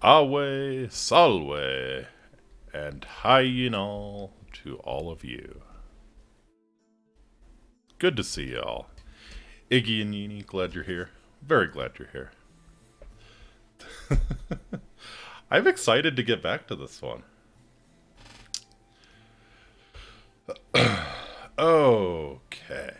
Awe Salve, and Hyinal to all of you. Good to see y'all. Iggy and Yini, glad you're here. Very glad you're here. I'm excited to get back to this one. Okay.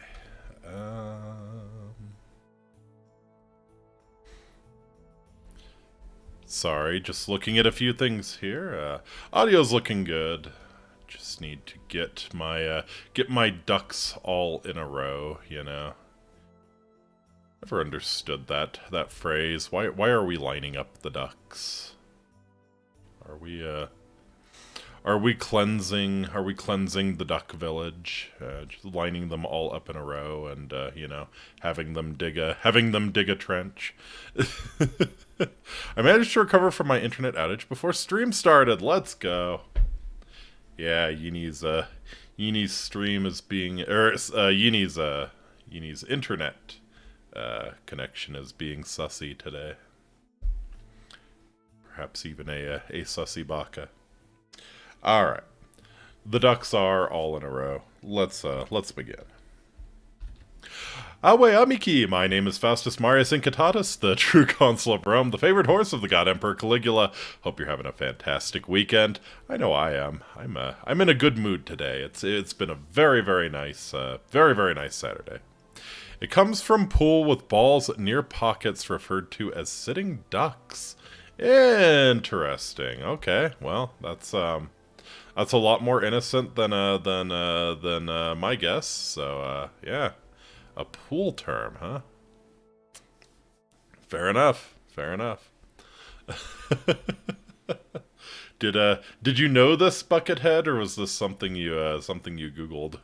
Sorry, just looking at a few things here. Audio's looking good. Just need to get my ducks all in a row. Never understood that phrase. Why are we lining up the ducks? Are we cleansing the duck village? Just lining them all up in a row and having them dig a trench. I managed to recover from my internet outage before stream started. Let's go. Yeah, Yini's stream is being Yini's internet connection is being sussy today. Perhaps even a sussy baka. Alright. The ducks are all in a row. Let's begin. Awe Amiki, my name is Faustus Marius Incitatus, the true consul of Rome, the favorite horse of the god Emperor Caligula. Hope you're having a fantastic weekend. I know I am. I'm in a good mood today. It's been a very, very nice Saturday. It comes from pool with balls near pockets referred to as sitting ducks. Interesting. Okay, well, that's a lot more innocent than my guess. So yeah, a pool term, huh? Fair enough. Did you know this, Buckethead, or was this something you Googled?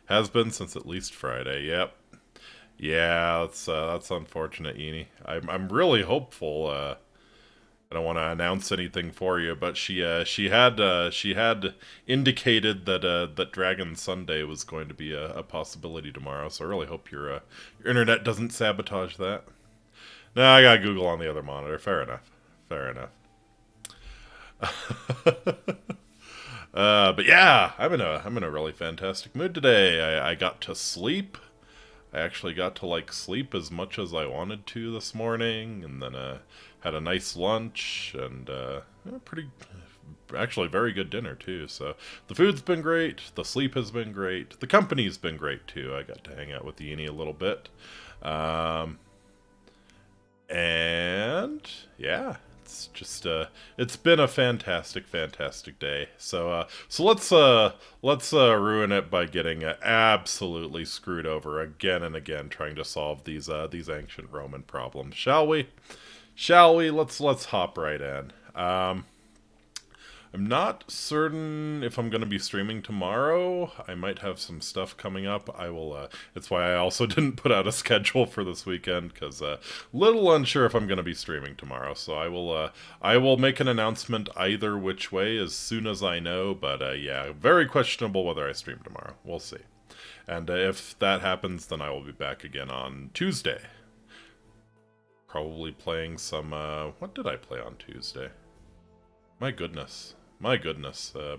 Has been since at least Friday. Yep. Yeah, that's unfortunate, Yini. I'm really hopeful. I don't want to announce anything for you, but she had indicated that Dragon Sunday was going to be a possibility tomorrow. So I really hope your internet doesn't sabotage that. No, I got Google on the other monitor. Fair enough. But yeah, I'm in a really fantastic mood today. I got to sleep. I actually got to sleep as much as I wanted to this morning, and then had a nice lunch and actually very good dinner too. So the food's been great, the sleep has been great, the company's been great too. I got to hang out with Yini a little bit, and yeah. It's just it's been a fantastic day. So let's ruin it by getting absolutely screwed over again and again trying to solve these ancient Roman problems. Shall we? Let's hop right in. I'm not certain if I'm going to be streaming tomorrow. I might have some stuff coming up. I will, it's why I also didn't put out a schedule for this weekend, because little unsure if I'm going to be streaming tomorrow. So I will make an announcement either which way as soon as I know, but yeah, very questionable whether I stream tomorrow. We'll see. And if that happens, then I will be back again on Tuesday. Probably playing some, what did I play on Tuesday? My goodness,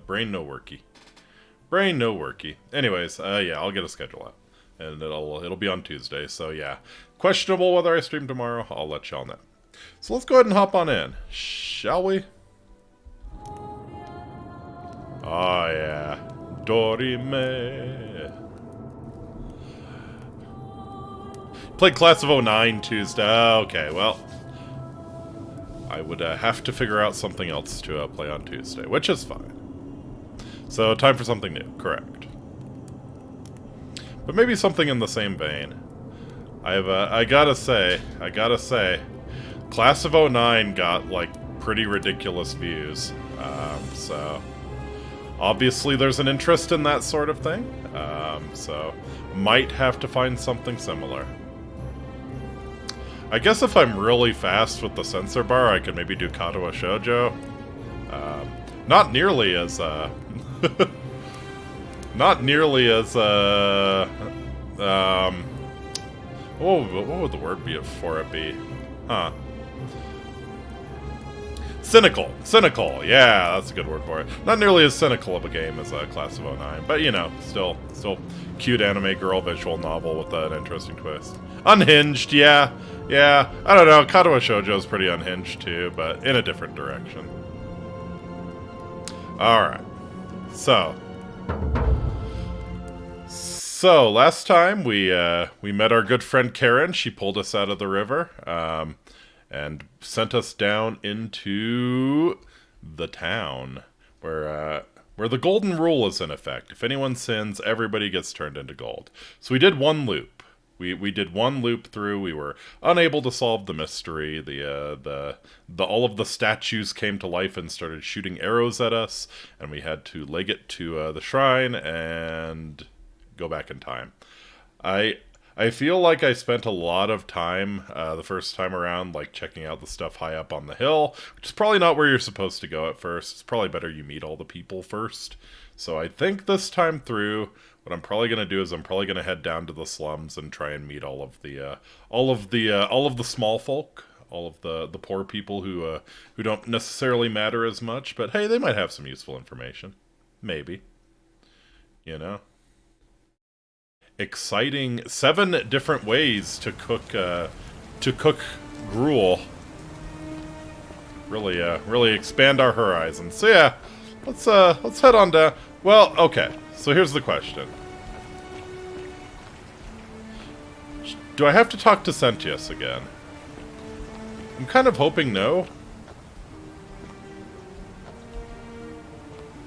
brain no worky. Anyways, yeah, I'll get a schedule out, and it'll be on Tuesday. So yeah, questionable whether I stream tomorrow. I'll let y'all know. So let's go ahead and hop on in, shall we? Oh yeah, Dorime. Played Class of '09 Tuesday. Okay, well. I would have to figure out something else to play on Tuesday, which is fine. So, time for something new, correct. But maybe something in the same vein. I gotta say, Class of '09 got, pretty ridiculous views. So, obviously there's an interest in that sort of thing. So, might have to find something similar. I guess if I'm really fast with the sensor bar, I could maybe do Katawa Shoujo. Not nearly as, what would the word be for it be? Huh. Cynical. Cynical. Yeah, that's a good word for it. Not nearly as cynical of a game as Class of '09, but you know, still cute anime girl visual novel with an interesting twist. Unhinged, yeah. Yeah, I don't know, Kadoa Shoujo's pretty unhinged too, but in a different direction. Alright. So last time we met our good friend Karen. She pulled us out of the river, and sent us down into the town, where the golden rule is in effect. If anyone sins, everybody gets turned into gold. So we did one loop. We did one loop through. We were unable to solve the mystery. All of the statues came to life and started shooting arrows at us, and we had to leg it to the shrine and go back in time. I feel like I spent a lot of time the first time around, like checking out the stuff high up on the hill, which is probably not where you're supposed to go at first. It's probably better you meet all the people first. So I think this time through, what I'm probably going to do is I'm probably going to head down to the slums and try and meet all of the small folk, all of the poor people who don't necessarily matter as much, but hey, they might have some useful information. Maybe. You know? Exciting 7 different ways to cook gruel. Really expand our horizons. So yeah, let's head on down. Well, okay. So here's the question. Do I have to talk to Sentius again? I'm kind of hoping no.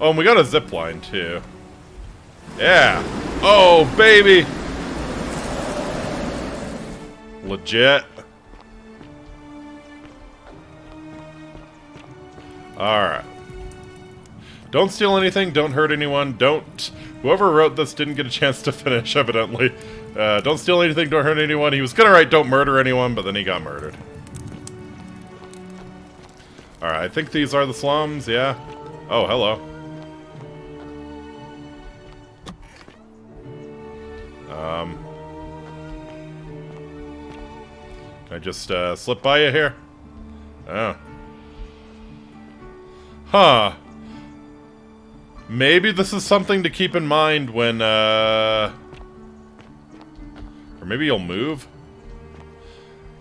Oh, and we got a zip line too. Yeah. Oh, baby. Legit. Alright. Don't steal anything, don't hurt anyone, whoever wrote this didn't get a chance to finish, evidently. Don't steal anything, don't hurt anyone. He was gonna write don't murder anyone, but then he got murdered. Alright, I think these are the slums, yeah. Oh, hello. Can I just slip by you here? Oh. Huh. Maybe this is something to keep in mind when, or maybe you'll move?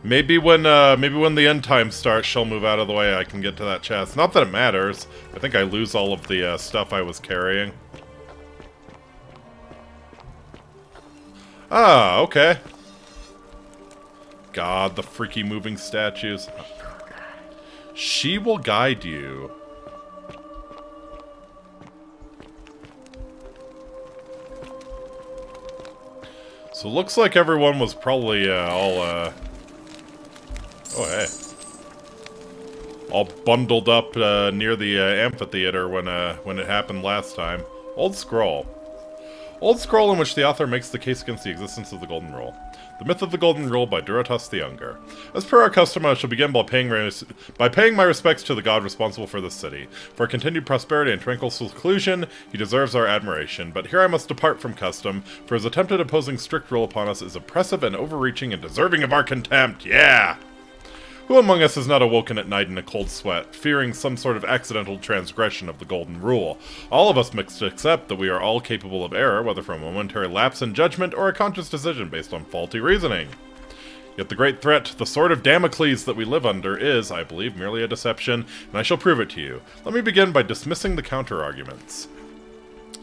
Maybe when the end time starts, she'll move out of the way, I can get to that chest. Not that it matters. I think I lose all of the, stuff I was carrying. Ah, okay. God, the freaky moving statues. She will guide you. So it looks like everyone was probably all bundled up near the amphitheater when it happened last time. Old scroll. Old scroll in which the author makes the case against the existence of the Golden Rule. The Myth of the Golden Rule by Duratus the Younger. As per our custom, I shall begin by paying my respects to the god responsible for this city. For continued prosperity and tranquil seclusion, he deserves our admiration. But here I must depart from custom, for his attempted imposing strict rule upon us is oppressive and overreaching and deserving of our contempt. Yeah! Who among us has not awoken at night in a cold sweat, fearing some sort of accidental transgression of the Golden Rule? All of us must accept that we are all capable of error, whether from a momentary lapse in judgment or a conscious decision based on faulty reasoning. Yet the great threat, the sword of Damocles that we live under, is, I believe, merely a deception, and I shall prove it to you. Let me begin by dismissing the counter-arguments.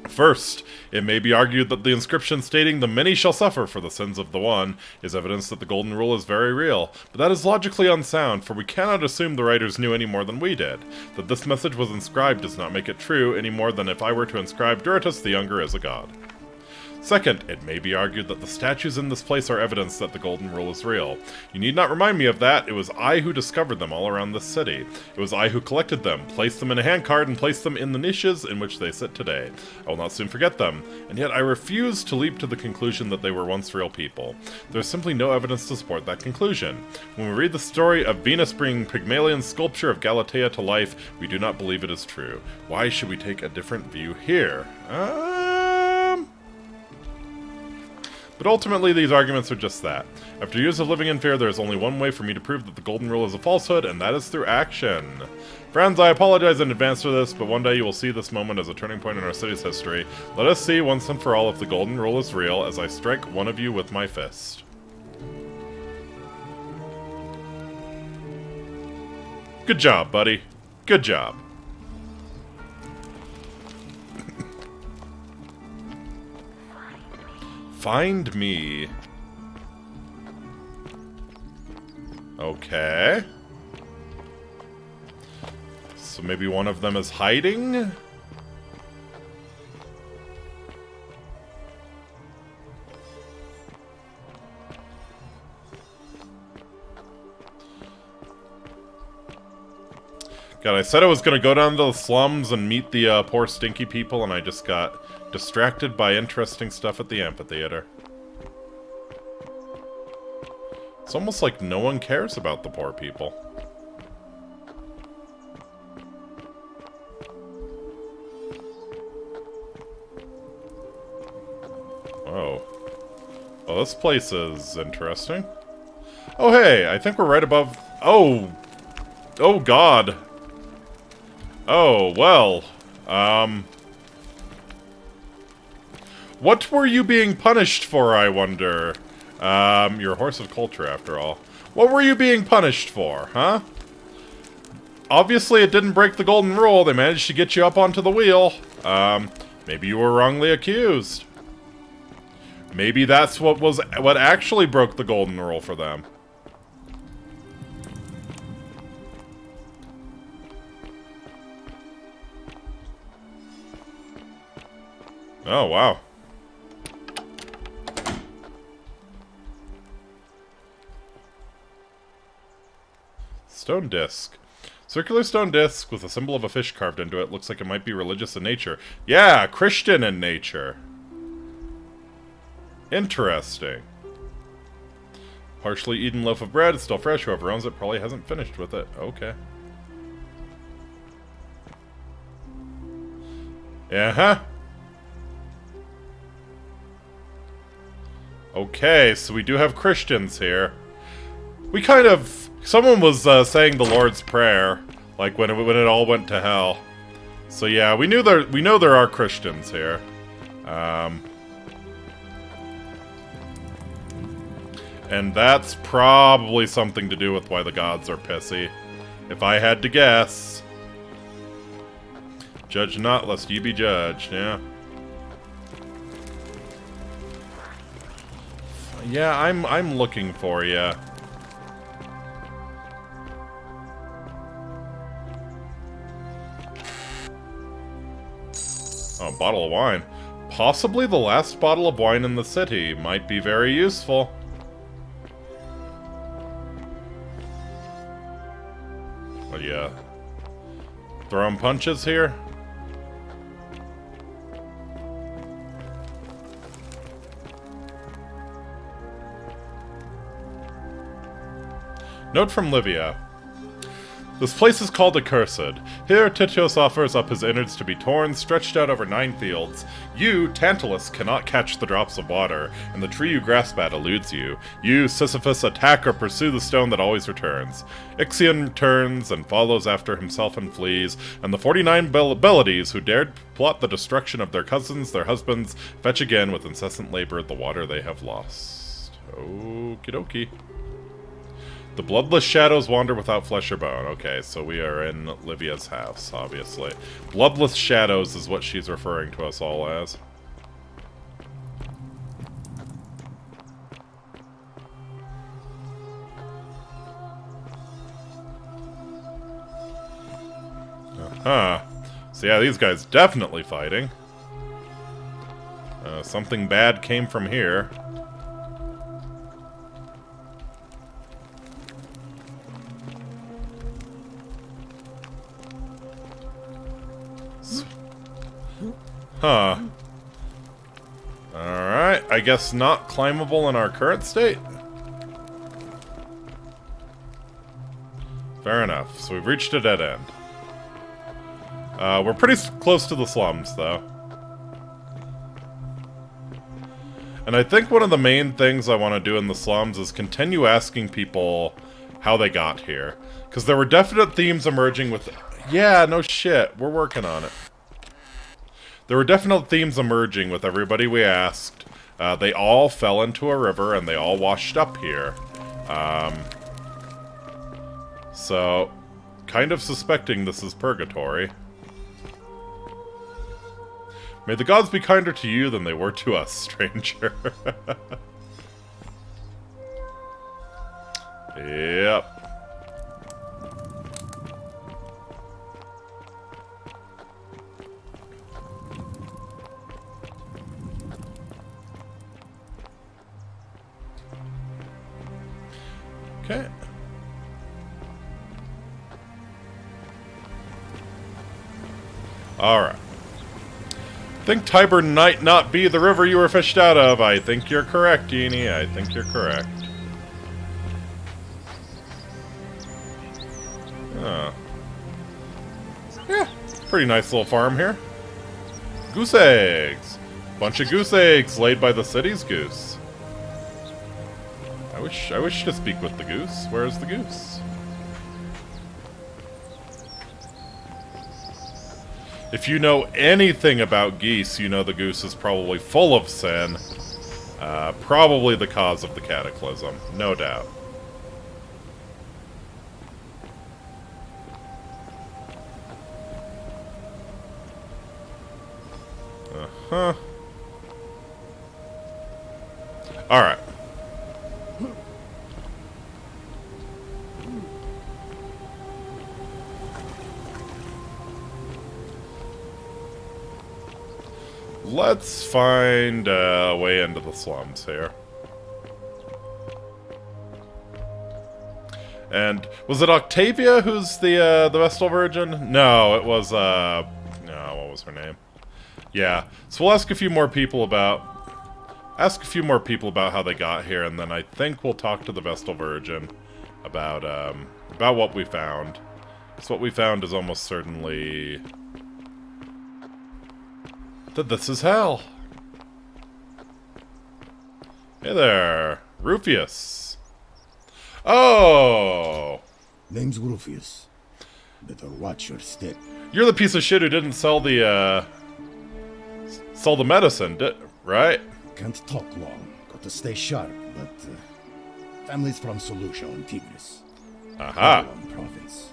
First, it may be argued that the inscription stating the many shall suffer for the sins of the one is evidence that the Golden Rule is very real, but that is logically unsound, for we cannot assume the writers knew any more than we did. That this message was inscribed does not make it true any more than if I were to inscribe Duratus the Younger as a god. Second, it may be argued that the statues in this place are evidence that the Golden Rule is real. You need not remind me of that. It was I who discovered them all around this city. It was I who collected them, placed them in a handcart, and placed them in the niches in which they sit today. I will not soon forget them, and yet I refuse to leap to the conclusion that they were once real people. There is simply no evidence to support that conclusion. When we read the story of Venus bringing Pygmalion's sculpture of Galatea to life, we do not believe it is true. Why should we take a different view here? But ultimately, these arguments are just that. After years of living in fear, there is only one way for me to prove that the Golden Rule is a falsehood, and that is through action. Friends, I apologize in advance for this, but one day you will see this moment as a turning point in our city's history. Let us see once and for all if the golden rule is real as I strike one of you with my fist. Good job, buddy. Good job. Find me. Okay. So maybe one of them is hiding? God, I said I was going to go down to the slums and meet the poor stinky people, and I just got distracted by interesting stuff at the amphitheater. It's almost like no one cares about the poor people. Oh. Oh, this place is interesting. Oh, hey, I think we're right above... Oh! Oh, God. Oh, well. What were you being punished for, I wonder? You're a horse of culture, after all. What were you being punished for, huh? Obviously, it didn't break the golden rule. They managed to get you up onto the wheel. Maybe you were wrongly accused. Maybe that's what actually broke the golden rule for them. Oh, wow. Stone disc. Circular stone disc with a symbol of a fish carved into it. Looks like it might be religious in nature. Yeah, Christian in nature. Interesting. Partially eaten loaf of bread. It's still fresh. Whoever owns it probably hasn't finished with it. Okay. Uh-huh. Okay, so we do have Christians here. We kind of... Someone was saying the Lord's Prayer, like when it all went to hell. So yeah, we know there are Christians here. And that's probably something to do with why the gods are pissy. If I had to guess. Judge not, lest ye be judged, yeah. Yeah, I'm looking for you. Oh, a bottle of wine. Possibly the last bottle of wine in the city. Might be very useful. Oh, yeah. Throwing punches here? Note from Livia. This place is called Accursed. Here, Titios offers up his innards to be torn, stretched out over 9 fields. You, Tantalus, cannot catch the drops of water, and the tree you grasp at eludes you. You, Sisyphus, attack or pursue the stone that always returns. Ixion turns and follows after himself and flees, and the 49 Belides who dared plot the destruction of their cousins, their husbands, fetch again with incessant labor the water they have lost. Okie dokie. The bloodless shadows wander without flesh or bone. Okay, so we are in Livia's house, obviously. Bloodless shadows is what she's referring to us all as. Uh-huh. So yeah, these guys definitely fighting. Something bad came from here. Huh. Alright, I guess not climbable in our current state? Fair enough. So we've reached a dead end. We're pretty close to the slums, though. And I think one of the main things I want to do in the slums is continue asking people how they got here. Because there were definite themes emerging with Yeah, no shit. We're working on it. There were definite themes emerging with everybody we asked. They all fell into a river, and they all washed up here. So, kind of suspecting this is purgatory. May the gods be kinder to you than they were to us, stranger. Yep. Okay. Alright. Think Tiber might not be the river you were fished out of. I think you're correct, Genie. I think you're correct. Yeah, pretty nice little farm here. Goose eggs! Bunch of goose eggs laid by the city's goose. I wish to speak with the goose. Where's the goose? If you know anything about geese, you know the goose is probably full of sin. Probably the cause of the cataclysm, no doubt. Uh-huh. Alright. Let's find a way into the slums here. And was it Octavia who's the Vestal Virgin? No, it was no, what was her name? Yeah. So we'll ask a few more people about how they got here, and then I think we'll talk to the Vestal Virgin about what we found. So what we found is almost certainly that this is hell. Hey there, Rufius. Oh! Name's Rufius. Better watch your step. You're the piece of shit who didn't sell the medicine, right? Can't talk long. Got to stay sharp, but family's from Solucia on Tigris. Aha. Province.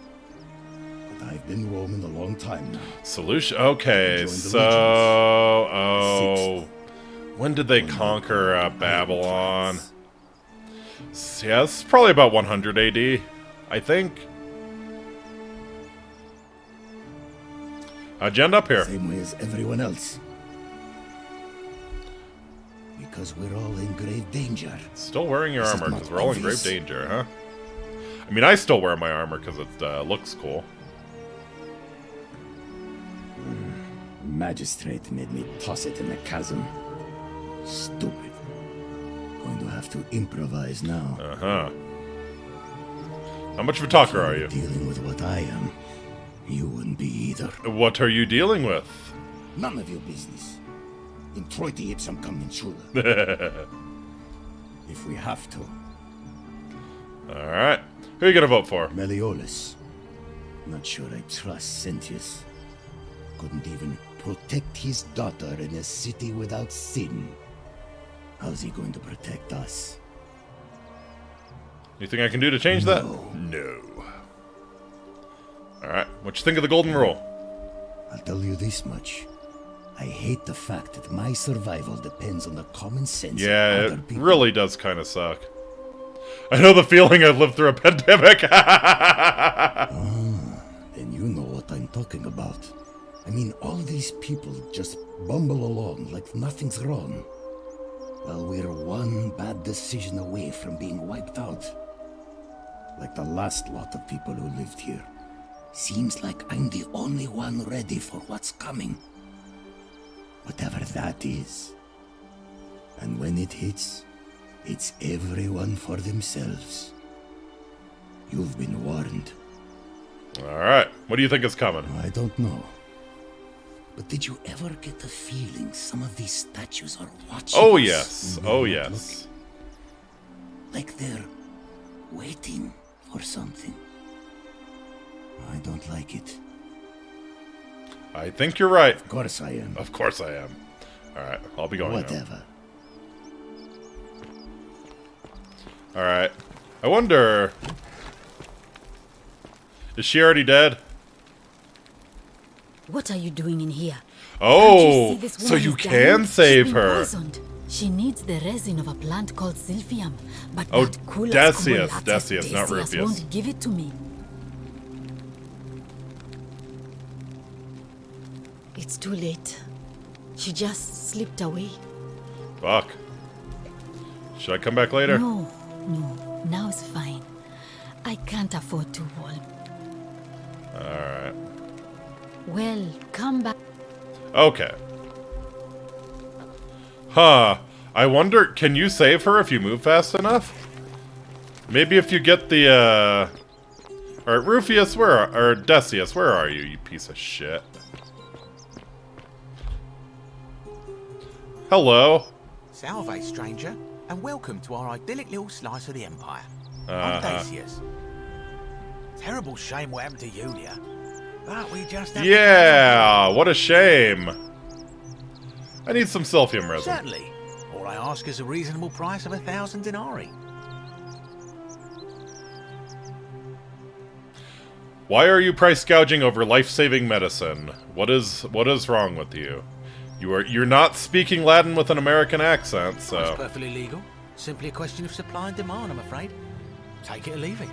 But I've been roaming a long time now. Solution. Okay, so when did they conquer Babylon? Yeah, this is probably about 100 AD, I think. How'd you end up here? Same way as everyone else. Because we're all in grave danger. Still wearing your armor because we're all in grave danger, huh? I mean, I still wear my armor because it looks cool. Magistrate made me toss it in the chasm. Stupid. Going to have to improvise now. Uh-huh. How much of a talker are you? Dealing with what I am, you wouldn't be either. What are you dealing with? None of your business. In Troite ipsum commensura. If we have to. Alright. Who are you gonna vote for? Meliodas. Not sure I trust Sentius. Couldn't even protect his daughter in a city without sin. How's he going to protect us? Anything I can do to change that? No. Alright, what you think of the golden rule? I'll tell you this much. I hate the fact that my survival depends on the common sense of other people. It really does kind of suck. I know the feeling I've lived through a pandemic. Then you know what I'm talking about. I mean, all these people just bumble along like nothing's wrong. Well, we're one bad decision away from being wiped out. Like the last lot of people who lived here. Seems like I'm the only one ready for what's coming. Whatever that is. And when it hits, it's everyone for themselves. You've been warned. Alright, what do you think is coming? I don't know. But did you ever get the feeling some of these statues are watching Oh us yes, oh yes. Like they're waiting for something. I don't like it. I think you're right. Of course I am. Of course I am. Alright, I'll be going now. Whatever. Alright. I wonder... Is she already dead? What are you doing in here? Oh, Can't you see this so woman you is can dying? save She's been her. poisoned. She needs the resin of a plant called silphium, but Oh, that Kulas Decius, Kumulatus Decius, not Decius Rufius. won't give it to me. It's too late. She just slipped away. Fuck. Should I come back later? No, now it's fine. I can't afford to hold. Alright. Well, come back. Okay. Huh. I wonder, can you save her if you move fast enough? Maybe if you get the, Alright, Rufius, or Decius, where are you, you piece of shit? Hello. Salve, stranger, and welcome to our idyllic little slice of the Empire. I'm Uh-huh. Decius. Terrible shame what happened to Yulia, but we just have Yeah, what a shame. I need some silphium to... resin. Certainly. All I ask is a reasonable price of 1,000 denarii. Why are you price gouging over life-saving medicine? What is wrong with you? You're not speaking Latin with an American accent, It's so perfectly legal. Simply a question of supply and demand, I'm afraid. Take it or leave it.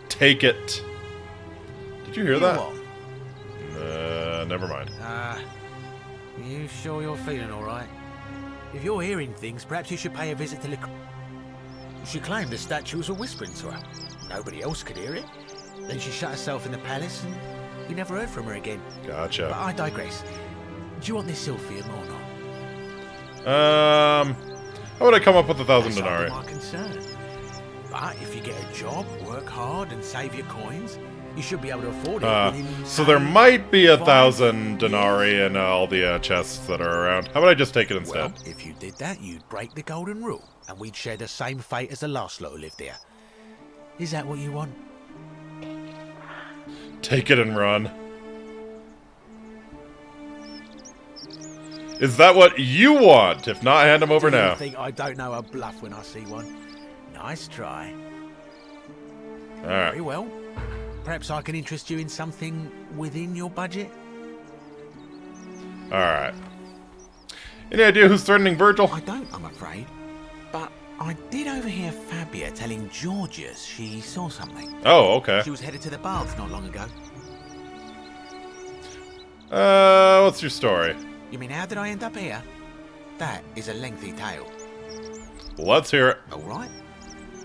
take it. Did you hear that? What? Never mind. You sure you're feeling all right? If you're hearing things, perhaps you should pay a visit to Llerose. She claimed the statues were whispering to her. Nobody else could hear it. Then she shut herself in the palace, and we never heard from her again. But Gotcha. I digress. Do you want this silphium or not? How would I come up with 1,000 That's denarii? my concern. But if you get a job, work hard, and save your coins, you should be able to afford it. within, So there say, might be 1,000 1,000 denarii in all the chests that are around. How about I just take it instead? Well, if you did that, you'd break the golden rule, and we'd share the same fate as the last lot who lived there. Is that what you want? Take it and run. Is that what you want? If not, hand him over Do you now. think I don't know a bluff when I see one? Nice try. Alright. Very well. Perhaps I can interest you in something within your budget? Alright. Any idea who's threatening Virgil? I don't, I'm afraid. But I did overhear Fabia telling Georgius she saw something. Oh, okay. She was headed to the baths not long ago. What's your story? You mean, how did I end up here? That is a lengthy tale. Let's hear it. All right.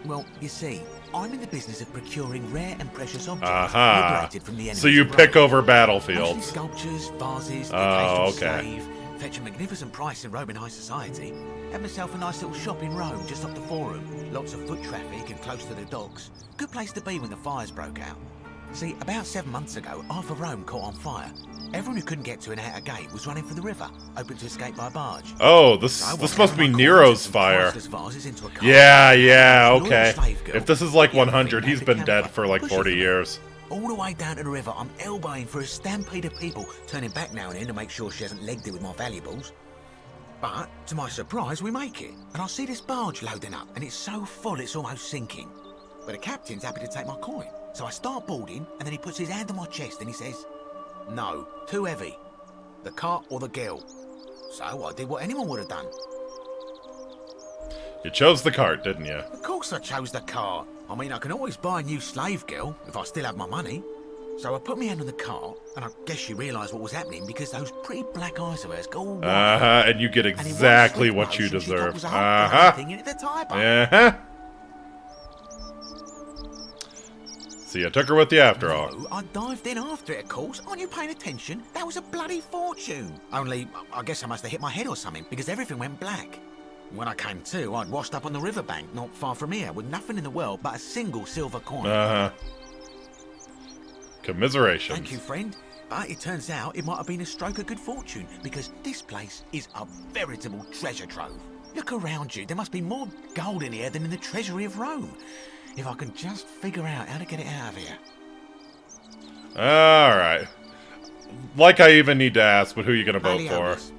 Well, you see, I'm in the business of procuring rare and precious objects Aha. liberated from the enemy's So you pick grave. over Mostly battlefields. sculptures, vases, the Oh, occasional okay. slave. Fetch a magnificent price in Roman high society. Had myself a nice little shop in Rome, just off the Forum. Lots of foot traffic and close to the docks. Good place to be when the fires broke out. See, about 7 months ago, half of Rome caught on fire. Everyone who couldn't get to an outer gate was running for the river, hoping to escape by barge. Oh, So I this walked must down be my Nero's corridors and fire. priceless vases into a cart. Yeah, Loyal okay. slave girl, If this is like put everything 100, down he's the been camper, dead for like push it 40 for me. years. All the way down to the river, I'm elbowing for a stampede of people, turning back now and then to make sure she hasn't legged it with my valuables. But, to my surprise, we make it, and I see this barge loading up, and it's so full it's almost sinking. But the captain's happy to take my coin, so I start boarding, and then he puts his hand on my chest and he says, "No, too heavy. The cart or the girl." So I did what anyone would have done. You chose the cart, didn't you? Of course I chose the cart. I mean, I can always buy a new slave girl if I still have my money. So I put my hand on the cart, and I guess she realised what was happening because those pretty black eyes of hers go all wide. And you get And in one exactly swift what you motion, she deserve. topples the whole bloody thing in at the tie bar. So you took her with you after all. No, I dived in after it, of course. Aren't you paying attention? That was a bloody fortune. Only, I guess I must have hit my head or something, because everything went black. When I came to, I'd washed up on the riverbank, not far from here, with nothing in the world but a single silver coin. Commiserations. Thank you, friend. But it turns out it might have been a stroke of good fortune, because this place is a veritable treasure trove. Look around you. There must be more gold in here than in the treasury of Rome. If I can just figure out how to get it out of here. Alright. Like I even need to ask, but who are you gonna vote for? Valiolas.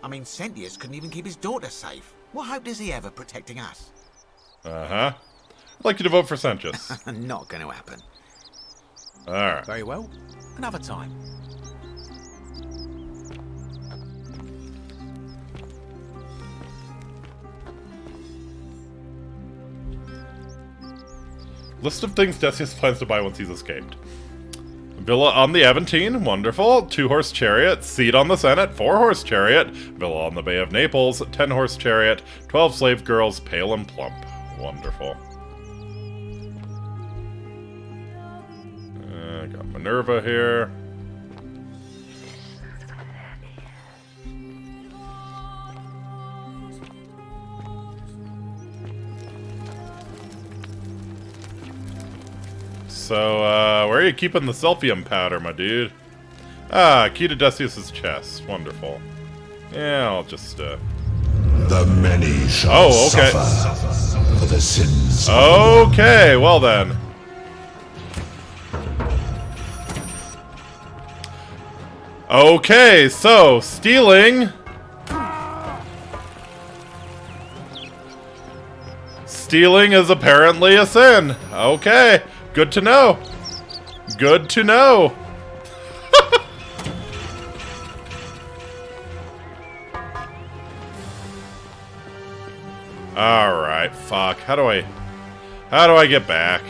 I mean, Sentius couldn't even keep his daughter safe. What hope does he have of protecting us? Uh-huh. I'd like you to vote for Sentius. Not going to happen. Alright. Very well. Another time. List of things Decius plans to buy once he's escaped. Villa on the Aventine, wonderful. 2-horse chariot. Seat on the Senate, 4-horse chariot. Villa on the Bay of Naples, 10-horse chariot. 12 slave girls, pale and plump. Wonderful. Got Minerva here. So, where are you keeping the Selphium powder, my dude? Ah, key to Decius's chest. Wonderful. Yeah, I'll just, The many shall okay. suffer for the sins. Okay, well then. Okay, so, stealing... Stealing is apparently a sin. Okay, good to know. Good to know. Alright, fuck. How do I get back?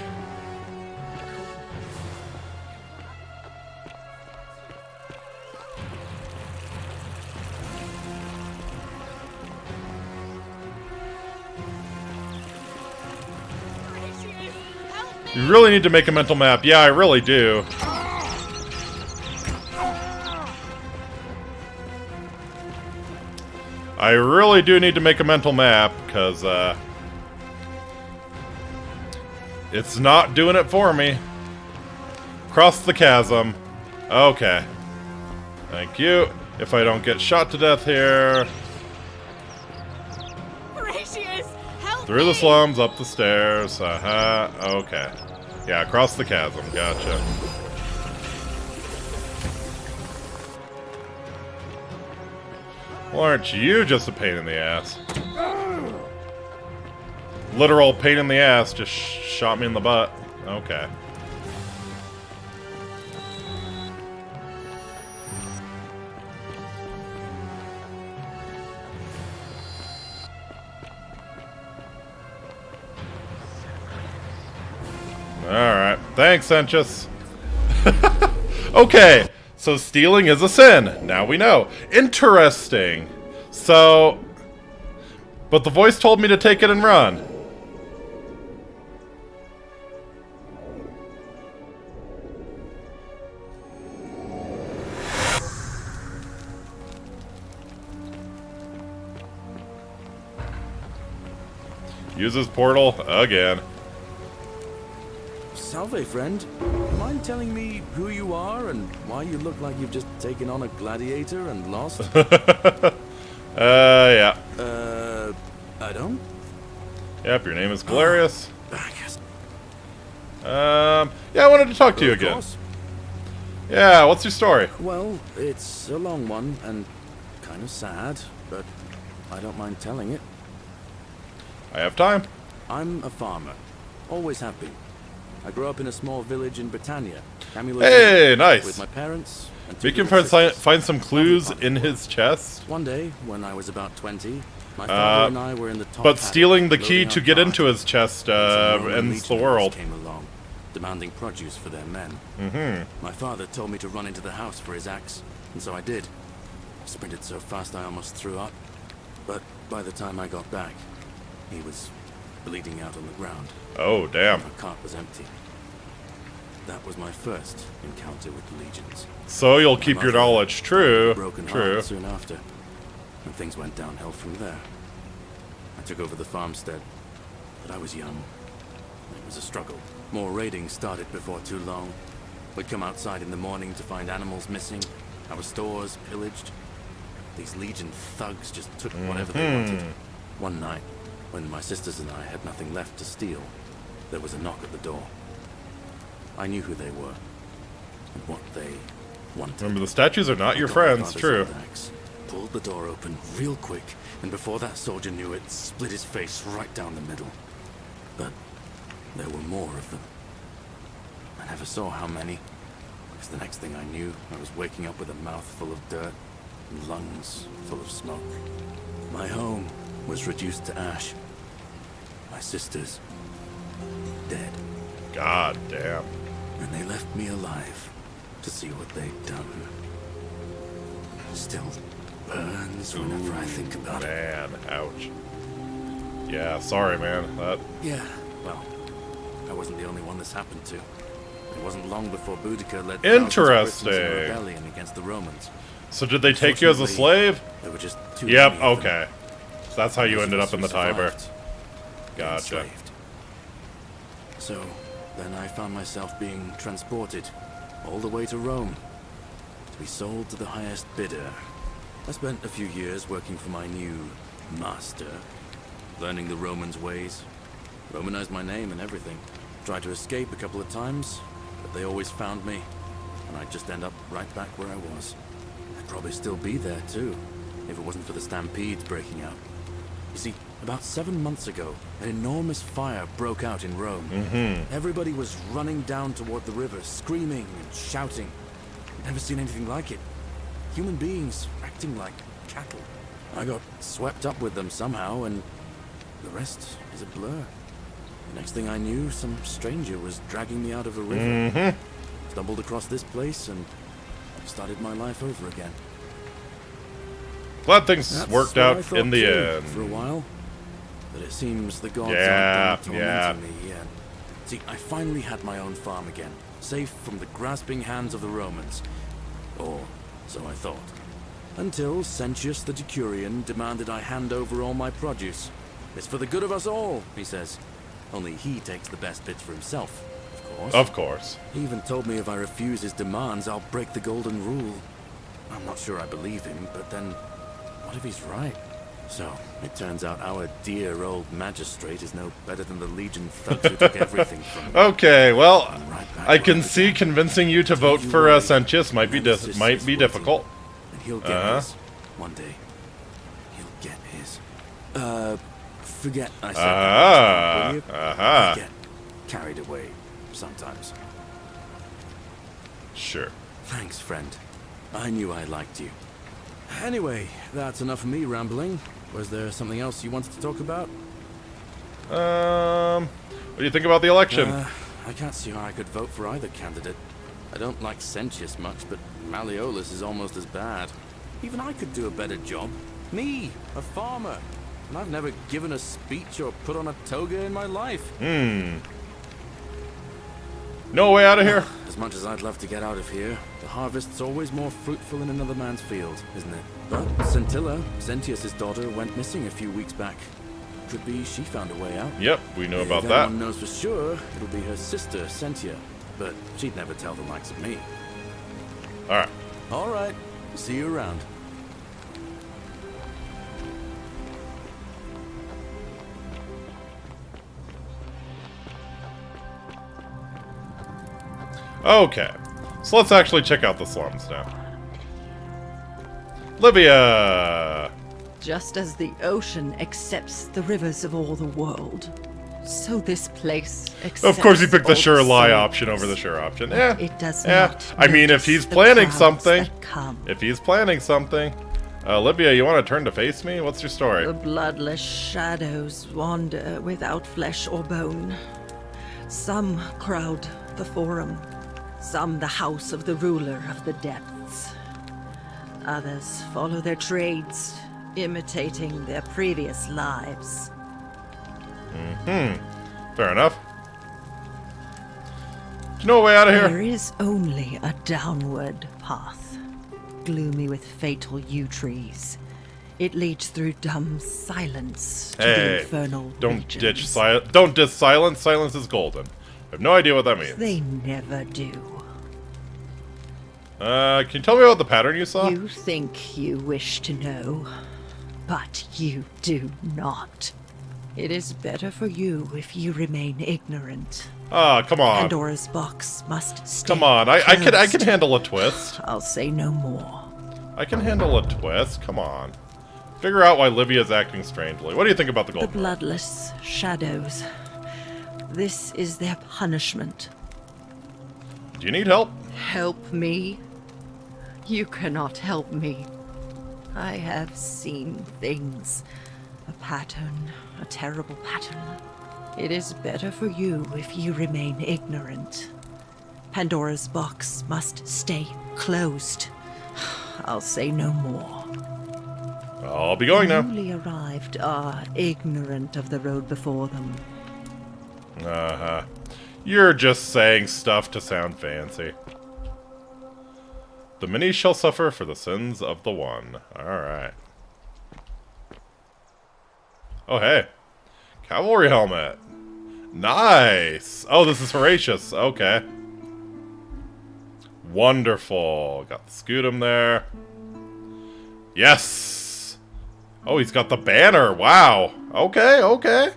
You really need to make a mental map. Yeah, I really do. I really do need to make a mental map, because, it's not doing it for me. Cross the chasm. Okay. Thank you. If I don't get shot to death here. Horatius, help Through the slums, up the stairs. Okay. Yeah, across the chasm. Gotcha. Well, aren't you just a pain in the ass? Literal pain in the ass just shot me in the butt. Okay. Alright. Thanks, Sentius. Okay. So stealing is a sin. Now we know. Interesting. So... But the voice told me to take it and run. Uses portal again. Salve, friend. Mind telling me who you are and why you look like you've just taken on a gladiator and lost? Yeah. I don't? Yep, your name is Galerius. I guess. Yeah, I wanted to talk to you Of again. course. Yeah, what's your story? Well, it's a long one and kind of sad, but I don't mind telling it. I have time. I'm a farmer. Always have been. I grew up in a small village in Britannia. Hey, nice. With my parents. And We two can little sisters. find some clues Lovely in fun. his chest. One day, when I was about 20, my father and I were in the top But paddock stealing the key loading to up get barley. into his chest Some Roman ends the legionaries world. Came along, demanding produce for their men. Mm-hmm. My father told me to run into the house for his axe, and so I did. I sprinted so fast I almost threw up. But by the time I got back, he was bleeding out on the ground. Oh, damn. My cart was empty. That was my first encounter with the legions. So you'll My keep your mother knowledge died true. of a broken True. heart soon after, and things went downhill from there. I took over the farmstead, but I was young. It was a struggle. More raiding started before too long. We'd come outside in the morning to find animals missing, our stores pillaged. These legion thugs just took whatever they wanted. One night, when my sisters and I had nothing left to steal, there was a knock at the door. I knew who they were. and what they wanted. Remember, the statues are not I your got my friends, father's true. old axe, pulled the door open real quick, and before that soldier knew it, split his face right down the middle. But there were more of them. I never saw how many, because the next thing I knew, I was waking up with a mouth full of dirt and lungs full of smoke. My home was reduced to ash. My sisters, dead. God damn. And they left me alive to see what they'd done. Still burns whenever I think about it. Man, ouch. Yeah, sorry, man. That. Yeah, well, I wasn't the only one this happened to. It wasn't long before Boudica led thousands of Britons in a Interesting. rebellion against the Romans. So did they take you as a slave? There were just too Yep. many of them. Okay. So that's how you Those ended of up us in the who Tiber. survived were Gotcha. enslaved. So then I found myself being transported all the way to Rome to be sold to the highest bidder. I spent a few years working for my new master, learning the Romans' ways, Romanized my name and everything. Tried to escape a couple of times, but they always found me, and I'd just end up right back where I was. I'd probably still be there too, if it wasn't for the stampedes breaking out. You see, about 7 months ago, an enormous fire broke out in Rome. Everybody was running down toward the river, screaming and shouting. I'd never seen anything like it. Human beings acting like cattle. I got swept up with them somehow, and the rest is a blur. The next thing I knew, some stranger was dragging me out of a river. Stumbled across this place and started my life over again. Glad things That's worked what I out thought in the too, end. for a while. But it seems the gods Yeah, aren't done tormenting me yet. See, I finally had my own farm again, safe from the grasping hands of the Romans. Or so I thought. Until Sentius the Decurion demanded I hand over all my produce. It's for the good of us all, he says. Only he takes the best bits for himself, of course. Of course. He even told me if I refuse his demands, I'll break the golden rule. I'm not sure I believe him, but then, what if he's right? So, it turns out our dear old magistrate is no better than the Legion thugs who took everything from me. Okay, well, Right back I where can I see began. convincing you to vote You for worry. Sentius might be Nemesis might is be waiting, difficult. And he'll get his. One day. He'll get his. Forget I said that. Will you? I get carried away sometimes. Sure. Thanks, friend. I knew I liked you. Anyway, that's enough of me rambling. Was there something else you wanted to talk about? What do you think about the election? I can't see how I could vote for either candidate. I don't like Sentius much, but Malleolus is almost as bad. Even I could do a better job. Me, a farmer. And I've never given a speech or put on a toga in my life. No way out of here. As much as I'd love to get out of here, the harvest's always more fruitful in another man's field, isn't it? But Scintilla, Sentius's daughter, went missing a few weeks back. Could be she found a way out. Yep, we know about If that. anyone knows for sure, it'll be her sister, Sentia. But she'd never tell the likes of me. All right. All right, see you around. Okay, so let's actually check out the slums now. Livia! Just as the ocean accepts the rivers of all the world, so this place accepts Of course, you picked the all sure lie souls. option over the sure option. Yeah, It does yeah. not. I mean, if notice he's the planning clouds something, that come. if he's planning something, Livia, you want to turn to face me? What's your story? The bloodless shadows wander without flesh or bone. Some crowd the forum, some the house of the ruler of the depths. Others follow their trades, imitating their previous lives. Fair enough. There's no way out of There here. is only a downward path, gloomy with fatal yew trees. It leads through dumb silence to the Hey, infernal don't regions. ditch silence. Don't diss silence. Silence is golden. I have no idea what that means. They never do. Can you tell me about the pattern you saw? You think you wish to know, but you do not. It is better for you if you remain ignorant. Ah, come on. Pandora's box must stay Come on. I can closed. handle a twist. I'll say no more. I can handle a twist. Come on. Figure out why Livia's acting strangely. What do you think about the The golden rule? bloodless shadows. This is their punishment. Do you need help? Help me? You cannot help me. I have seen things. A pattern, a terrible pattern. It is better for you if you remain ignorant. Pandora's box must stay closed. I'll say no more. I'll be going now. Newly arrived are ignorant of the road before them. Uh-huh. You're just saying stuff to sound fancy. The many shall suffer for the sins of the one. Alright. Oh, hey. Cavalry helmet. Nice. Oh, this is Horatius. Okay. Wonderful. Got the Scutum there. Yes. Oh, he's got the banner. Wow. Okay, okay.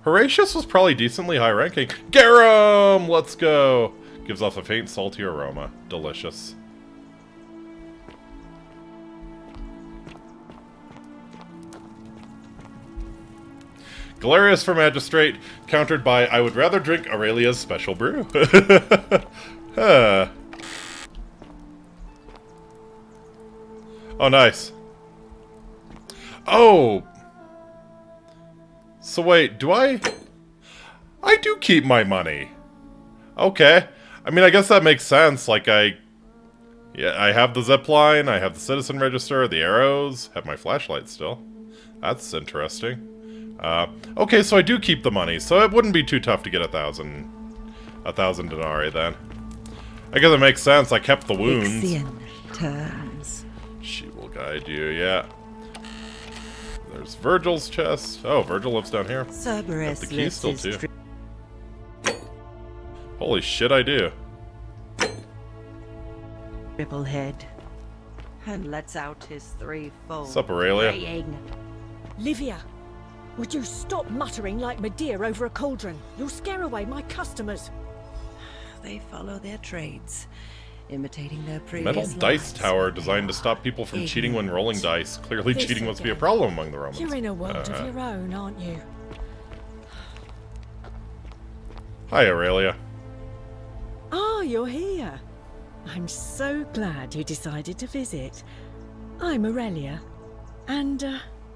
Horatius was probably decently high ranking. Garum! Let's go. Gives off a faint salty aroma. Delicious. Galerius for Magistrate, countered by I would rather drink Aurelia's special brew. Huh. Oh, nice. Oh! So wait, do I do keep my money. Okay. I mean, I guess that makes sense. Like, I have the zipline, I have the citizen register, the arrows, have my flashlight still. That's interesting. Okay, so I do keep the money, so it wouldn't be too tough to get 1,000 denarii then. I guess it makes sense. I kept the wounds. Ixion turns. She will guide you, yeah. There's Virgil's chest. Oh, Virgil lives down here. Cerberus Got the key lifts still, his too. Holy shit, I do. triple head and lets out his threefold. Sup, Aurelia? braying. Livia, would you stop muttering like Medea over a cauldron? You'll scare away my customers. They follow their trades, imitating their previous Metal dice lives. tower designed to stop people from cheating when rolling dice. Clearly This cheating must be a again. problem among the Romans. You're in a world of your own, aren't you? Hi, Aurelia. Ah, you're here. I'm so glad you decided to visit. I'm Aurelia, and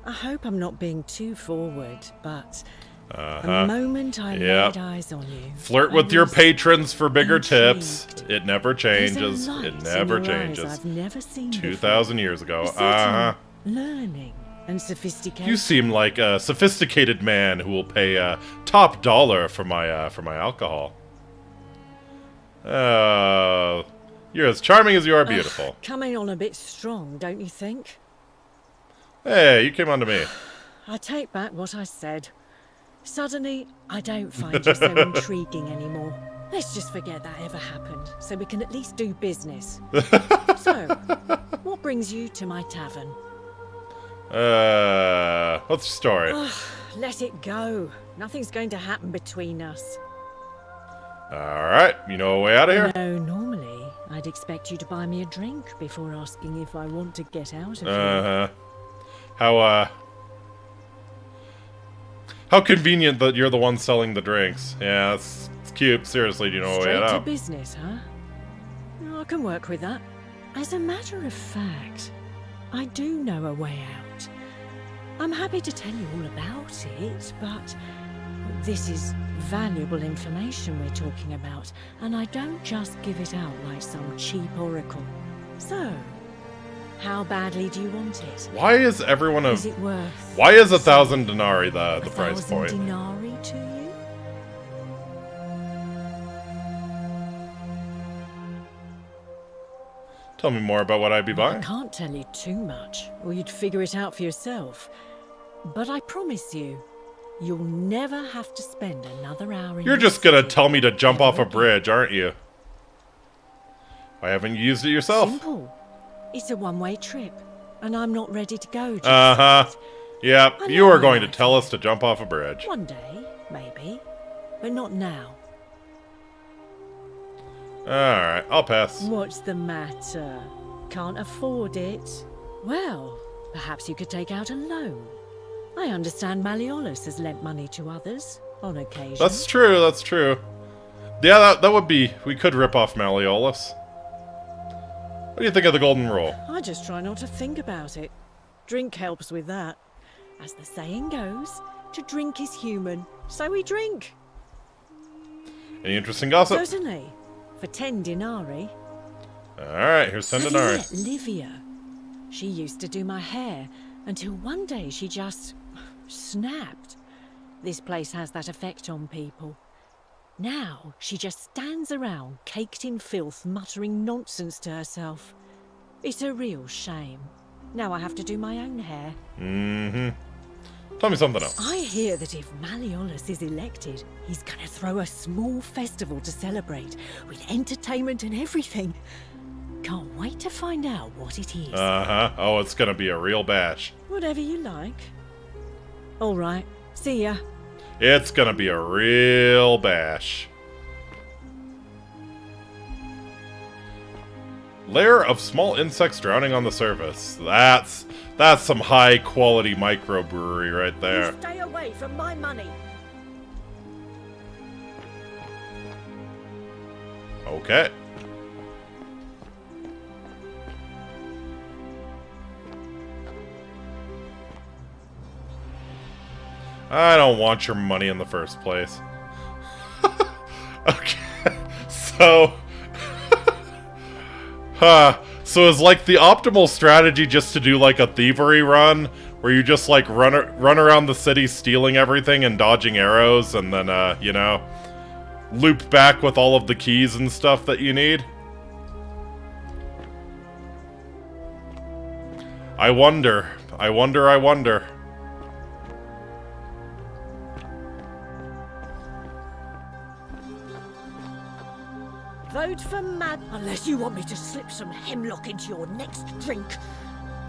I hope I'm not being too forward, but the moment I Yep. laid eyes on you, Flirt I with your was patrons for bigger tips. intrigued. It never There's a changes. light It in never your eyes changes. I've never seen before. 2,000 years ago. A certain learning and sophistication. You seem like a sophisticated man who will pay top dollar for my alcohol. You're as charming as you are beautiful. Coming on a bit strong, don't you think? Hey, you came on to me. I take back what I said. Suddenly, I don't find you so intriguing anymore. Let's just forget that ever happened, so we can at least do business. So, what brings you to my tavern? What's the story? Let it go. Nothing's going to happen between us. Alright, you know a way out of here? No, normally, I'd expect you to buy me a drink before asking if I want to get out of here. Uh-huh. How convenient that you're the one selling the drinks. Yeah, it's cute. Seriously, do you know a way Straight to out? business, huh? I can work with that. As a matter of fact, I do know a way out. I'm happy to tell you all about it, but this is valuable information we're talking about, and I don't just give it out like some cheap oracle. So, how badly do you want it? Why is everyone Is it worth? Why is 1,000 denarii the price 1,000 point? denarii to you? Tell me more about what I'd be I buying. can't tell you too much, or you'd figure it out for yourself. But I promise you, you'll never have to spend another hour in You're this just gonna city. tell me to jump off a Ever again. bridge, aren't you? Why haven't you used it yourself? Simple. It's a one-way trip, and I'm not ready to go just Uh-huh. yet. Yep, I you know are my going to life. tell us to jump off a bridge. One day, maybe. But not now. Alright, I'll pass. What's the matter? Can't afford it? Well, perhaps you could take out a loan. I understand Malleolus has lent money to others on occasion. That's true, that's true. Yeah, that would be... We could rip off Malleolus. What do you think of the golden rule? I just try not to think about it. Drink helps with that. As the saying goes, to drink is human, so we drink. Any interesting gossip? Certainly. For 10 denarii. Alright, here's 10 Have you denarii. met Livia? She used to do my hair, until one day she just snapped. This place has that effect on people. Now she just stands around, caked in filth, muttering nonsense to herself. It's a real shame. Now I have to do my own hair. Mm-hmm. Tell me something else. I hear that if Malleolus is elected, he's gonna throw a small festival to celebrate, with entertainment and everything. Can't wait to find out what it is. Uh-huh. Oh, it's gonna be a real bash. Whatever you like. All right. See ya. It's gonna be a real bash. Layer of small insects drowning on the surface. That's some high quality microbrewery right there. You stay away from my money. Okay. I don't want your money in the first place. Okay. So... So is like the optimal strategy just to do like a thievery run, where you just like run around the city stealing everything and dodging arrows, and then you know, loop back with all of the keys and stuff that you need? I wonder. I wonder. Vote for Mad, unless you want me to slip some hemlock into your next drink.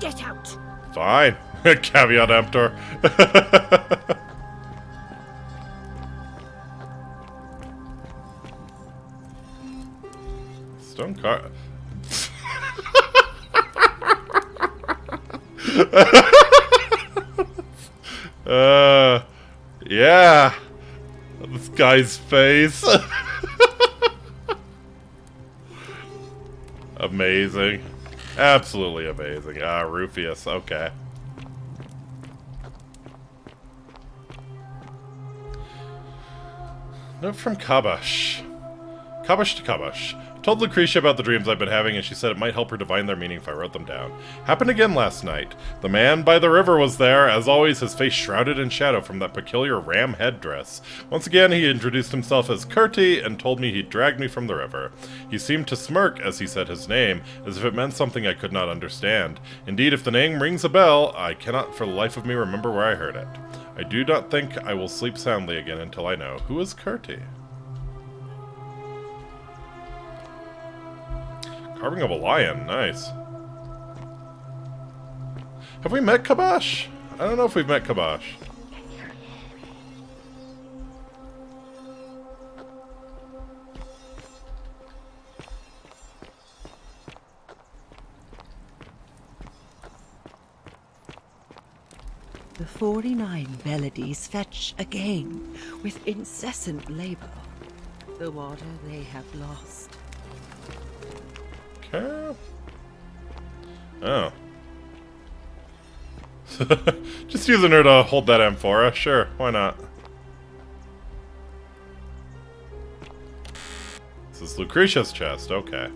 Get out. Fine. Caveat emptor. Stone car. Yeah. This guy's face. Amazing. Absolutely amazing. Ah, Rufius. Okay. Note from Kabash. Kabash to Kabash. Told Lucretia about the dreams I've been having, and she said it might help her divine their meaning if I wrote them down. Happened again last night. The man by the river was there, as always, his face shrouded in shadow from that peculiar ram headdress. Once again, he introduced himself as Curti, and told me he'd dragged me from the river. He seemed to smirk as he said his name, as if it meant something I could not understand. Indeed, if the name rings a bell, I cannot for the life of me remember where I heard it. I do not think I will sleep soundly again until I know who is Curti. Carving of a lion, nice. Have we met Kabash? I don't know if we've met Kabash. The 49 Belades fetch again with incessant labor the water they have lost. Okay. Oh. Just using her to hold that amphora. Sure, why not? This is Lucretia's chest. Okay.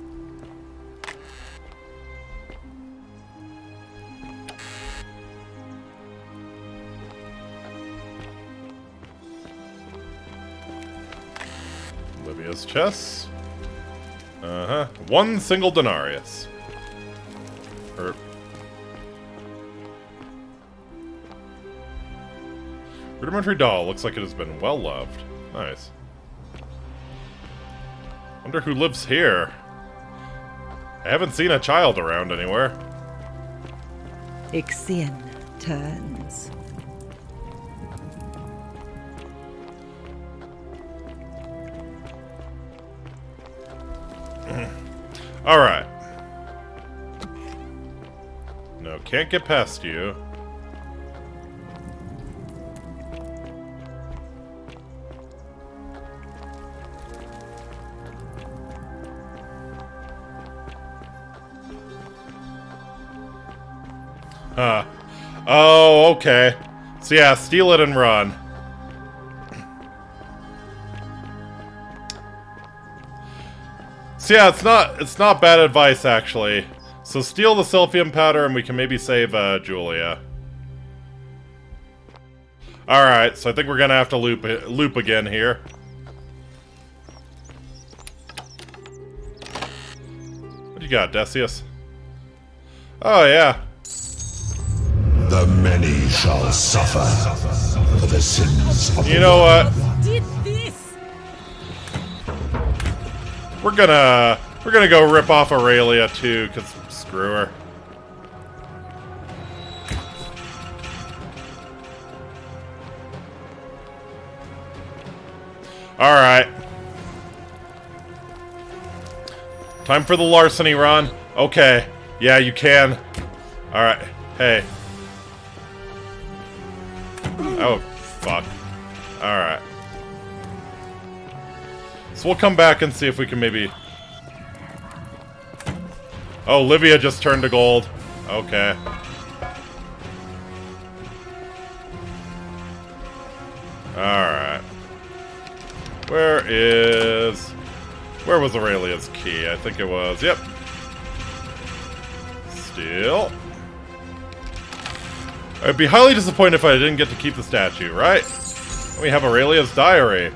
Livia's chest. Uh-huh. One single denarius. Rudimentary doll. Looks like it has been well loved. Nice. Wonder who lives here. I haven't seen a child around anywhere. Ixien, returns. Alright. No, can't get past you. Huh. Oh, okay. So yeah, steal it and run. So yeah, it's not bad advice actually. So steal the Sylphium powder and we can maybe save Julia. Alright, so I think we're gonna have to loop again here. What do you got, Decius? Oh yeah. The many shall suffer for the sins of You know what? Did this? We're gonna go rip off Aurelia too, cause screw her. Alright. Time for the larceny run. Okay. Yeah, you can. Alright. Hey. Oh, fuck. Alright. So we'll come back and see if we can maybe... Oh, Livia just turned to gold. Okay. Alright. Where was Aurelia's key? I think it was. Yep. Steal. I'd be highly disappointed if I didn't get to keep the statue, right? We have Aurelia's diary.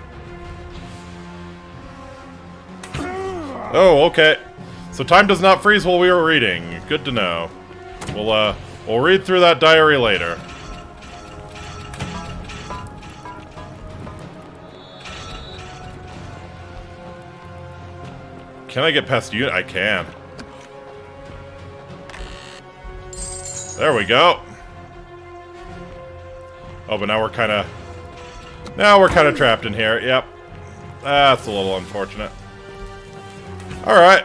Oh, okay. So time does not freeze while we were reading. Good to know. We'll read through that diary later. Can I get past you? I can. There we go. Oh, but now we're kind of trapped in here. Yep. That's a little unfortunate. All right.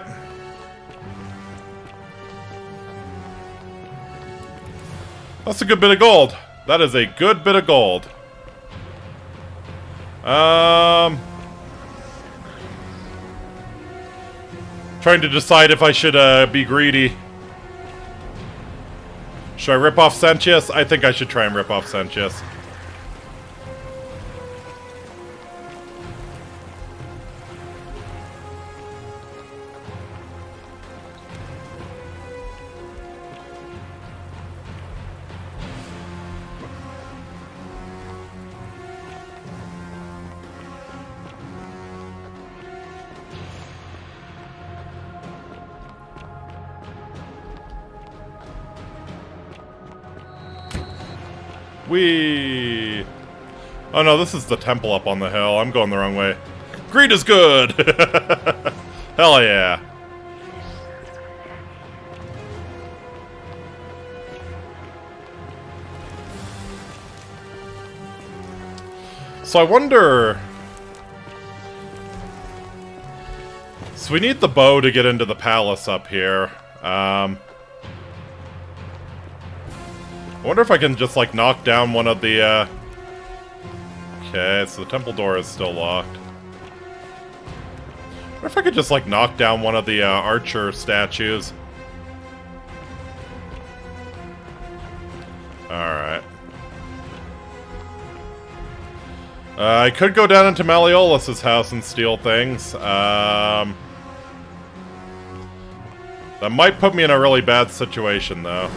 That's a good bit of gold. That is a good bit of gold. Trying to decide if I should be greedy. Should I rip off Sentius? I think I should try and rip off Sentius. Whee! Oh no, this is the temple up on the hill. I'm going the wrong way. Greed is good! Hell yeah. So I wonder... So we need the bow to get into the palace up here. I wonder if I can just, like, knock down one of the, Okay, so the temple door is still locked. I wonder if I could just, like, knock down one of the, archer statues. Alright. I could go down into Malleolus' house and steal things. That might put me in a really bad situation, though.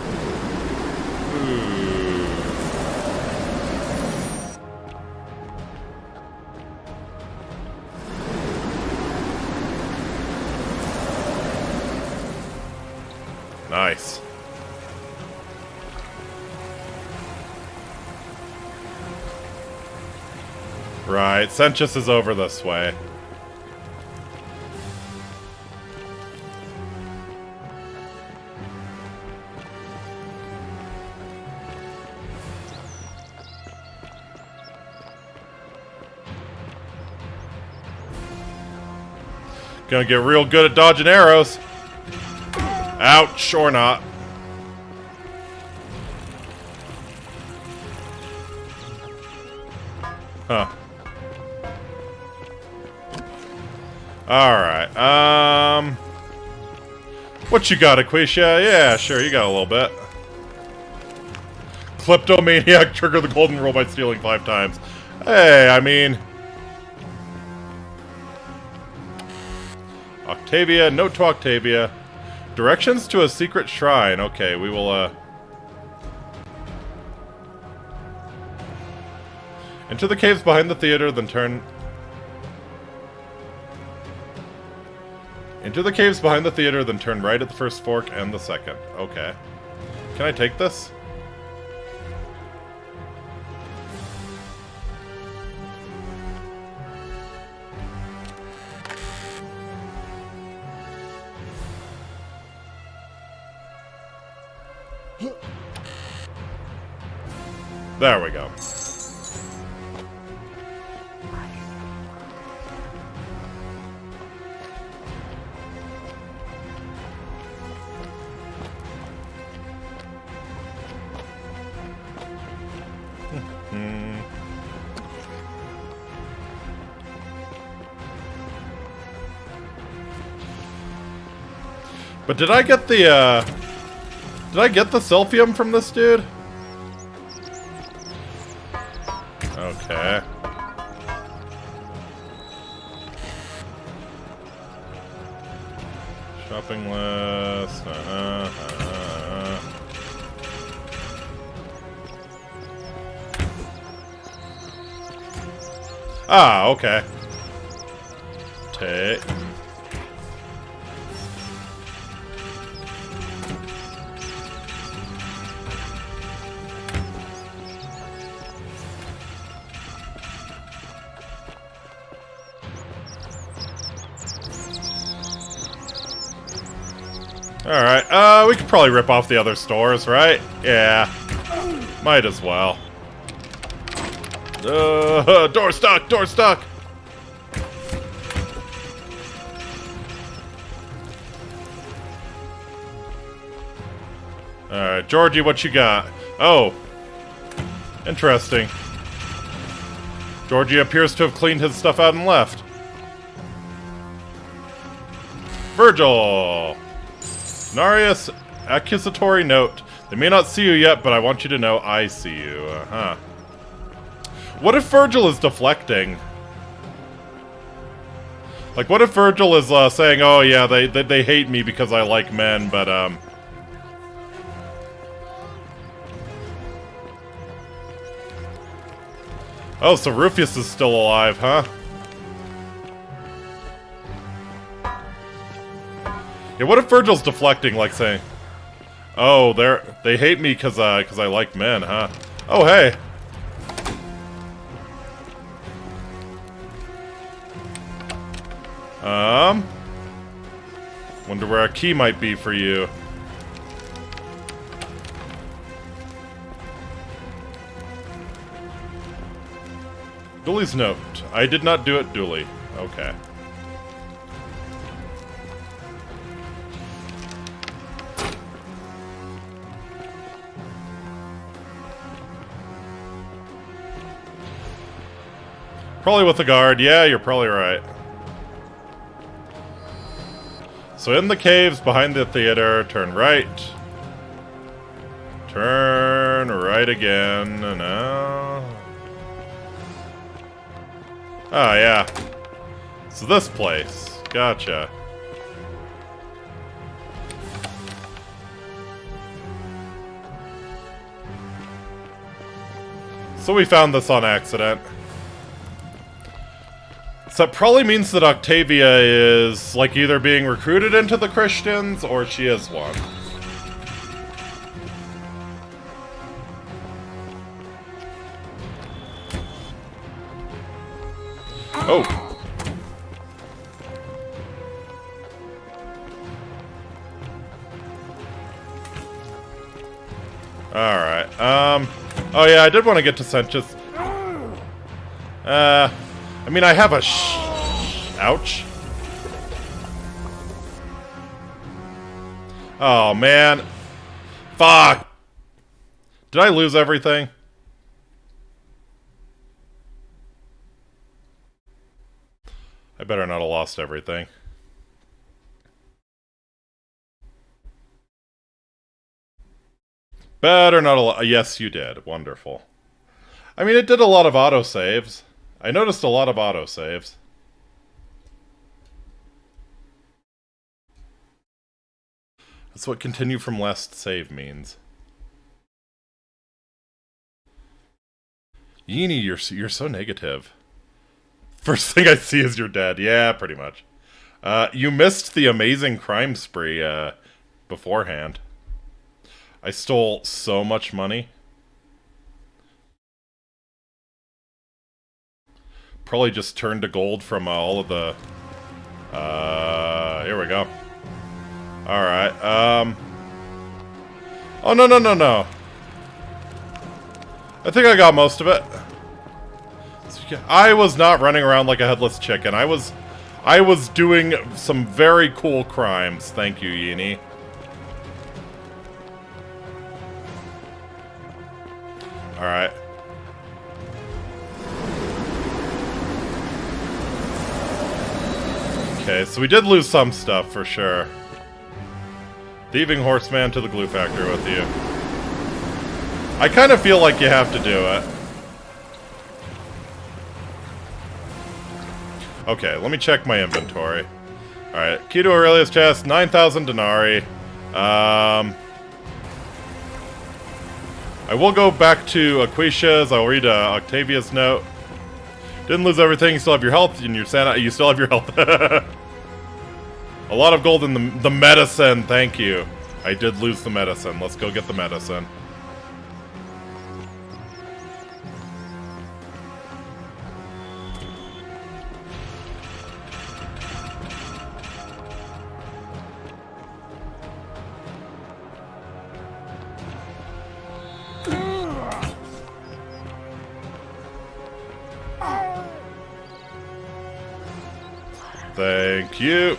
Nice. Right, Sentius is over this way. Gonna get real good at dodging arrows. Ouch, or not. Huh. Alright, what you got, Aquatia? Yeah, sure, you got a little bit. Kleptomaniac trigger the golden rule by stealing 5 times. Hey, I mean... Octavia, note to Octavia. Directions to a secret shrine. Okay, we will, Into the caves behind the theater, then turn... Into the caves behind the theater, then turn right at the first fork and the second. Okay. Can I take this? There we go. But did I get the, did I get the Silphium from this dude? Okay. Shopping list. Ah, okay. Take. Alright, we could probably rip off the other stores, right? Yeah. Might as well. Door stuck! Door stuck! Alright, Georgie, what you got? Oh. Interesting. Georgie appears to have cleaned his stuff out and left. Virgil! Narius, accusatory note. They may not see you yet, but I want you to know I see you. Uh-huh. What if Virgil is deflecting? Like, what if Virgil is saying, oh yeah, they hate me because I like men, but Oh, so Rufus is still alive, huh? Yeah, what if Virgil's deflecting, like saying, oh, they hate me because I like men, huh? Oh, hey. Wonder where a key might be for you. Dooley's note. I did not do it, Dooley. Okay. Probably with the guard. Yeah, you're probably right. So in the caves behind the theater, turn right. Turn right again. No. Oh, yeah. So this place. Gotcha. So we found this on accident. So that probably means that Octavia is, like, either being recruited into the Christians, or she is one. Oh. Alright, oh yeah, I did want to get to Sentius. I mean, I have a ouch. Oh, man. Fuck! Did I lose everything? I better not have lost everything. Better not have... Yes, you did. Wonderful. I mean, it did a lot of autosaves. I noticed a lot of autosaves. That's what continue from last save means. Yeenie, you're so negative. First thing I see is you're dead. Yeah, pretty much. You missed the amazing crime spree beforehand. I stole so much money. Probably just turned to gold from all of the... here we go. Alright, Oh, no, no, no, no. I think I got most of it. I was not running around like a headless chicken. I was doing some very cool crimes. Thank you, Yeenie. Alright. Okay, so we did lose some stuff for sure. Thieving horseman to the glue factory with you. I kind of feel like you have to do it. Okay, let me check my inventory. Alright, key to Aurelia's chest, 9,000 denarii. I will go back to Aquitia's. I'll read Octavia's note. Didn't lose everything, you still have your health, and your sanity. You still have your health. A lot of gold in the medicine, thank you. I did lose the medicine. Let's go get the medicine. Thank you.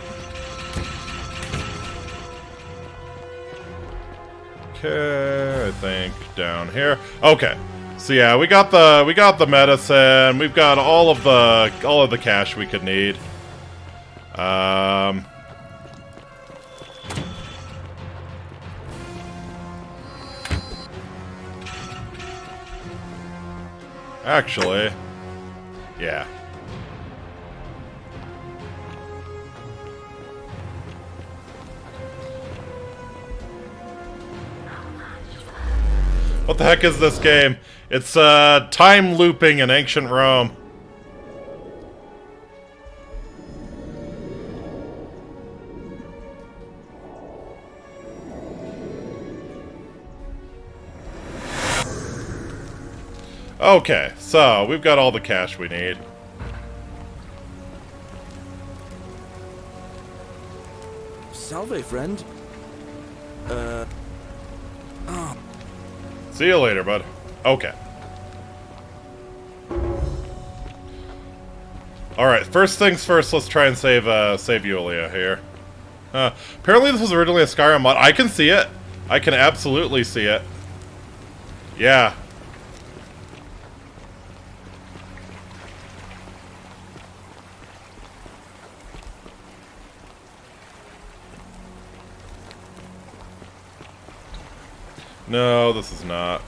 Okay, I think down here. Okay. So yeah, we got the medicine. We've got all of the cash we could need. Actually, yeah. What the heck is this game? It's time looping in ancient Rome. Okay, so we've got all the cash we need. Salve, friend. See you later, bud. Okay. Alright, first things first, let's try and save Yulia here. Apparently this was originally a Skyrim mod. I can see it. I can absolutely see it. Yeah. No, this is not.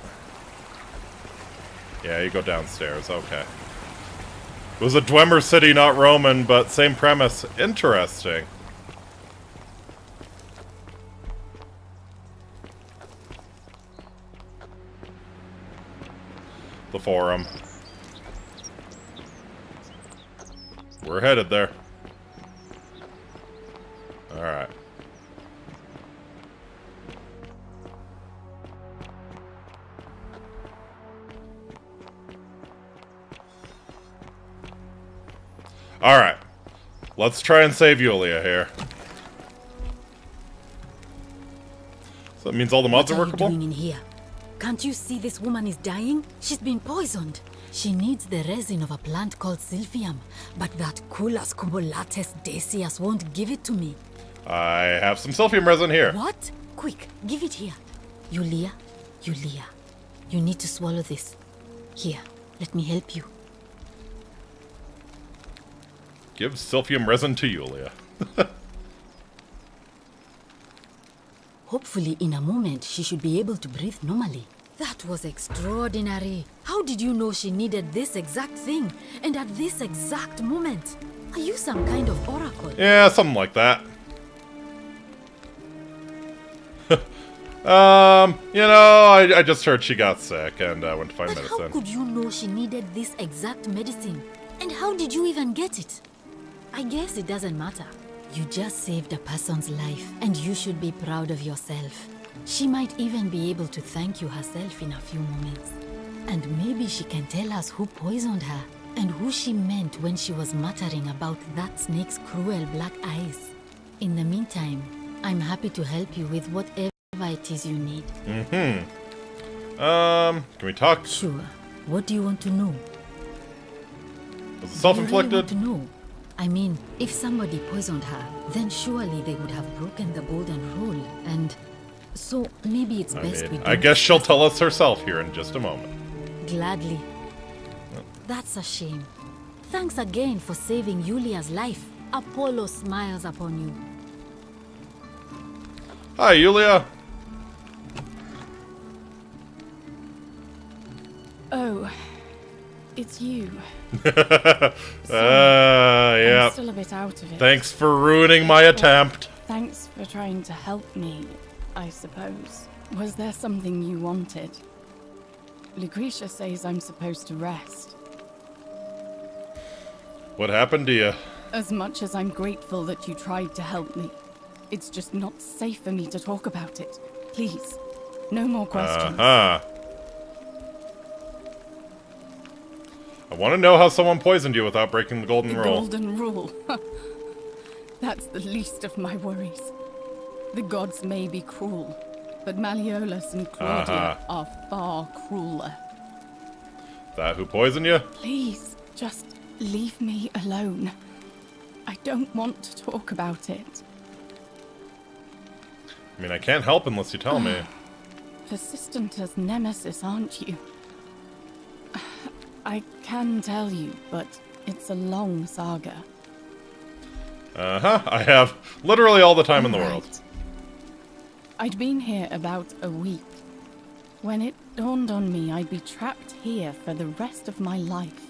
Yeah, you go downstairs. Okay. It was a Dwemer city, not Roman, but same premise. Interesting. The forum. We're headed there. Alright. Alright. Let's try and save Yulia here. So that means all the mods are workable? What are you doing in here? Can't you see this woman is dying? She's been poisoned. She needs the resin of a plant called Silphium, but that Culas cubulates decius won't give it to me. I have some Silphium resin here. What? quick, give it here. Yulia, you need to swallow this. Here, let me help you. Give Sylphium resin to Yulia. Hopefully, in a moment, she should be able to breathe normally. That was extraordinary. How did you know she needed this exact thing? And at this exact moment? Are you some kind of oracle? Yeah, something like that. You know, I just heard she got sick and went to find But medicine. how could you know she needed this exact medicine? And how did you even get it? I guess it doesn't matter. You just saved a person's life, and you should be proud of yourself. She might even be able to thank you herself in a few moments. And maybe she can tell us who poisoned her, and who she meant when she was muttering about that snake's cruel black eyes. In the meantime, I'm happy to help you with whatever it is you need. Can we talk? Sure. What do you want to know? Was it Do self-inflicted? you really want to know? I mean, if somebody poisoned her, then surely they would have broken the golden rule, and so maybe it's best we I don't guess she'll discuss tell us herself here in just a moment. it. Gladly. That's a shame. Thanks again for saving Yulia's life. Apollo smiles upon you. Hi, Yulia. Oh, it's you. Yeah. I'm still a bit out of it. Thanks for ruining my attempt. Thanks for trying to help me, I suppose. Was there something you wanted? Lucretia says I'm supposed to rest. What happened to you? As much as I'm grateful that you tried to help me, it's just not safe for me to talk about it. Please, no more questions. I want to know how someone poisoned you without breaking the golden The rule. golden rule. That's the least of my worries. The gods may be cruel, but Malleolus and Claudia are far crueler. That who poisoned you? Please, just leave me alone. I don't want to talk about it. I mean, I can't help unless you tell me. Persistent as Nemesis, aren't you? I can tell you, but it's a long saga. I have literally all the time in the world. Right. I'd been here about a week. When it dawned on me I'd be trapped here for the rest of my life.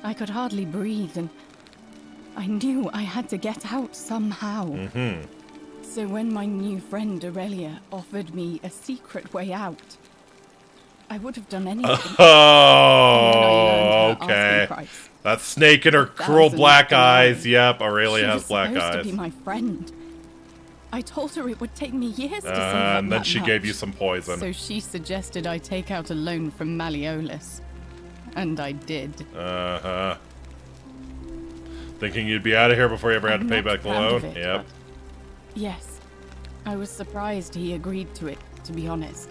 I could hardly breathe, and I knew I had to get out somehow. So when my new friend Aurelia offered me a secret way out, I would have done anything. Oh, And then I learned her okay. asking price. That snake and her cruel black eyes. $1,000. Yep, Aurelia She has was black supposed to eyes. be my friend. I told her it would take me years to save up And then that she much. gave you some poison. So she suggested I take out a loan from Malleolus. And I did. Thinking you'd be out of here before you ever had to I'm pay not back the proud loan? of it, Yep. but yes. I was surprised he agreed to it, to be honest.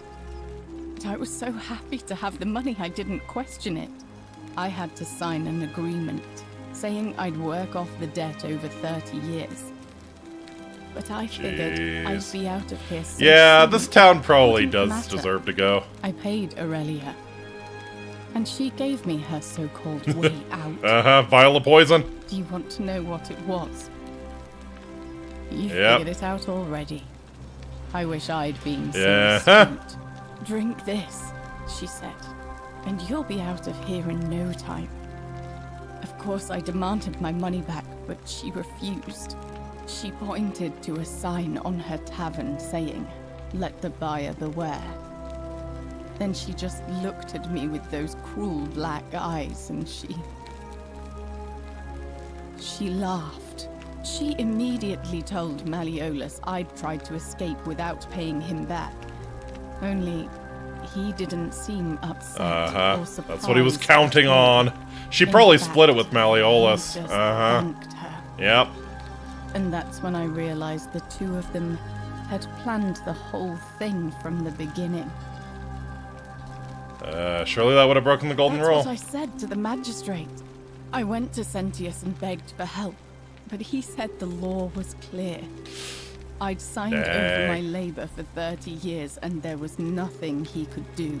But I was so happy to have the money I didn't question it. I had to sign an agreement saying I'd work off the debt over 30 years. But I figured I'd Jeez. be out of here so Yeah, soon. this town probably Wouldn't does matter. deserve to go. I paid Aurelia. And she gave me her so-called way out. Vial of poison. Do you want to know what it was? You Yep. figured it out already. I wish I'd been so Yeah. astute. Drink this, she said, and you'll be out of here in no time. Of course, I demanded my money back, but she refused. She pointed to a sign on her tavern saying, "Let the buyer beware." Then she just looked at me with those cruel black eyes, and she laughed. She immediately told Malleolus I'd tried to escape without paying him back. Only he didn't seem upset or surprised. That's what he was at counting all. on. She In probably fact, split it with Malleolus. he just thanked her. Yep. And that's when I realized the two of them had planned the whole thing from the beginning. Surely that would have broken the golden That's rule. what I said to the magistrate. I went to Sentius and begged for help, but he said the law was clear. I'd signed over my labor for 30 years and there was nothing he could do.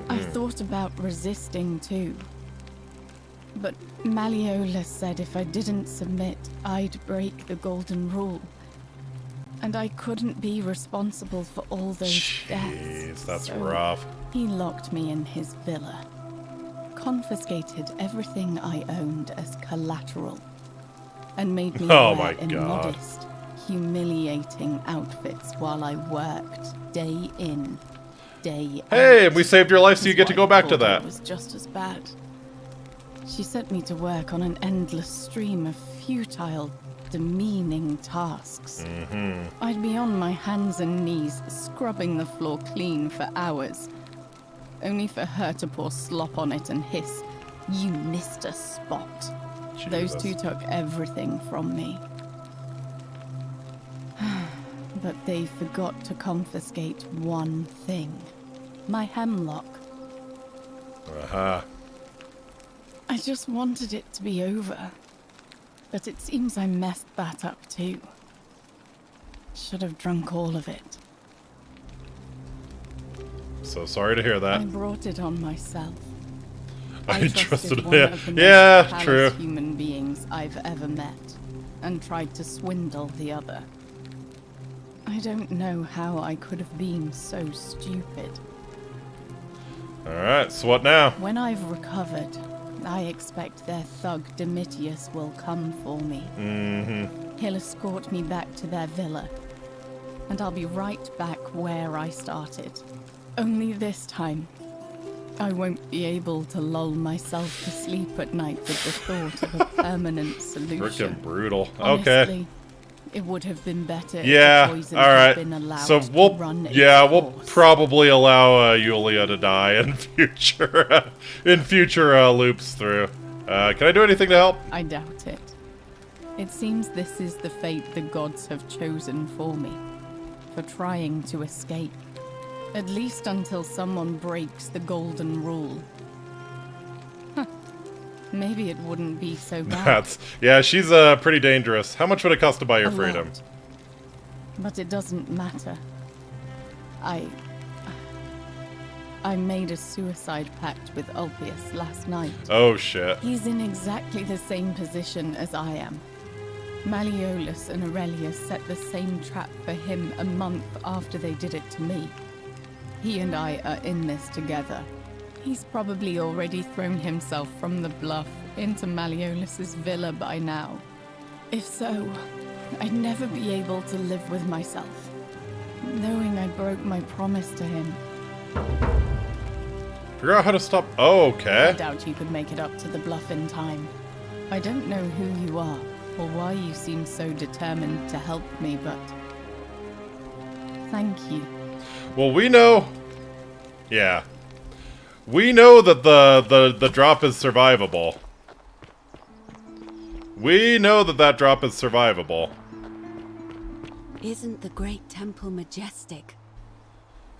I thought about resisting too. But Malleolus said if I didn't submit, I'd break the golden rule. And I couldn't be responsible for all those deaths. Jeez, that's so rough. He locked me in his villa, confiscated everything I owned as collateral, and made me Oh wear my God. immodest, humiliating outfits while I worked day in, day out. Hey, we saved your life, so you His get to go wife back to thought that. It was just as bad. She sent me to work on an endless stream of futile, demeaning tasks. I'd be on my hands and knees, scrubbing the floor clean for hours, only for her to pour slop on it and hiss, "You missed a spot." Those two took everything from me. But they forgot to confiscate one thing. My hemlock. Uh-huh. I just wanted it to be over. But it seems I messed that up too. Should have drunk all of it. So sorry to hear that. I brought it on myself. I trusted one it. of the Yeah, most true. callous human beings I've ever met, and tried to swindle the other. I don't know how I could have been so stupid. Alright, so what now? When I've recovered, I expect their thug Domitius will come for me. He'll escort me back to their villa, and I'll be right back where I started. Only this time, I won't be able to lull myself to sleep at night with the thought of a permanent solution. Freaking brutal. Honestly, Okay. it would have been better Yeah, if the poison had been alright. allowed So to we'll run its we'll course. probably allow Yulia to die in future loops through. Can I do anything to help? I doubt it. It seems this is the fate the gods have chosen for me, for trying to escape. At least until someone breaks the golden rule. Huh. Maybe it wouldn't be so bad. Yeah, she's pretty dangerous. How much would it cost to buy your A freedom? lot. But it doesn't matter. I made a suicide pact with Ulpius last night. Oh shit. He's in exactly the same position as I am. Malleolus and Aurelius set the same trap for him a month after they did it to me. He and I are in this together. He's probably already thrown himself from the bluff into Malleolus's villa by now. If so, I'd never be able to live with myself, knowing I broke my promise to him. Figure out how to stop. Oh, I okay. doubt you could make it up to the bluff in time. I don't know who you are, or why you seem so determined to help me, but thank you. Well, we know. Yeah. We know that the drop is survivable. We know that that drop is survivable. Isn't the great temple majestic?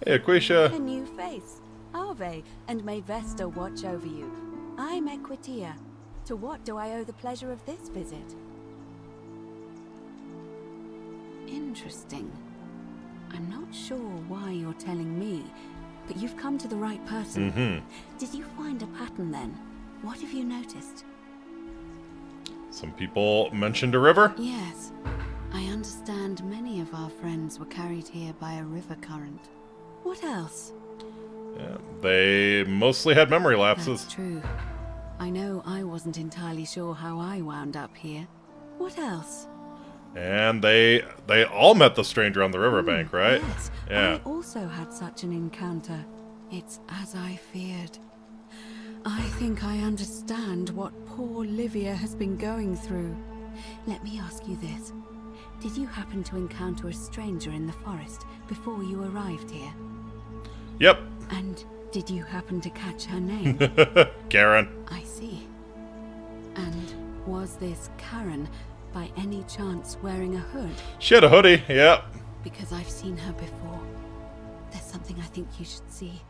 Hey, Aquisha. A new face. Ave, and may Vesta watch over you. I'm Equitia. To what do I owe the pleasure of this visit? Interesting. I'm not sure why you're telling me, but you've come to the right person. Did you find a pattern then? What have you noticed? Some people mentioned a river. Yes. I understand many of our friends were carried here by a river current. What else? Yeah, they mostly had memory lapses. That's true. I know I wasn't entirely sure how I wound up here. What else? And they all met the stranger on the riverbank, right? Yes. Yeah. I also had such an encounter. It's as I feared. I think I understand what poor Livia has been going through. Let me ask you this. Did you happen to encounter a stranger in the forest before you arrived here? Yep. And did you happen to catch her name? Karen. I see. And was this Karen by any chance wearing a hood? She had a hoodie. Yep. Because I've seen her before. There's something I think you should see.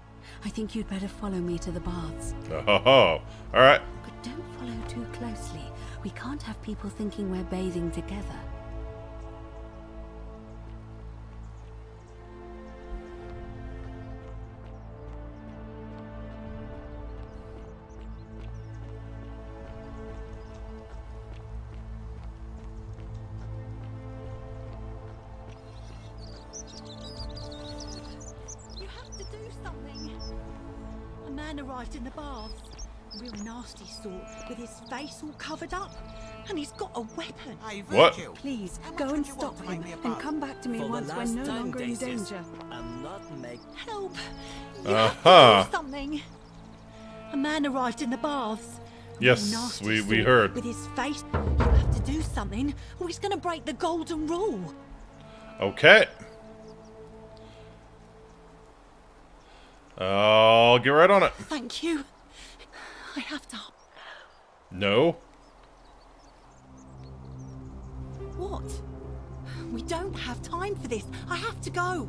I think you'd better follow me to the baths. Oh, all right. But don't follow too closely. We can't have people thinking we're bathing together. man arrived in the baths. A real nasty sort, with his face all covered up. And he's got a weapon. Hey, What? Virgil, Please, how much go would and you want stop to make him, me a and buck? come back to me once we're no longer in danger. Help! You have to Uh-huh. do something. A man arrived in the baths. A Yes, real nasty we sort, heard. With his face. You have to do something, or he's going to break the golden rule. Okay. I'll get right on it. Thank you. I have to. No. What? We don't have time for this. I have to go.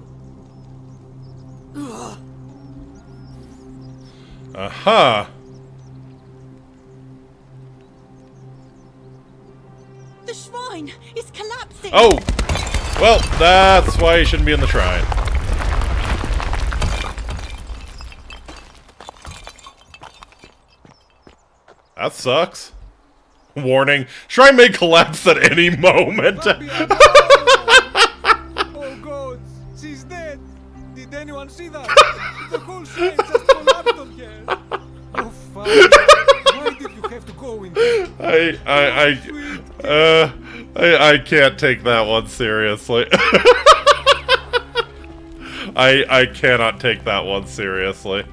Ugh. Aha. The shrine is collapsing. Oh! Well, that's why you shouldn't be in the shrine. That sucks. Warning. Shrine may collapse at any moment. Oh god, she's dead. Did anyone see that? The whole shrine just collapsed on her. Oh fuck. Why did you have to go in there? I can't take that one seriously. I cannot take that one seriously.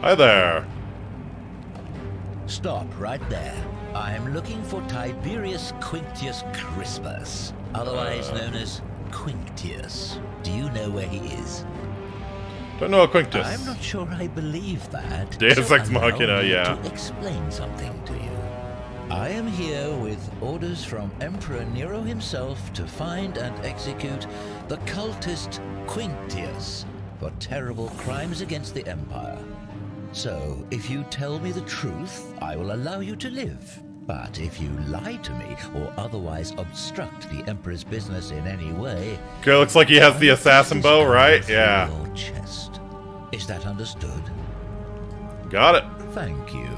Hi there. Stop right there. I'm looking for Tiberius Quinctius Crispus, otherwise known as Quinctius. Do you know where he is? Don't know a Quinctus. I'm not sure I believe that. Deus Ex allow Machina, me yeah. to explain something to you. I am here with orders from Emperor Nero himself to find and execute the cultist Quinctius for terrible crimes against the Empire. So, if you tell me the truth, I will allow you to live. But if you lie to me or otherwise obstruct the Emperor's business in any way... Okay, looks like he has the assassin bow, right? Yeah. Your chest. Is that understood? Got it. Thank you.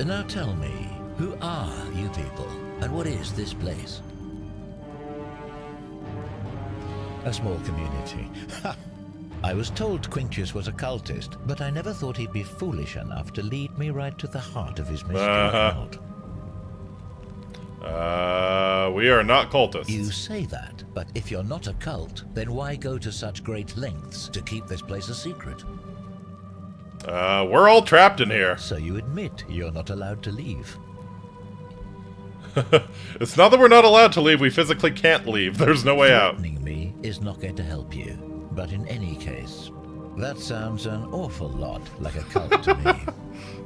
Now tell me, who are you people, and what is this place? A small community. Ha! I was told Quinctius was a cultist, but I never thought he'd be foolish enough to lead me right to the heart of his mystery cult. We are not cultists. You say that, but if you're not a cult, then why go to such great lengths to keep this place a secret? We're all trapped in here. So you admit you're not allowed to leave? It's not that we're not allowed to leave, we physically can't leave. There's no way out. Threatening me is not going to help you. But in any case, that sounds an awful lot like a cult to me.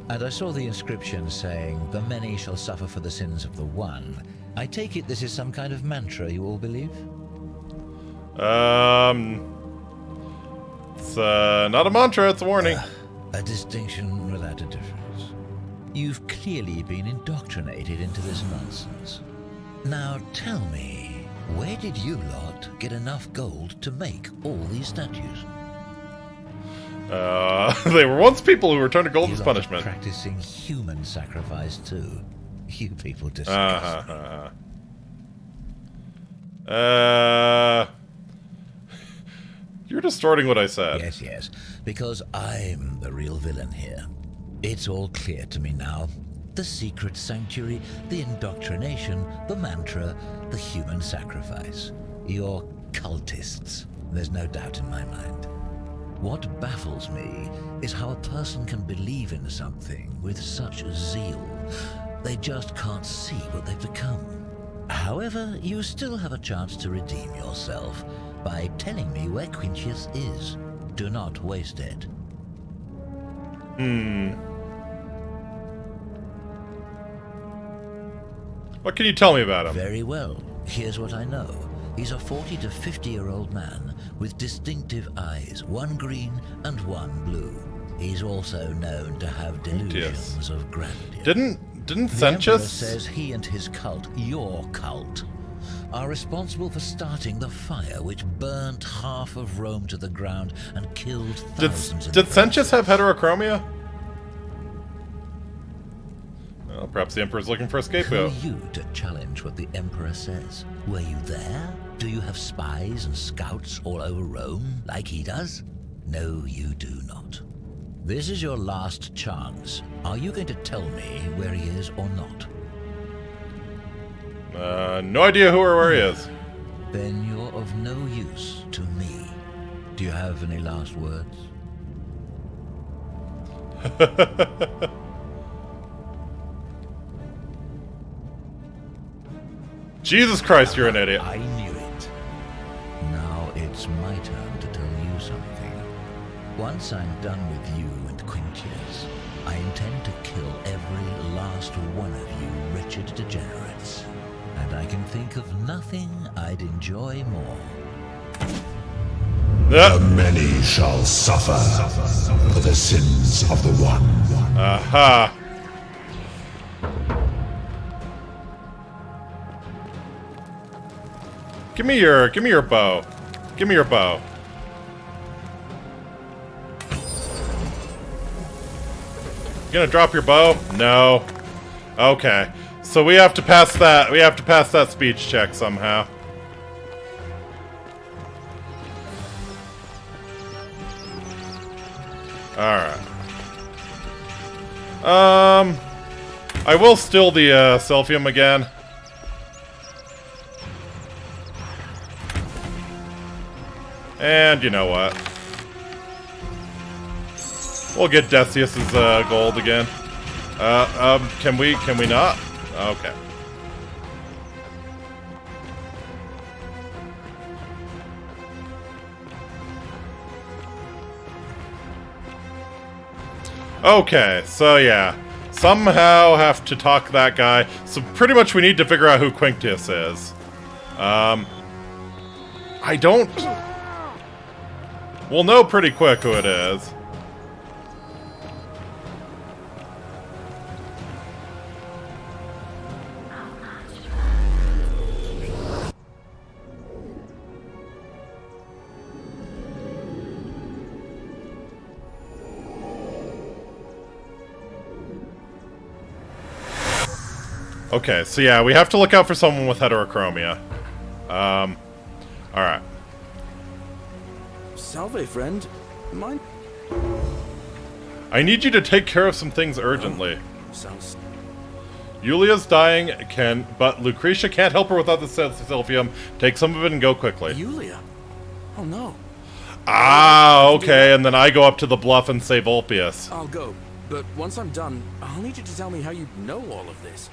And I saw the inscription saying, "The many shall suffer for the sins of the one." I take it this is some kind of mantra you all believe? It's not a mantra, it's a warning. A distinction without a difference. You've clearly been indoctrinated into this nonsense. Now tell me, where did you lot get enough gold to make all these statues? They were once people who returned to gold as You lot are punishment. practicing human sacrifice too. You people disgust me. You're distorting what I said. Yes, yes, because I'm the real villain here. It's all clear to me now. The secret sanctuary, the indoctrination, the mantra, the human sacrifice. You're cultists. There's no doubt in my mind. What baffles me is how a person can believe in something with such zeal. They just can't see what they've become. However, you still have a chance to redeem yourself by telling me where Quinctius is. Do not waste it. What can you tell me about him? Very well. Here's what I know. He's a 40 to 50-year-old man with distinctive eyes, one green and one blue. He's also known to have delusions of grandeur. Didn't The Emperor Senchus? says he and his cult, your cult, are responsible for starting the fire which burnt half of Rome to the ground and killed thousands in Did the Senchus have heterochromia? Well, perhaps the Emperor's looking for a Who scapegoat. are you to challenge what the Emperor says? Were you there? Do you have spies and scouts all over Rome, like he does? No, you do not. This is your last chance. Are you going to tell me where he is or not? No idea who or where he is. Then you're of no use to me. Do you have any last words? Jesus Christ, you're an idiot. I knew it. Now it's my turn to tell you something. Once I'm done with you and Quintius, I intend to kill every last one of you wretched degenerates. And I can think of nothing I'd enjoy more. The many shall suffer for the sins of the one. Aha. Give me your bow. Give me your bow. You gonna drop your bow? No. Okay. So we have to pass that. We have to pass that speech check somehow. Alright. I will steal the Selphium again. And you know what? We'll get Decius's gold again. Can we not? Okay. Okay, so yeah. Somehow have to talk that guy. So pretty much we need to figure out who Quinctius is. I don't... We'll know pretty quick who it is. Okay, so yeah, we have to look out for someone with heterochromia. Alright. Salve, friend. Mind? I need you to take care of some things urgently. Sounds... Yulia's dying, but Lucretia can't help her without the Silphium. Take some of it and go quickly. Yulia? Oh no. Ah, okay, and then I go up to the bluff and save Ulpius. I'll go, but once I'm done, I'll need you to tell me how you know all of this.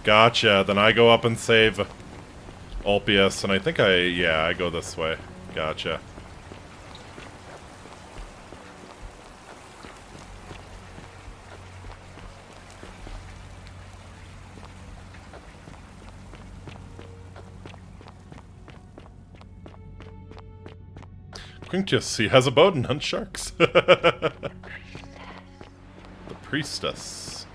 Gotcha, then I go up and save Ulpius, and I think I go this way. Gotcha. Quinctius, he has a boat and hunts sharks. The priestess.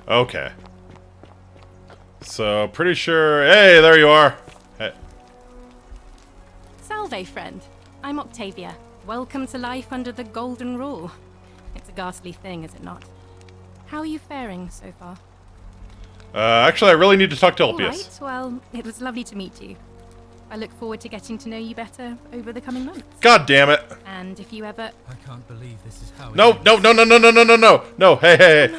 Okay. So, pretty sure... Hey, there you are! Hey. Salve, friend. I'm Octavia. Welcome to life under the Golden Rule. It's a ghastly thing, is it not? How are you faring so far? Actually, I really need to talk to Ulpius. Alright, well, it was lovely to meet you. I look forward to getting to know you better over the coming months. God damn it! And if you ever... I can't believe this is how No, no, no, no, no, no, no, no, no! No, hey,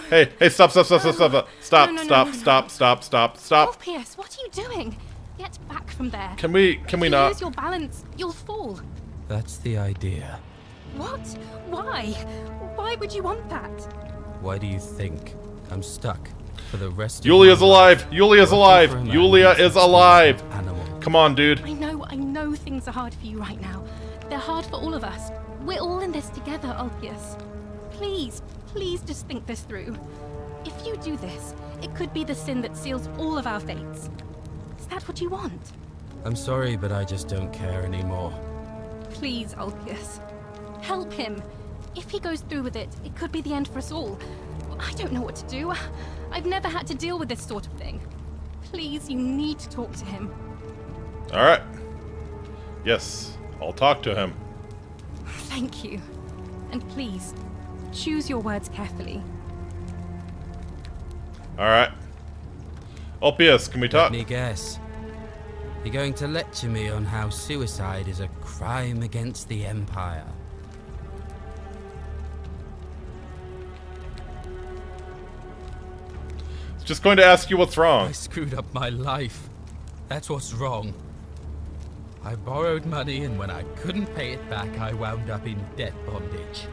stop, stop. Ulpius, what are you doing? Get back from there. Can we If you not? lose your balance, you'll fall. That's the idea. What? Why? Why would you want that? Why do you think I'm stuck for the rest Yulia's of my life? alive! Yulia's alive! For a man Yulia who's is just alive! an animal. Come on, dude. I know things are hard for you right now. They're hard for all of us. We're all in this together, Ulpius. Please just think this through. If you do this, it could be the sin that seals all of our fates. Is that what you want? I'm sorry, but I just don't care anymore. Please, Ulpius. Help him. If he goes through with it, it could be the end for us all. I don't know what to do. I've never had to deal with this sort of thing. Please, you need to talk to him. Alright. Yes, I'll talk to him. Thank you. And please, choose your words carefully. Alright. Ulpius, can we talk? Let me guess. You're going to lecture me on how suicide is a crime against the Empire. Just going to ask you what's wrong. I screwed up my life. That's what's wrong. I borrowed money, and when I couldn't pay it back, I wound up in debt bondage.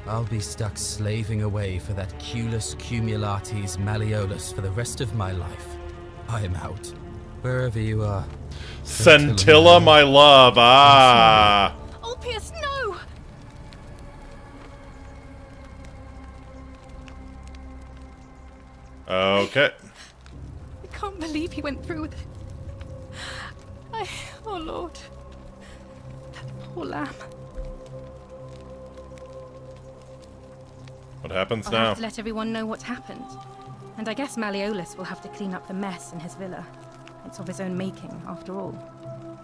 I'll be stuck slaving away for that Culus Cumulatis Malleolus for the rest of my life. I am out. Wherever you are. Scintilla, my love. Ah. Ulpius, no! Okay. I can't believe he went through with it. Oh Lord. That poor lamb. What happens I'll now? have to let everyone know what happened. And I guess Malleolus will have to clean up the mess in his villa. It's of his own making, after all.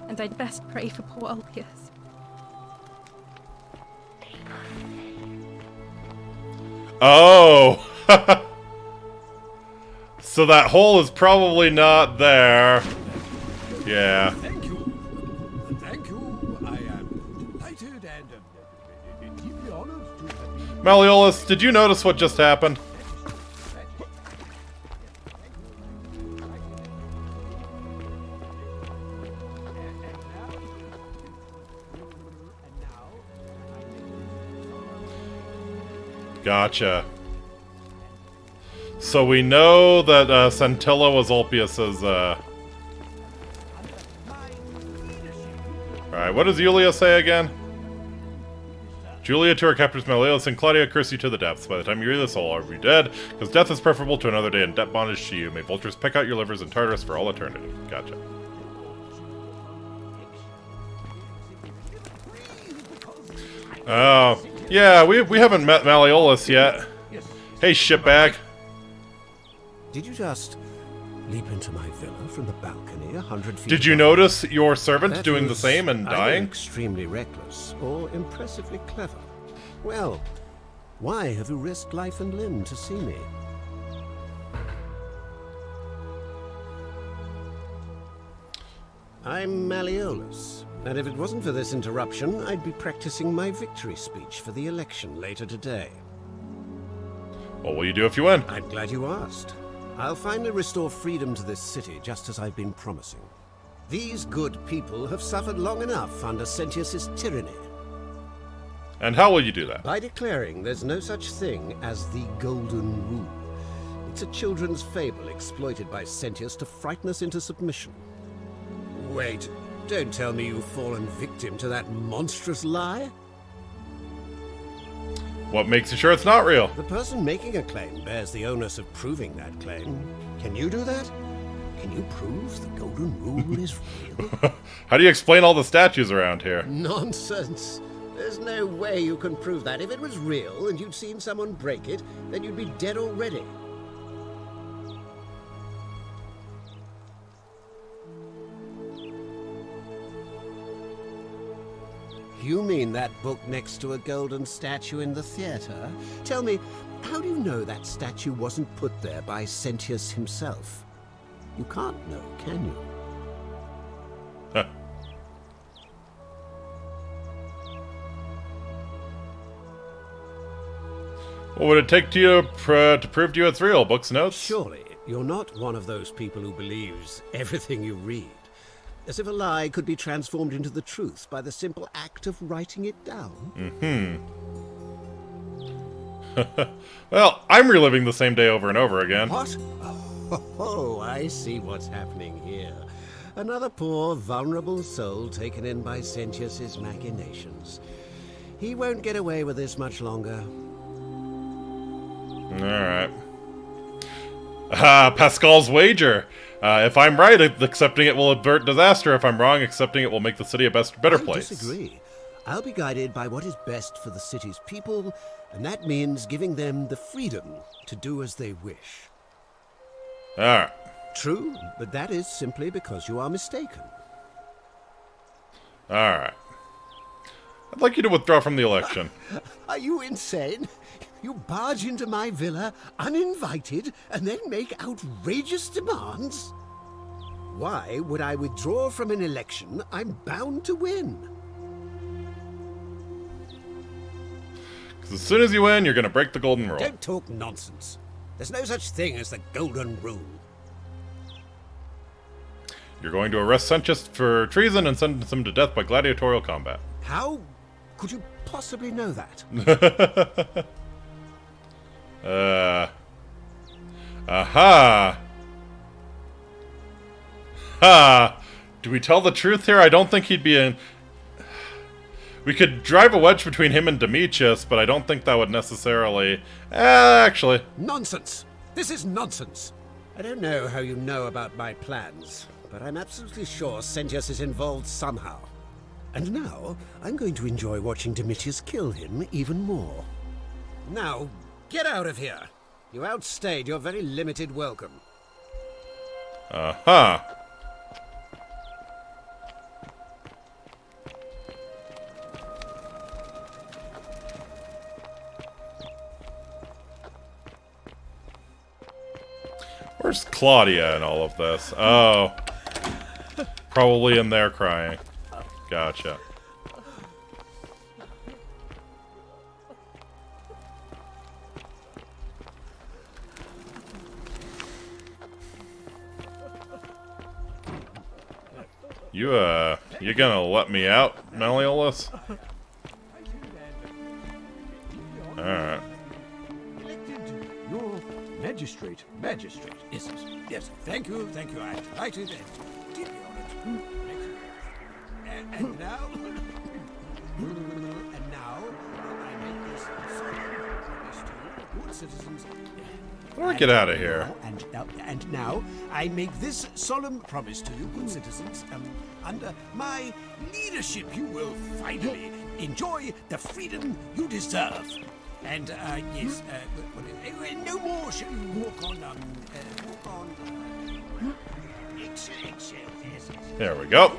And I'd best pray for poor Ulpius. Oh! So that hole is probably not there. Yeah. Thank you. Thank you. I am delighted and deeply honored to have... Malleolus, did you notice what just happened? Gotcha. So we know that Scintilla was Ulpius's, Alright, what does Julia say again? Julia to her captors Malleolus and Claudia curse you to the depths. By the time you read this, all are be dead, because death is preferable to another day in debt bondage to you. May vultures peck out your livers in Tartarus for all eternity. Gotcha. Oh, yeah, we haven't met Malleolus yet. Hey, shitbag. Did you just leap into my villa from the balcony 100 feet? Did you above? notice your servant That doing the was same and either dying? extremely reckless or impressively clever. Well, why have you risked life and limb to see me? I'm Malleolus, and if it wasn't for this interruption, I'd be practicing my victory speech for the election later today. What will you do if you win? I'm glad you asked. I'll finally restore freedom to this city, just as I've been promising. These good people have suffered long enough under Sentius's tyranny. And how will you do that? By declaring there's no such thing as the Golden Rule. It's a children's fable exploited by Sentius to frighten us into submission. Wait, don't tell me you've fallen victim to that monstrous lie? What makes you sure it's not real? The person making a claim bears the onus of proving that claim. Can you do that? Can you prove the Golden Rule is real? How do you explain all the statues around here? Nonsense. There's no way you can prove that. If it was real and you'd seen someone break it, then you'd be dead already. You mean that book next to a golden statue in the theater? Tell me, how do you know that statue wasn't put there by Sentius himself? You can't know, can you? Huh. What would it take to you to prove to you it's real? Books, notes? Surely, you're not one of those people who believes everything you read. As if a lie could be transformed into the truth by the simple act of writing it down. Well, I'm reliving the same day over and over again. What? Oh, I see what's happening here. Another poor, vulnerable soul taken in by Sentius's machinations. He won't get away with this much longer. Alright. Pascal's wager. If I'm right, accepting it will avert disaster. If I'm wrong, accepting it will make the city a better place. I disagree. I'll be guided by what is best for the city's people, and that means giving them the freedom to do as they wish. Alright. True, but that is simply because you are mistaken. Alright. I'd like you to withdraw from the election. Are you insane? You barge into my villa uninvited and then make outrageous demands? Why would I withdraw from an election I'm bound to win? Because as soon as you win, you're going to break the golden rule. Don't talk nonsense. There's no such thing as the golden rule. You're going to arrest Sentius for treason and sentence him to death by gladiatorial combat. How could you possibly know that? Aha! Ha! Do we tell the truth here? I don't think he'd be in... We could drive a wedge between him and Demetrius, but I don't think that would necessarily... actually. Nonsense! This is nonsense! I don't know how you know about my plans, but I'm absolutely sure Sentius is involved somehow. And now, I'm going to enjoy watching Demetrius kill him even more. Now, get out of here! You outstayed your very limited welcome. Aha! Where's Claudia in all of this? Oh. Probably in there crying. Gotcha. You gonna let me out, Malleolus? Alright. Your magistrate. Yes, yes. Thank you. I write it and keep me on it. And now, I make this promise to you, good citizens. Get out of here. And now, I make this solemn promise to you, good citizens. Under my leadership, you will finally enjoy the freedom you deserve. And yes, no more shall you walk on. Yes. There we go.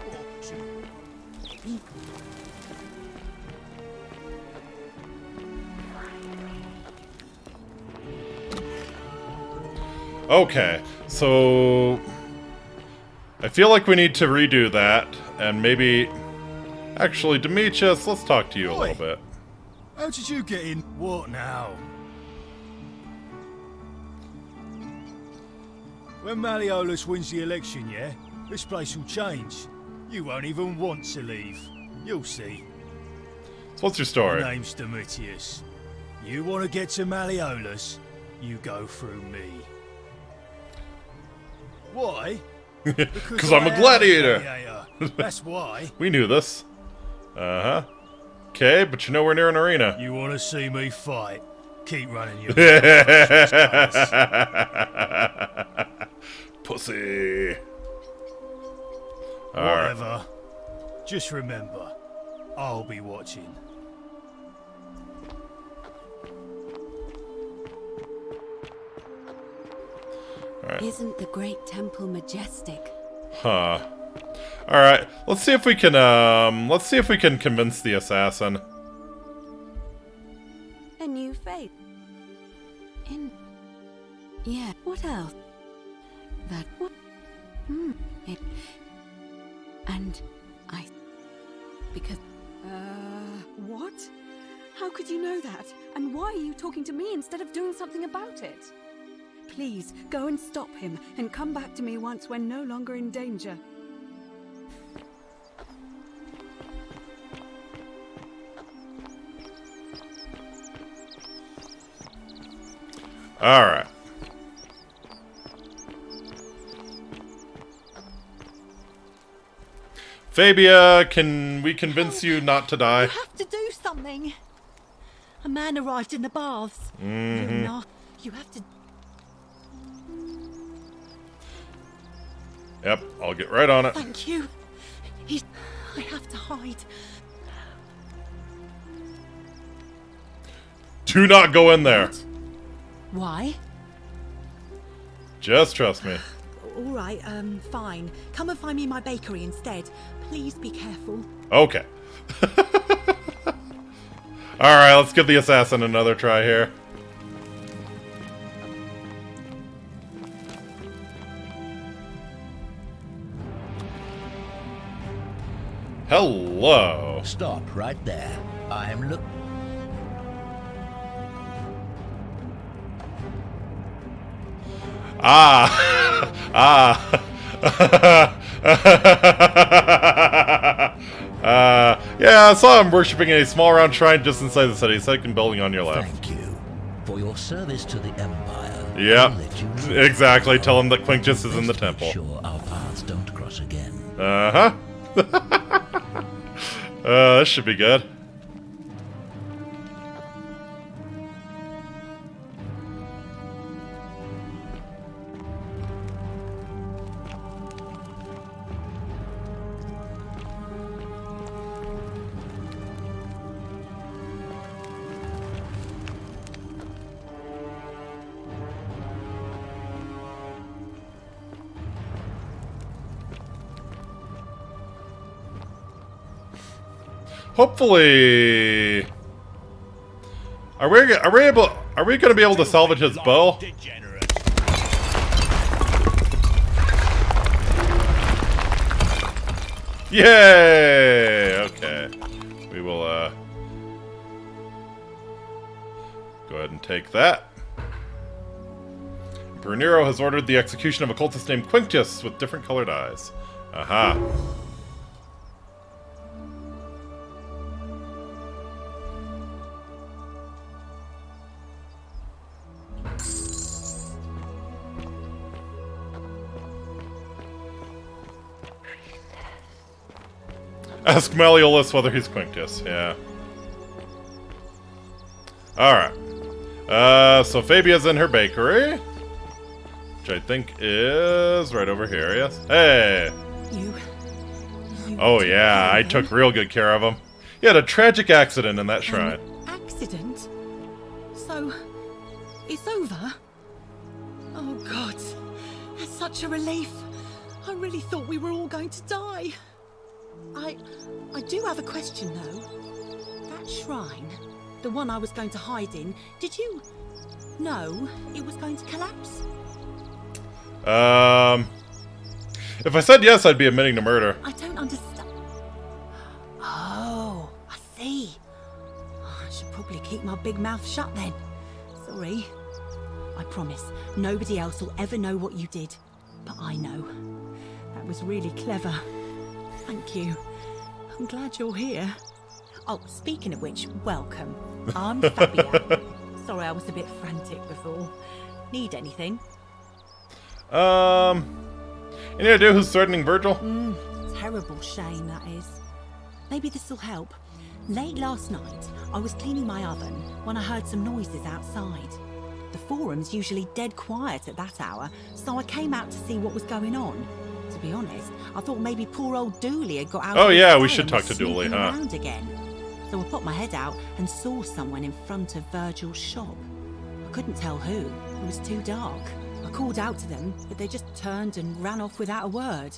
Okay, so I feel like we need to redo that, and maybe... Actually, Demetrius, let's talk to you a little bit. How did you get in? What now? When Malleolus wins the election, yeah? This place will change. You won't even want to leave. You'll see. So what's your story? My name's Demetrius. You want to get to Malleolus, you go through me. Why? Because I'm a gladiator! That's why. We knew this. Uh-huh. Okay, but you're nowhere near an arena. You want to see me fight? Keep running your Pussy. Whatever. Just remember, I'll be watching. Right. Isn't the great temple majestic? Huh. Alright, let's see if we can convince the assassin. A new faith. Yeah, what else? That what? It. And I. Because. What? How could you know that? And why are you talking to me instead of doing something about it? Please, go and stop him, and come back to me once we're no longer in danger. Alright. Fabia, can we convince you not to die? You have to do something. A man arrived in the baths. You have to... Yep, I'll get right on it. Thank you. I have to hide. Do not go in there. Why? Just trust me. All right, fine. Come and find me in my bakery instead. Please be careful. Okay. Alright, let's give the assassin another try here. Hello. Stop right there. I'm look. Ah. Yeah, I saw him worshipping a small round shrine just inside the city, second building on your left. Thank you for your service to the Empire. Yep, I'll let you know. exactly. Tell him that Quinctius is in the temple. Sure, our paths don't cross again. Uh-huh. This should be good. Hopefully, are we going to be able to salvage his bow? Yay! Okay, we will go ahead and take that. Emperor Nero has ordered the execution of a cultist named Quinctius with different colored eyes. Aha. Ask Malleolus whether he's Quinctius, yeah. Alright. So Fabia's in her bakery. Which I think is right over here, yes? Hey! You Oh yeah, I took real good care of him. He had a tragic accident in that shrine. Accident? So, it's over? Oh God, that's such a relief. I really thought we were all going to die. I do have a question though. That shrine, the one I was going to hide in, did you know it was going to collapse? If I said yes, I'd be admitting to murder. I don't understand. Oh, I see. I should probably keep my big mouth shut then. Sorry. I promise, nobody else will ever know what you did. But I know. That was really clever. Thank you. I'm glad you're here. Oh, speaking of which, welcome. I'm Fabia. Sorry I was a bit frantic before. Need anything? Any idea who's threatening Virgil? Terrible shame, that is. Maybe this'll help. Late last night, I was cleaning my oven when I heard some noises outside. The forum's usually dead quiet at that hour, so I came out to see what was going on. To be honest, I thought maybe poor old Dooley had got out. Oh of yeah, his we cell should and talk was to Dooley, sneaking huh? around again. So I put my head out and saw someone in front of Virgil's shop. I couldn't tell who. It was too dark. I called out to them, but they just turned and ran off without a word.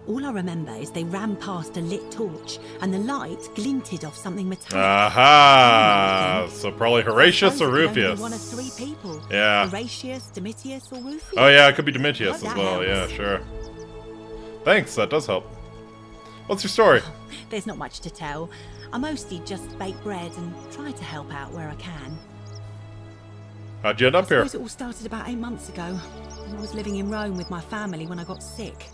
All I remember is they ran past a lit torch, and the light glinted off something metallic. Aha! So probably Horatius or Rufius. One of three people. Yeah. Horatius, Domitius, or Rufius. Oh yeah, it could be Domitius Hope as that well. helps. Yeah, sure. Thanks, that does help. What's your story? There's not much to tell. I mostly just bake bread and try to help out where I can. How'd you end up I here? suppose it all started about 8 months ago. When I was living in Rome with my family when I got sick.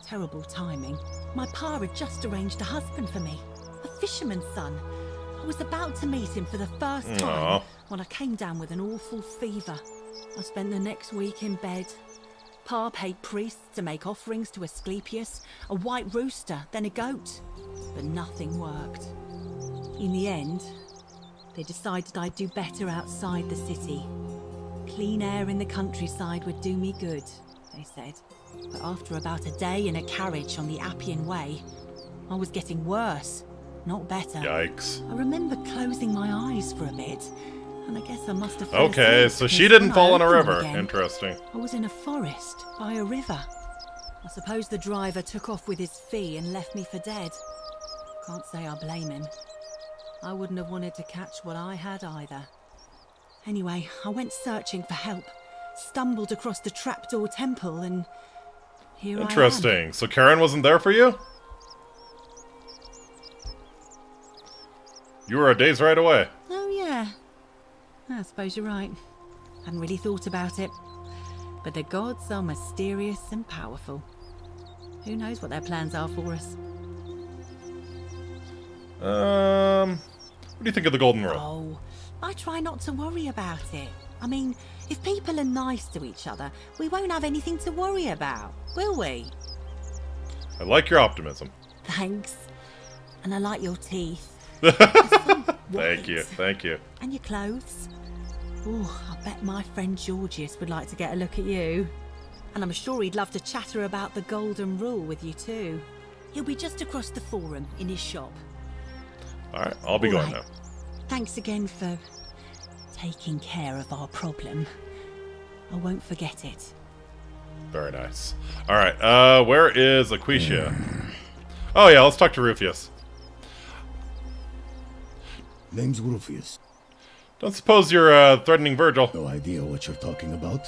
Terrible timing. My pa had just arranged a husband for me. A fisherman's son. I was about to meet him for the first time Aw. when I came down with an awful fever. I spent the next week in bed. Pa paid priests to make offerings to Asclepius, a white rooster, then a goat. But nothing worked. In the end, they decided I'd do better outside the city. Clean air in the countryside would do me good, they said. But after about a day in a carriage on the Appian Way, I was getting worse, not better. Yikes. I remember closing my eyes for a bit, And I guess I must have. Okay, so she didn't fall in a river. Interesting. I was in a forest by a river. I suppose the driver took off with his fee and left me for dead. Can't say I blame him. I wouldn't have wanted to catch what I had either. Anyway, I went searching for help. Stumbled across the trapdoor temple and here Interesting. So Karen wasn't there for you? You were a day's ride away. Oh yeah. I suppose you're right. Hadn't really thought about it. But the gods are mysterious and powerful. Who knows what their plans are for us? What do you think of the golden rule? Oh, I try not to worry about it. I mean, if people are nice to each other, we won't have anything to worry about, will we? I like your optimism. Thanks. And I like your teeth. Thank you, thank you. And your clothes. Oh, I bet my friend Georgius would like to get a look at you. And I'm sure he'd love to chatter about the golden rule with you too. He'll be just across the forum in his shop. Alright, I'll be going now. Thanks again for taking care of our problem. I won't forget it. Very nice. Alright, where is Aquitia? Oh yeah, let's talk to Rufius. Name's Rufius. Don't suppose you're, threatening Virgil. No idea what you're talking about.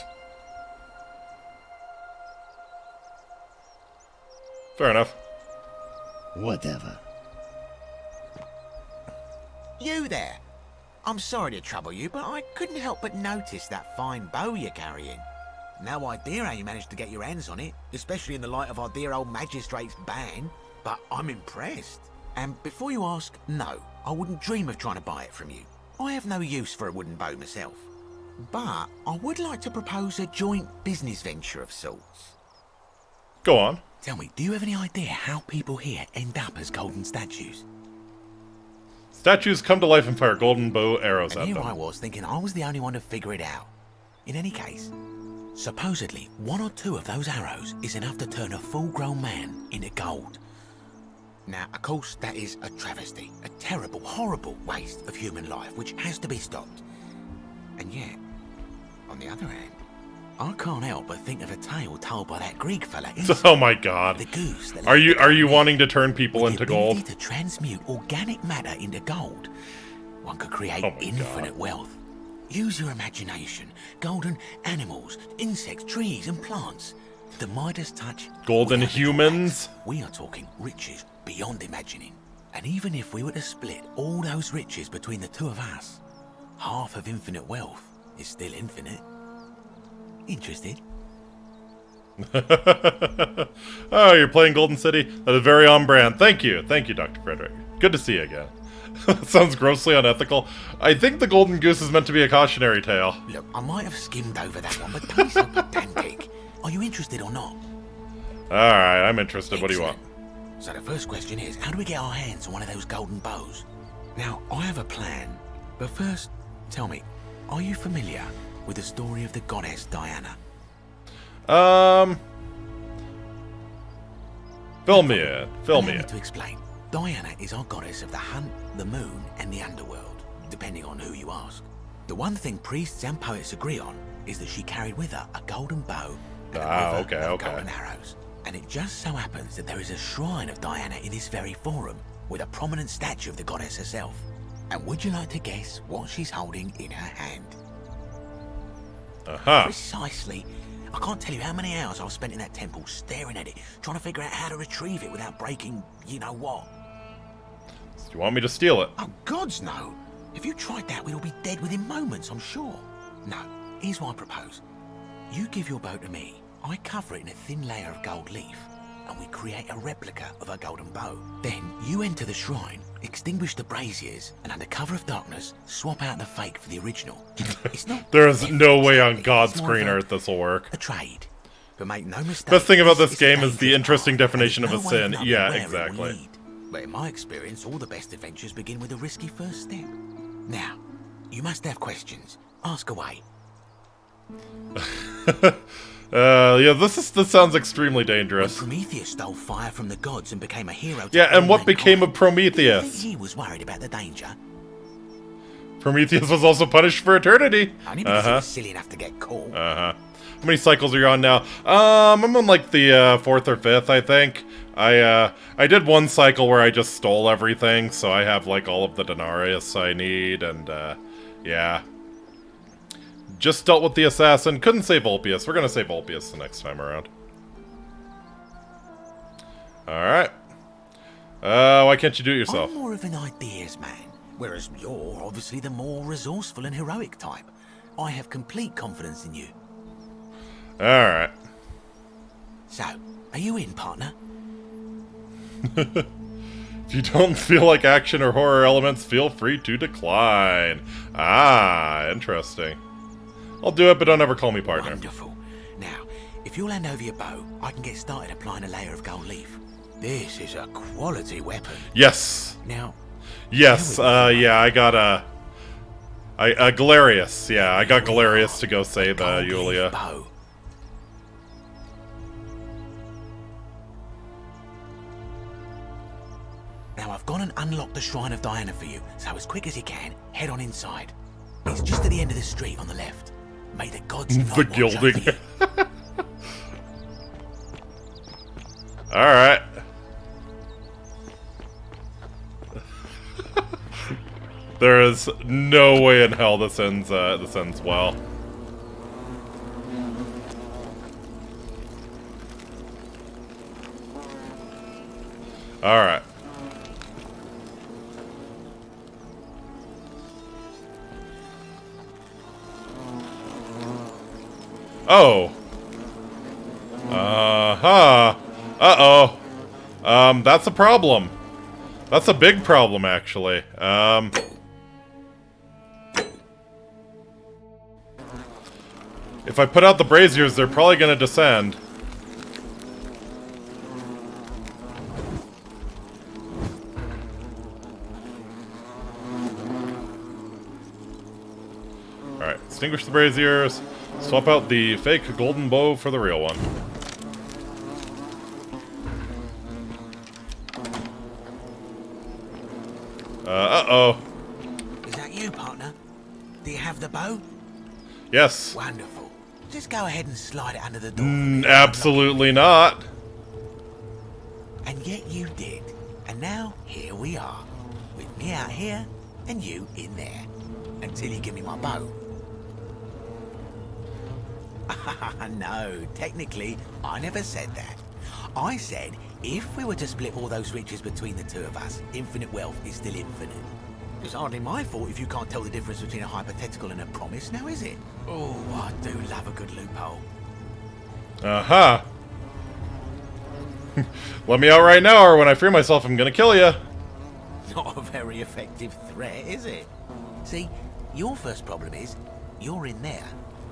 Fair enough. Whatever. You there! I'm sorry to trouble you, but I couldn't help but notice that fine bow you're carrying. No idea how you managed to get your hands on it, especially in the light of our dear old magistrate's ban, but I'm impressed. And before you ask, no, I wouldn't dream of trying to buy it from you. I have no use for a wooden bow myself. But I would like to propose a joint business venture of sorts. Go on. Tell me, do you have any idea how people here end up as golden statues? Statues come to life and fire golden bow arrows And at here them. I was thinking I was the only one to figure it out. In any case, supposedly one or two of those arrows is enough to turn a full-grown man into gold. Now, of course, that is a travesty, a terrible, horrible waste of human life, which has to be stopped. And yet, on the other hand, I can't help but think of a tale told by that Greek fella. Oh my god. The goose that Are you wanting to turn people into gold? To transmute organic matter into gold, one could create infinite wealth. Use your imagination. Golden animals, insects, trees, and plants. The Midas touch. Golden humans? We are talking riches beyond imagining. And even if we were to split all those riches between the two of us, half of infinite wealth is still infinite. Interested? Oh, you're playing Golden City? That is very on brand. Thank you, Dr. Frederick. Good to see you again. That sounds grossly unethical. I think the Golden Goose is meant to be a cautionary tale. Look, I might have skimmed over that one, but don't be so pedantic. Are you interested or not? Alright, I'm interested. What do you want? So the first question is, how do we get our hands on one of those golden bows? Now, I have a plan, but first, tell me, are you familiar with the story of the goddess Diana? Fill me in. Allow me to explain. Diana is our goddess of the hunt, the moon, and the underworld, depending on who you ask. The one thing priests and poets agree on is that she carried with her a golden bow and a river of golden arrows. And it just so happens that there is a shrine of Diana in this very forum, with a prominent statue of the goddess herself. And would you like to guess what she's holding in her hand? Precisely. I can't tell you how many hours I've spent in that temple staring at it, trying to figure out how to retrieve it without breaking you-know-what. Do you want me to steal it? Oh, gods no! If you tried that, we'd all be dead within moments, I'm sure. No, here's what I propose. You give your bow to me, I cover it in a thin layer of gold leaf, and we create a replica of a golden bow. Then you enter the shrine, extinguish the braziers, and under cover of darkness, swap out the fake for the original. It's not. There is no way on God's green earth this will work. A trade. But make no mistake. Best thing about this game is the interesting definition of a sin. Yeah, exactly. But in my experience, all the best adventures begin with a risky first step. Now, you must have questions. Ask away. Yeah, this sounds extremely dangerous. When Prometheus stole fire from the gods and became a hero. Yeah, and what became of Prometheus? I think he was worried about the danger. Prometheus was also punished for eternity. Only because he was silly enough to get caught. How many cycles are you on now? I'm on like the 4th or 5th, I think. I did one cycle where I just stole everything, so I have like all of the denarius I need, and yeah. Just dealt with the assassin. Couldn't save Vulpius. We're gonna save Vulpius the next time around. Alright. Why can't you do it yourself? I'm more of an ideas man, whereas you're obviously the more resourceful and heroic type. I have complete confidence in you. Alright. So, are you in, partner? If you don't feel like action or horror elements, feel free to decline. Ah, interesting. I'll do it, but don't ever call me partner. Wonderful. Now, if you'll hand over your bow, I can get started applying a layer of gold leaf. This is a quality weapon. Yes. Now. Yes. Yeah. I got Galerius. Yeah, I got Galerius to go save Yulia. Bow. Now I've gone and unlocked the Shrine of Diana for you, so as quick as you can, head on inside. It's just at the end of the street on the left. May the gods not The watch gilding. over you. Alright. There is no way in hell this ends well. Alright. Oh. Uh-huh. Uh-oh. That's a problem. That's a big problem, actually. If I put out the braziers, they're probably gonna descend. Alright, extinguish the braziers. Swap out the fake golden bow for the real one. Uh-oh. Is that you, partner? Do you have the bow? Yes. Wonderful. Just go ahead and slide it under the door. Absolutely not. And yet you did. And now, here we are. With me out here, and you in there. Until you give me my bow. No, technically, I never said that. I said, if we were to split all those riches between the two of us, infinite wealth is still infinite. It's hardly my fault if you can't tell the difference between a hypothetical and a promise, now is it? Oh, I do love a good loophole. Uh-huh. Let me out right now, or when I free myself, I'm gonna kill you. Not a very effective threat, is it? See, your first problem is, you're in there,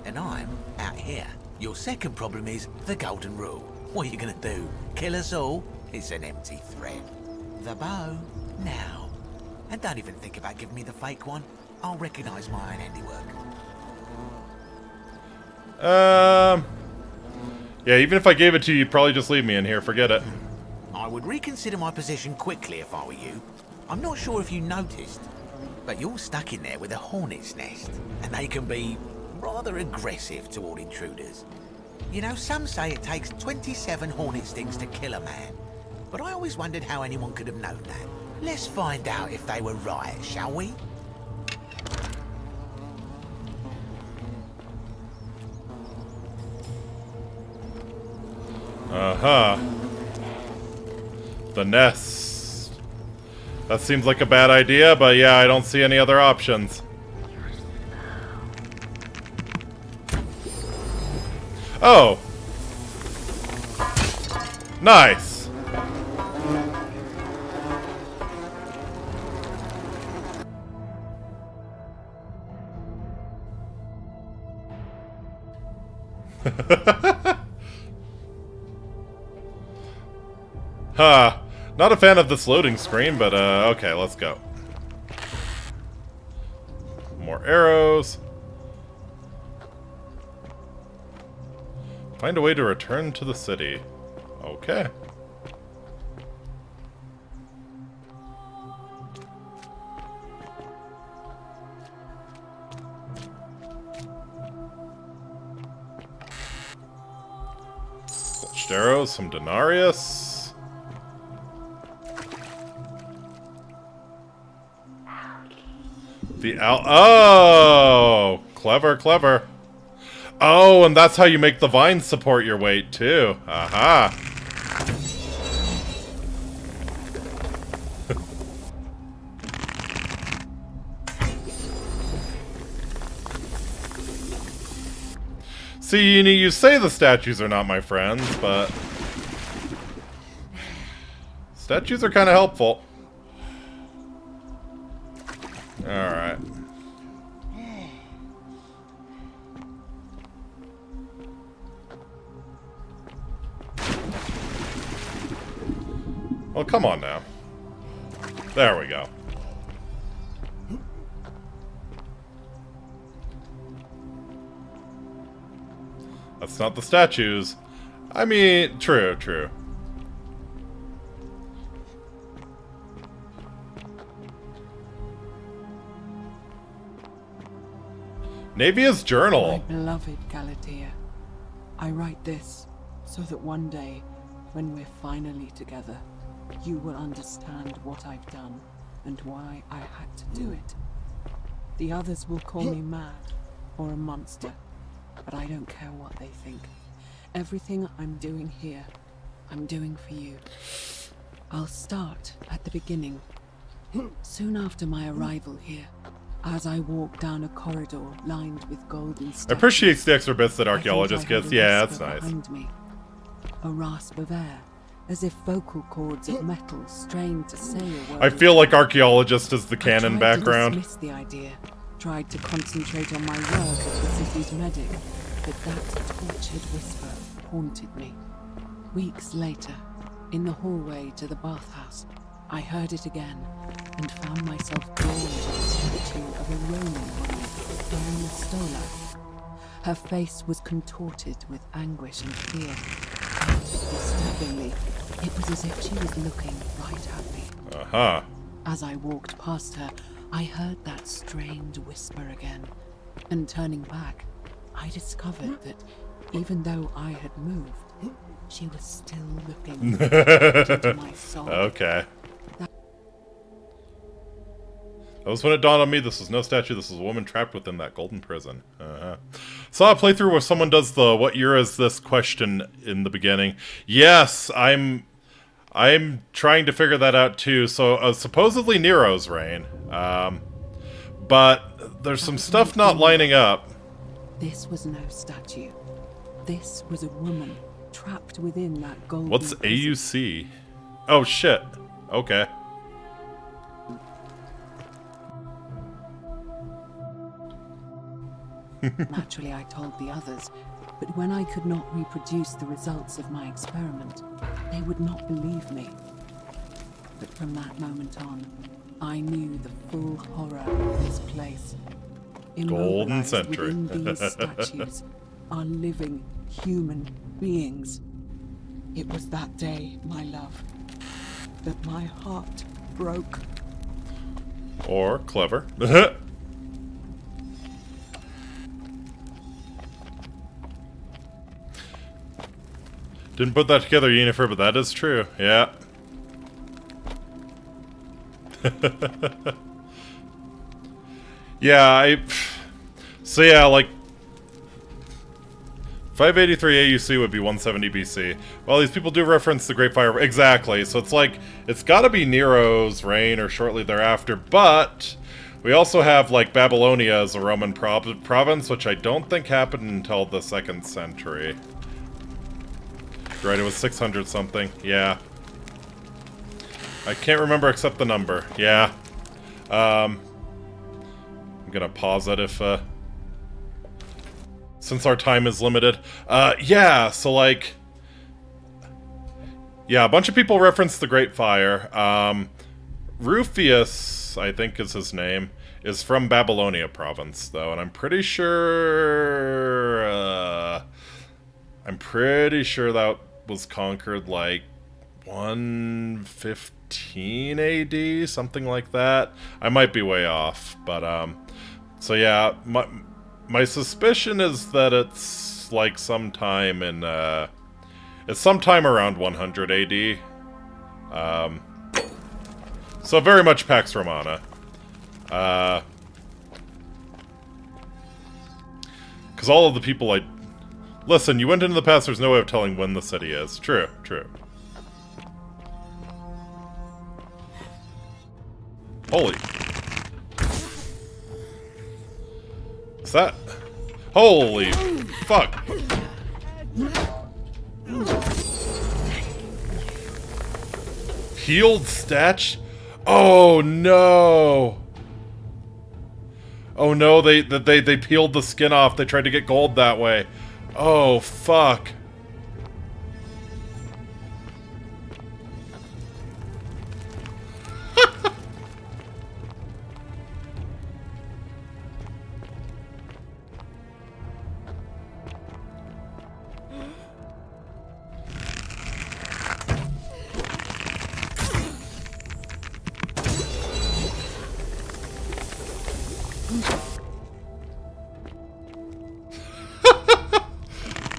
and I'm out here. Your second problem is the golden rule. What are you gonna do? Kill us all? It's an empty threat. The bow, now. And don't even think about giving me the fake one. I'll recognise my own handiwork. Yeah, even if I gave it to you, you'd probably just leave me in here. Forget it. I would reconsider my position quickly if I were you. I'm not sure if you noticed, but you're stuck in there with a hornet's nest, and they can be rather aggressive toward intruders. You know, some say it takes 27 hornet stings to kill a man, but I always wondered how anyone could have known that. Let's find out if they were right, shall we? Uh-huh. The nest. That seems like a bad idea, but yeah, I don't see any other options. Oh! Nice! Huh. Not a fan of this loading screen, but okay, let's go. More arrows. Find a way to return to the city. Okay. arrows, some denarius. Oh! Clever, clever. Oh, and that's how you make the vines support your weight, too. Aha. See, you say the statues are not my friends, but statues are kind of helpful. Alright. Well, come on now. There we go. That's not the statues. I mean, true, true. Navia's journal. My beloved Galatea, I write this so that one day, when we're finally together, you will understand what I've done and why I had to do it. The others will call me mad or a monster, but I don't care what they think. Everything I'm doing here, I'm doing for you. I'll start at the beginning. Soon after my arrival here, as I walk down a corridor lined with golden statues, I appreciate the extra bits that archaeologist gets. Yeah, that's nice. Behind me, a rasp of air, as if vocal cords of metal strained to say a word. I feel like archaeologist is the canon background. I tried to dismiss the idea, tried to concentrate on my work as the city's medic, but that tortured whisper haunted me. Weeks later, in the hallway to the bathhouse, I heard it again and found myself drawn to the statue of a Roman woman, Donna Stola. Her face was contorted with anguish and fear, and disturbingly, it was as if she was looking right at me. Uh-huh. As I walked past her, I heard that strained whisper again, and turning back, I discovered that even though I had moved, she was still looking into my soul. Okay. That was when it dawned on me this was no statue, this was a woman trapped within that golden prison. Saw a playthrough where someone does the "what year is this?" question in the beginning. Yes, I'm trying to figure that out too. So supposedly Nero's reign, but there's some stuff not lining up. This was no statue. This was a woman trapped within that golden What's prison. AUC? Oh shit. Okay. Naturally, I told the others, but when I could not reproduce the results of my experiment, they would not believe me. But from that moment on, I knew the full horror of this place. Golden Immobilized century. within these statues are living human beings. It was that day, my love, that my heart broke. Or clever. Didn't put that together, Yennefer, but that is true. Yeah. Yeah, so yeah, like 583 AUC would be 170 BC. Well, these people do reference the Great Fire. Exactly. So it's like, it's gotta be Nero's reign or shortly thereafter, but we also have, like, Babylonia as a Roman province, which I don't think happened until the 2nd century. Right, it was 600 something. Yeah. I can't remember except the number. Yeah. I'm gonna pause it if, since our time is limited. Yeah, so, like... Yeah, a bunch of people reference the Great Fire. Rufius, I think is his name, is from Babylonia province, though, and I'm pretty sure... that was conquered, like, 115 AD, something like that. I might be way off, but, so yeah, my suspicion is that it's, like, sometime in It's sometime around 100 AD. So very much Pax Romana. Because all of the people I... Listen, you went into the past, there's no way of telling when the city is. True, true. Holy... Is that... Holy fuck! Healed statue? Oh no! Oh no, they peeled the skin off. They tried to get gold that way. Oh fuck.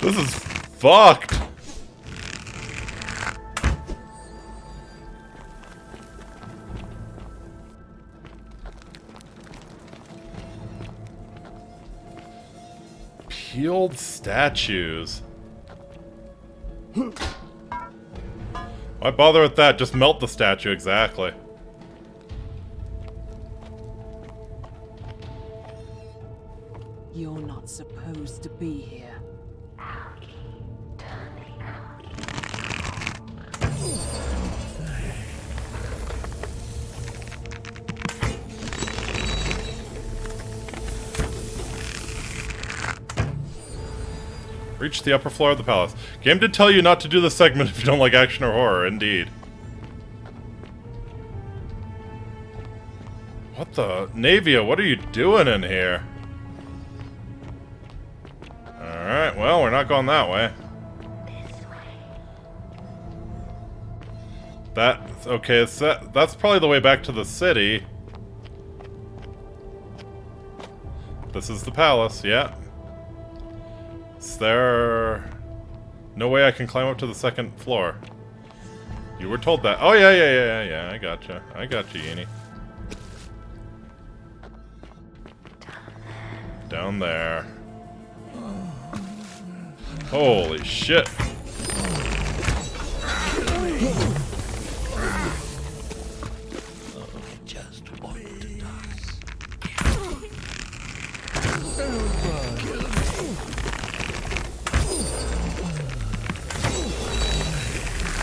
This is fucked. Peeled statues. Why bother with that? Just melt the statue, exactly. You're not supposed to be here. Reach the upper floor of the palace. Game did tell you not to do this segment if you don't like action or horror, indeed. What the... Navia, what are you doing in here? Alright, well, we're not going that way. That's... Okay, that's probably the way back to the city. This is the palace, yeah. Is there... No way I can climb up to the second floor. You were told that. Oh, yeah, I gotcha. I gotcha, Yini. Down there. Holy shit.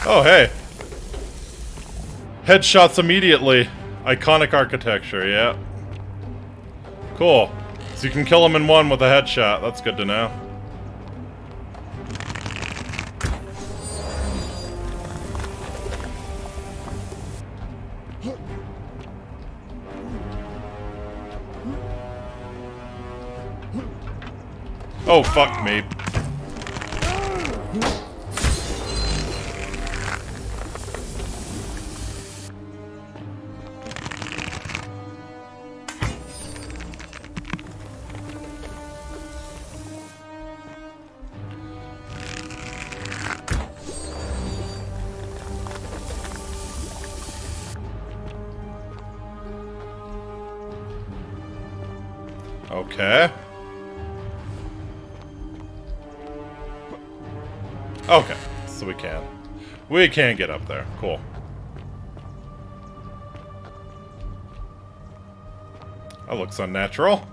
Oh, hey. Headshots immediately. Iconic architecture, yeah. Cool. So you can kill him in one with a headshot. That's good to know. Oh, fuck me. Okay. Okay, so we can. We can get up there. Cool. That looks unnatural.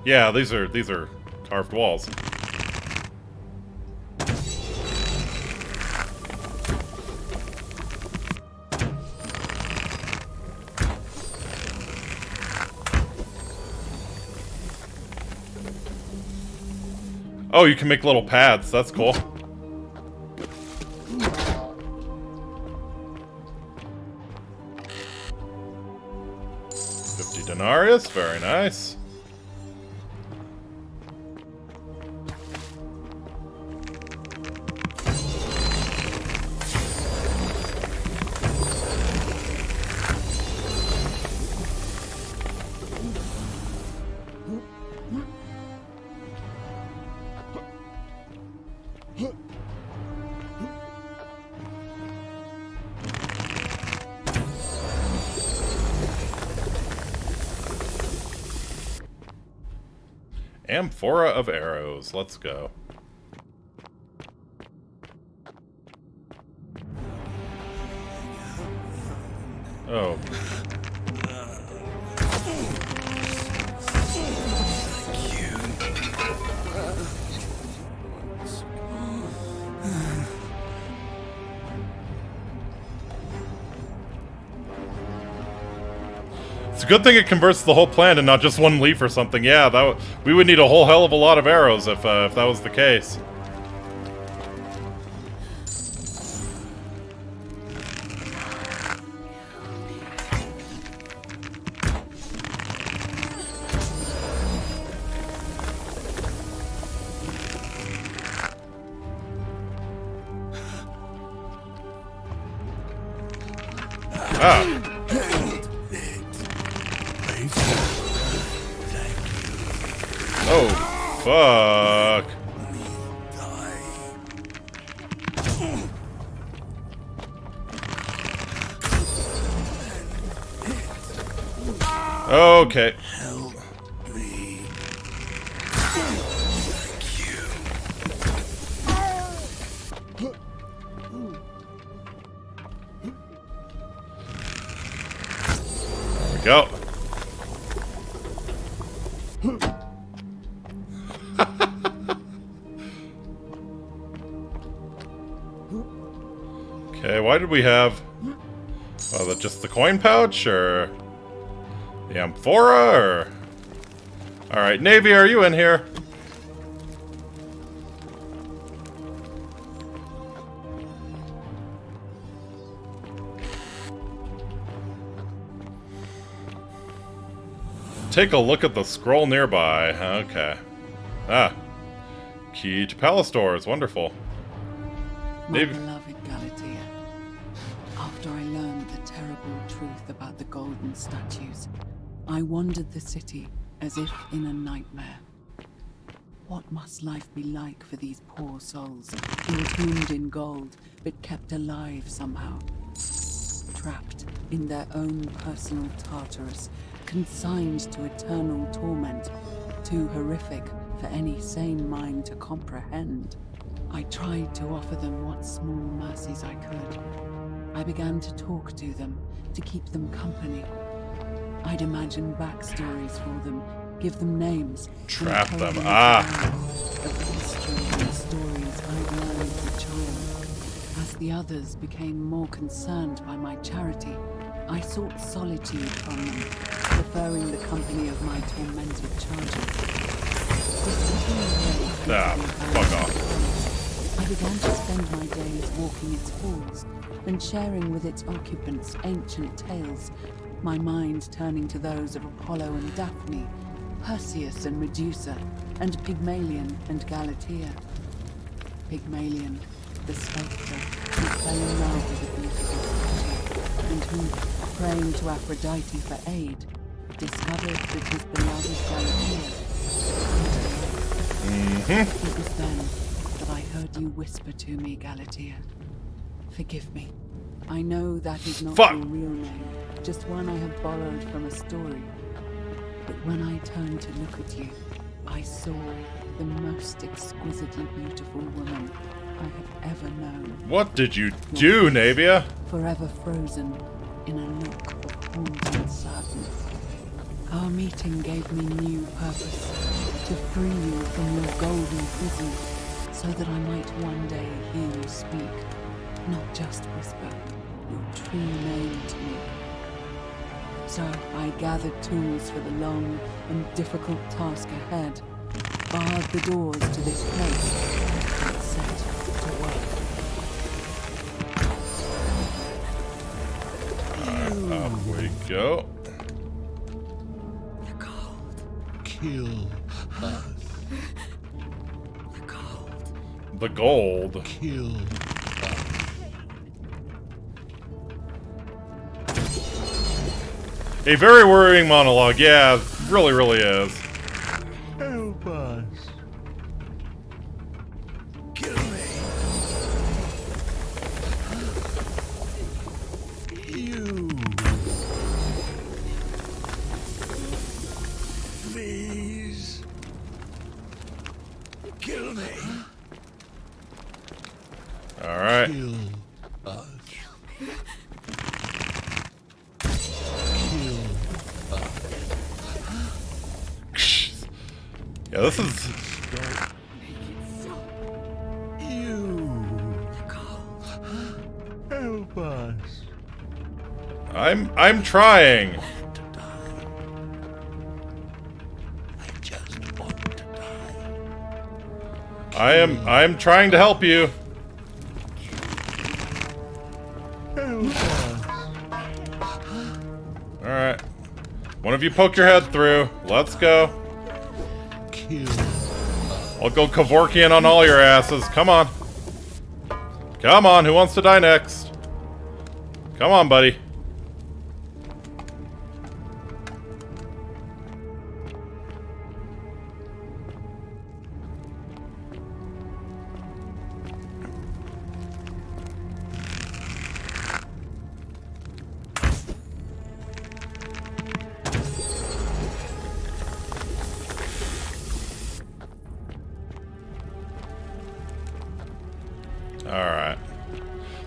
Yeah, these are carved walls. Oh, you can make little pads. That's cool. $50 denarius. Very nice. Amphora of arrows. Let's go. Oh. It's a good thing it converts the whole plant and not just one leaf or something. Yeah, we would need a whole hell of a lot of arrows if that was the case. Ah. Oh, fuck. Okay. Help me. There we go. Okay, why did we have... Oh, that just the coin pouch, or... The amphora, or... Alright, Navy, are you in here? Take a look at the scroll nearby. Okay. Ah. Key to palace doors. Wonderful. My beloved Galatea, after I learned the terrible truth about the golden statues, I wandered the city as if in a nightmare. What must life be like for these poor souls, entombed in gold, but kept alive somehow? Trapped in their own personal Tartarus, consigned to eternal torment, too horrific for any sane mind to comprehend. I tried to offer them what small mercies I could. I began to talk to them, to keep them company. I'd imagine backstories for them, give them names. Trap them. Ah! Of the history and stories I'd learned as a child. As the others became more concerned by my charity, I sought solitude from them, preferring the company of my tormented charges. Ah, fuck off. I began to spend my days walking its halls and sharing with its occupants ancient tales, my mind turning to those of Apollo and Daphne, Perseus and Medusa, and Pygmalion and Galatea. Pygmalion, the sculptor who fell in love with a beautiful statue, and who, praying to Aphrodite for aid, discovered that his beloved Galatea. It was then that I heard you whisper to me, Galatea. Forgive me. I know that is not your real name, just one I have borrowed from a story. But when I turned to look at you, I saw the most exquisitely beautiful woman I have ever known. What did you do, Navia? Forever frozen in a look of haunting sadness. Our meeting gave me new purpose, to free you from your golden prison, so that I might one day hear you speak, not just whisper your true name to me. So I gathered tools for the long and difficult task ahead, barred the doors to this place, and set to work. Up we go. The gold. Kill us. The gold. Kill. A very worrying monologue. Yeah, really, really is. Help us. Kill me. You. Please. Alright. Yeah, this is... Help us. I'm trying. I'm trying to help you. Alright. One of you poke your head through. Let's go. I'll go Kevorkian on all your asses. Come on. Come on, who wants to die next? Come on, buddy. Alright.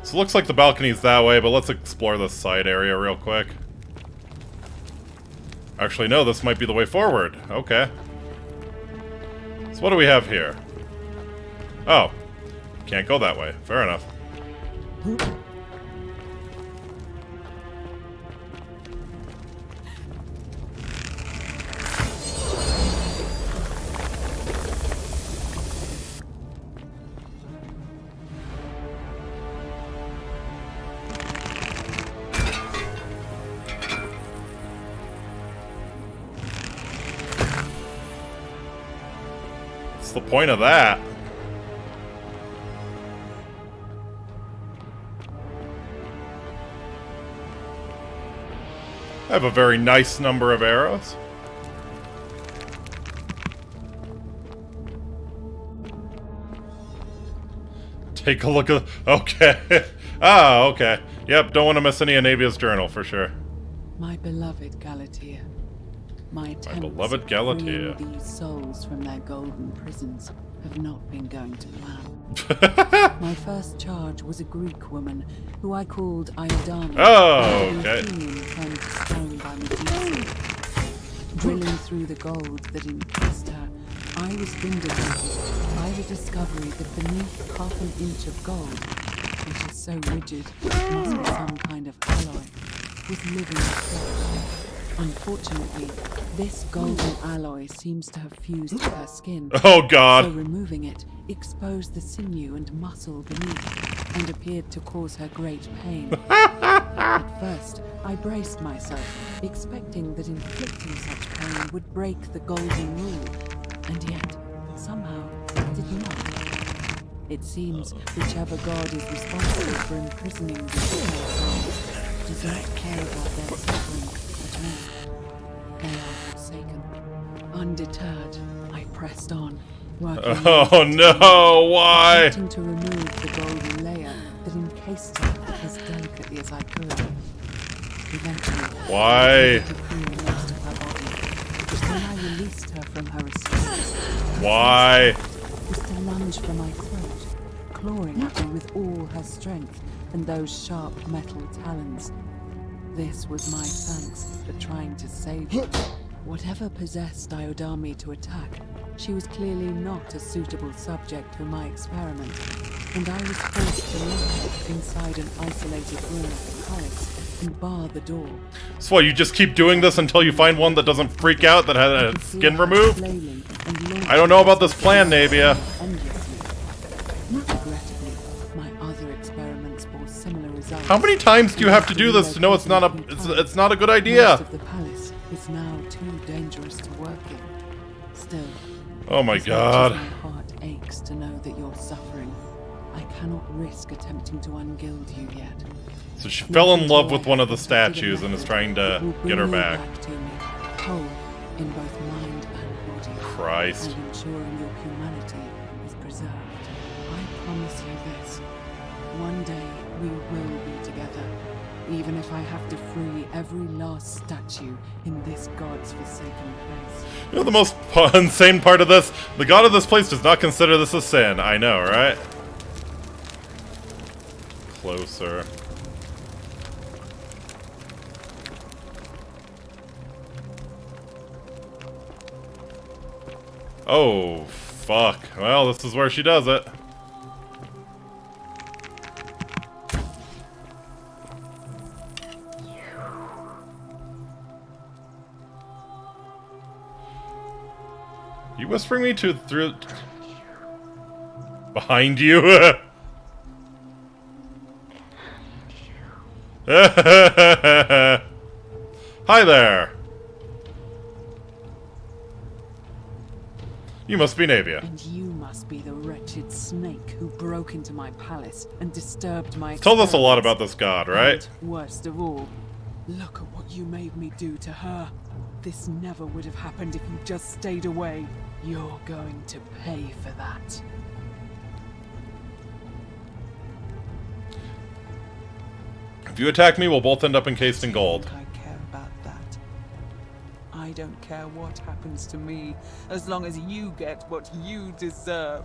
So it looks like the balcony's that way, but let's explore this side area real quick. Actually, no, this might be the way forward. Okay. So what do we have here? Oh. Can't go that way. Fair enough. What's the point of that? I have a very nice number of arrows. Take a look at... Okay. Ah, okay. Yep, don't want to miss any of Navia's journal, for sure. My beloved Galatea. My attempts beloved at Galatea. freeing these souls from their golden prisons have not been going to plan. My first charge was a Greek woman who I called Iodana. Oh, okay. Turned to stone by Medusa. Drilling through the gold that encased her, I was vindicated by the discovery that beneath half an inch of gold, which is so rigid it must be some kind of alloy, was living flesh. Unfortunately, this golden alloy seems to have fused with her skin. Oh, God. So removing it exposed the sinew and muscle beneath and appeared to cause her great pain. At first, I braced myself, expecting that inflicting such pain would break the golden rule, and yet, somehow, it did not. It seems whichever god is responsible for imprisoning the human souls does not care about their suffering. They are forsaken. Undeterred, I pressed on, working. Oh no, why? Attempting to remove the golden layer that encased her as delicately as I could. Eventually, Why? I to free most of her body. But when I released her from her restraints, Why? was to lunge for my throat, clawing at me with all her strength and those sharp metal talons. This was my thanks for trying to save her. Whatever possessed Iodami to attack, she was clearly not a suitable subject for my experiment, and I was forced to lock her inside an isolated room of the palace and bar the door. So what, you just keep doing this until you find one that doesn't freak out, that had its skin removed? I don't know about this plan, Navia. Regrettably, my other experiments bore similar results. How many times do you have to do this to know it's not a good idea? Most of the palace is now too dangerous to work in. Still, Oh my as much as God. my heart aches to know that you're suffering, I cannot risk attempting to ungild you yet. So she fell in love with one of the statues and is trying to Will get her bring you back. to me, whole in both mind and body. Christ. And ensuring your humanity is preserved. I promise you this. One day we will be together. Even if I have to free every last statue in this god's forsaken place. You know the most insane part of this? The god of this place does not consider this a sin. I know, right? closer. Oh, fuck. Well, this is where she does it. You whispering me through... Behind you? Hi there. You must be Navia. And you must be the wretched snake who broke into my palace and disturbed my Told us a lot about this god, right? And worst of all, look at what you made me do to her. This never would have happened if you just stayed away. You're going to pay for that. If you attack me, we'll both end up encased in gold. I care about that. I don't care what happens to me, as long as you get what you deserve.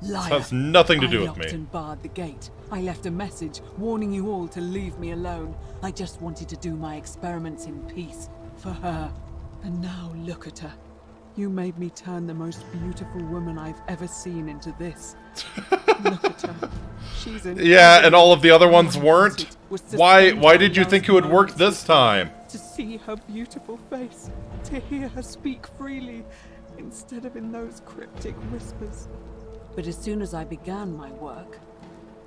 Liar. This has nothing to do I with locked me. and barred the gate. I left a message warning you all to leave me alone. I just wanted to do my experiments in peace for her. And now look at her. You made me turn the most beautiful woman I've ever seen into this. Look at her. She's an Yeah, and all of the other ones weren't? Why did you think it would work this time? To see her beautiful face, to hear her speak freely, instead of in those cryptic whispers. But as soon as I began my work,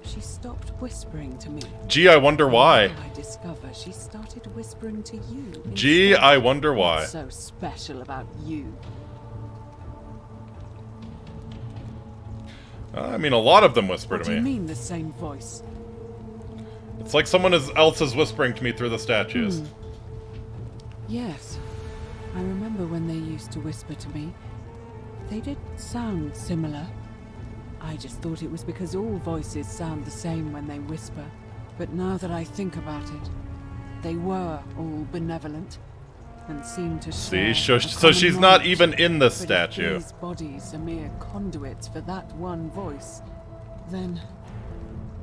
she stopped whispering to me. Gee, I wonder why. I discover she started whispering to you. Gee, I wonder why. What's so special about you? I mean, a lot of them whisper What to do you me. mean the same voice? It's like someone else is whispering to me through the statues. Yes. I remember when they used to whisper to me. They did sound similar. I just thought it was because all voices sound the same when they whisper. But now that I think about it, they were all benevolent and seemed to See, share so she's not even in this But statue. if these bodies are mere conduits for that one voice, then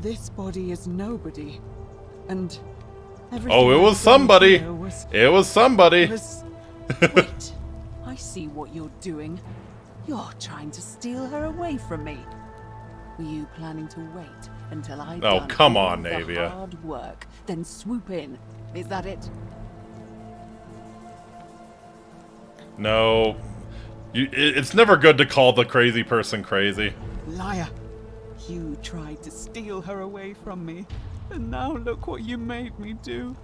this body is nobody, and everything Oh, it I've was done somebody. here was- It was somebody. Wait, I see what you're doing. You're trying to steal her away from me. Were you planning to wait until I Oh, done come all on, the Navia. hard work, then swoop in? Is that it? No. It's never good to call the crazy person crazy. Liar! You tried to steal her away from me, and now look what you made me do.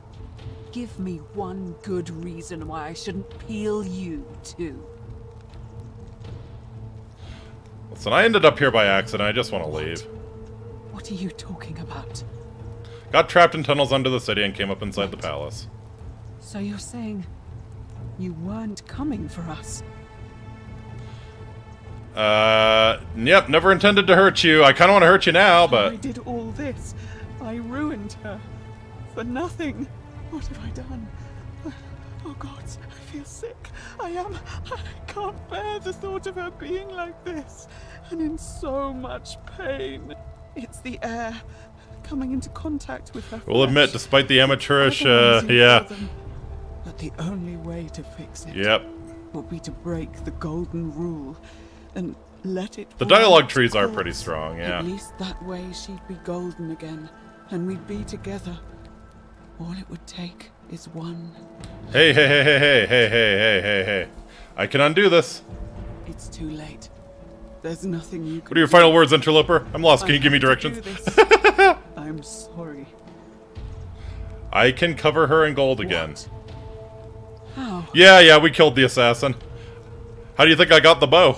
Give me one good reason why I shouldn't peel you too. Listen, I ended up here by accident. I just want to leave. What are you talking about? Got trapped in tunnels under the city and came up inside the palace. So you're saying you weren't coming for us? Yep, never intended to hurt you. I kind of want to hurt you now, I but... did all this. I ruined her. For nothing. What have I done? Oh God, I feel sick. I can't bear the thought of her being like this. And in so much pain. It's the air. Coming into contact with her We'll admit, flesh. despite the amateurish, Agonizing yeah. for them. But the only way to fix it Yep. will be to break the golden rule and let it The fall dialogue its trees are course. pretty strong, yeah. At least that way she'd be golden again, and we'd be together. All it would take is one. Hey, hey, hey, hey, hey, hey, hey, hey, hey, hey. I can undo this. It's too late. There's nothing you can What are your do. final words, interloper? I'm lost. Can I you give me have to directions? do this. I'm sorry. I can cover her in gold again. How? Yeah, we killed the assassin. How do you think I got the bow?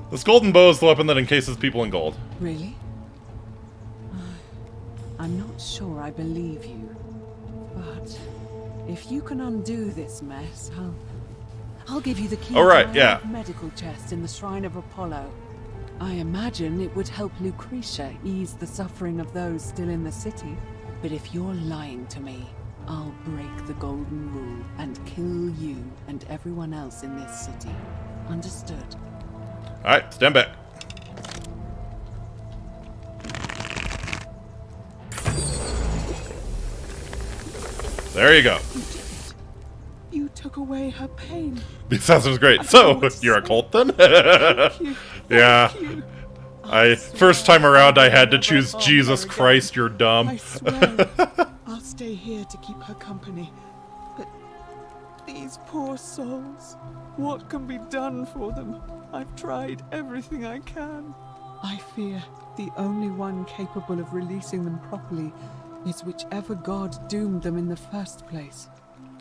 This golden bow is the weapon that encases people in gold. Really? I'm not sure I believe you. But if you can undo this mess, I'll give you the key All right, to my yeah. medical chest in the Shrine of Apollo. I imagine it would help Lucretia ease the suffering of those still in the city. But if you're lying to me, I'll break the golden rule and kill you and everyone else in this city. Understood? Alright, stand back. There you go. You did it. You took away her pain. The assassin's great. So, you're a cult then? Thank you. Yeah. Thank you. First time around, I had to choose Jesus Christ, you're dumb. I swear I'll stay here to keep her company. But these poor souls, what can be done for them? I've tried everything I can. I fear the only one capable of releasing them properly is whichever god doomed them in the first place.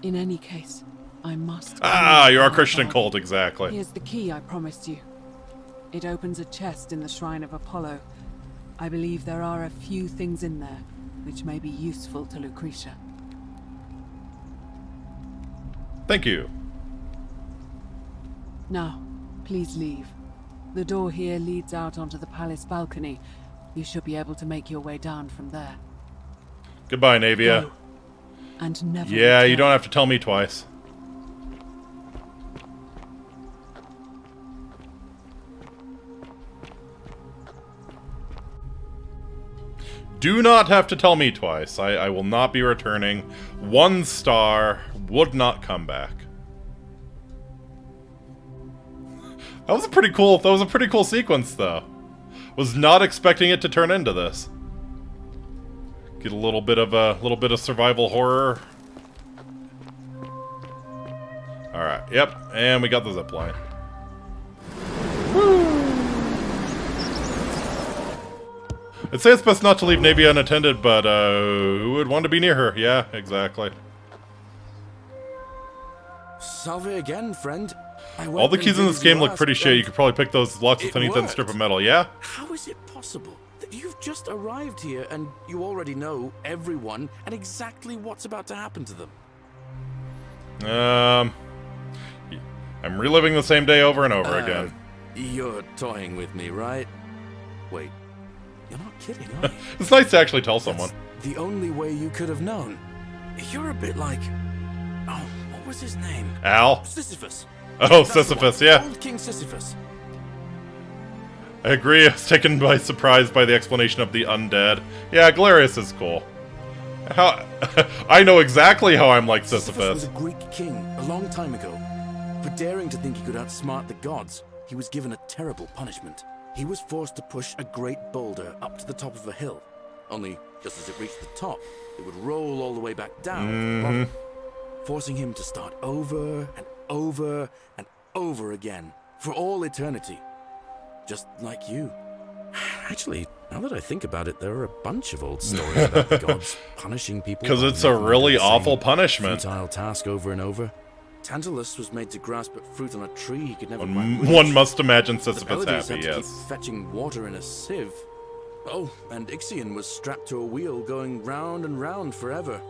In any case, I must... Ah, you're a Christian cult, exactly. Here's the key I promised you. It opens a chest in the Shrine of Apollo. I believe there are a few things in there which may be useful to Lucretia. Thank you. Now, please leave. The door here leads out onto the palace balcony. You should be able to make your way down from there. Goodbye, Navia. Go. And never Yeah, you return. don't have to tell me twice. Do not have to tell me twice. I will not be returning. 1 star would not come back. That was a pretty cool sequence though. Was not expecting it to turn into this. Get a little bit of survival horror. All right. Yep, and we got the zip line. I'd say it's best not to leave Navia unattended, but who would want to be near her? Yeah, exactly. Salve again, friend. All the keys in this game look pretty shit. You could probably pick those locks with any thin strip of metal, yeah? How is it possible that you've just arrived here and you already know everyone and exactly what's about to happen to them? I'm reliving the same day over and over again. You're toying with me, right? Wait, you're not kidding, are you? It's nice to actually tell someone. That's the only way you could have known. You're a bit like... Oh, what was his name? Al? Sisyphus. Oh, That's Sisyphus, the one. yeah. Old King Sisyphus. I agree, I was taken by surprise by the explanation of the undead. Yeah, Galerius is cool. How... I know exactly how I'm like Sisyphus was Sisyphus. a Greek king a long time ago. For daring to think he could outsmart the gods, he was given a terrible punishment. He was forced to push a great boulder up to the top of a hill. Only, just as it reached the top, it would roll all the way back down to the bottom, forcing him to start over and over and over again, for all eternity. Just like you. Actually, now that I think about it, there are a bunch of old stories about the gods punishing people. Because by it's a making them really do the same awful punishment. futile task over and over. Tantalus was made to grasp at fruit on a tree he could never quite One reach. must imagine The Sisyphus Pallades happy, had to yes. keep fetching water in a sieve. Oh, and Ixion was strapped to a wheel going round and round forever.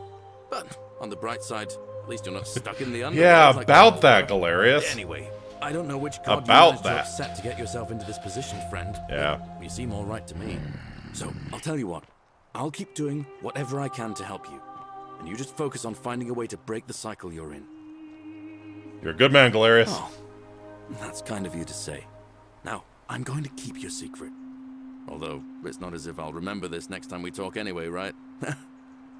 But on the bright side, at least you're not stuck in the underworld. Yeah, like about a- that, Galerius. Anyway, I don't know which god About you managed that. to upset to get yourself into this position, friend. Yeah. But you seem all right to me. So, I'll tell you what. I'll keep doing whatever I can to help you. And you just focus on finding a way to break the cycle you're in. You're a good man, Galerius. Oh, that's kind of you to say. Now, I'm going to keep your secret. Although, it's not as if I'll remember this next time we talk anyway, right?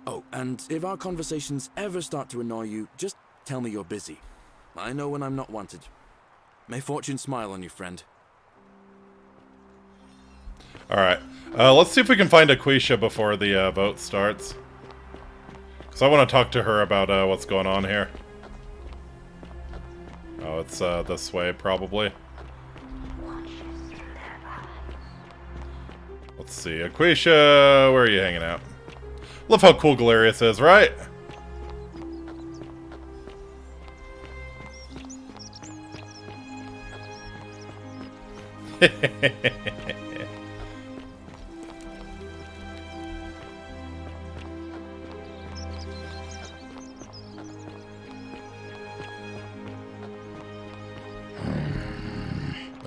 Oh, and if our conversations ever start to annoy you, just tell me you're busy. I know when I'm not wanted. May fortune smile on you, friend. Alright. Let's see if we can find Aquisha before the vote starts. Because I want to talk to her about what's going on here. Oh, it's this way, probably. Let's see. Aquisha, where are you hanging out? Love how cool Galerius is, right?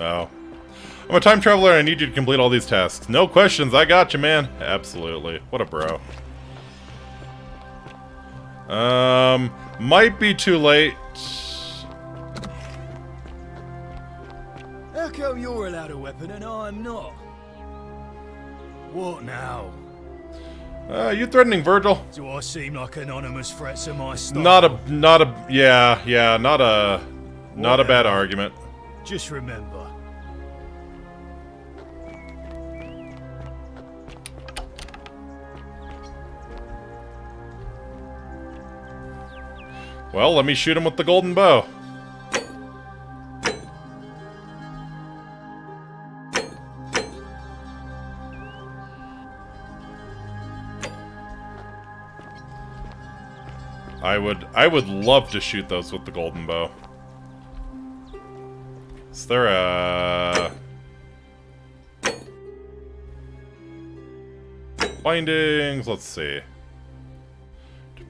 Oh. I'm a time traveler and I need you to complete all these tasks. No questions, I got you, man. Absolutely. What a bro. Might be too late. How come you're allowed a weapon and I'm not? What now? You threatening Virgil? Do I seem like anonymous threats of my style? Not a not a bad argument. Just remember. Well, let me shoot him with the golden bow. I would love to shoot those with the golden bow. Is there a bindings? Let's see.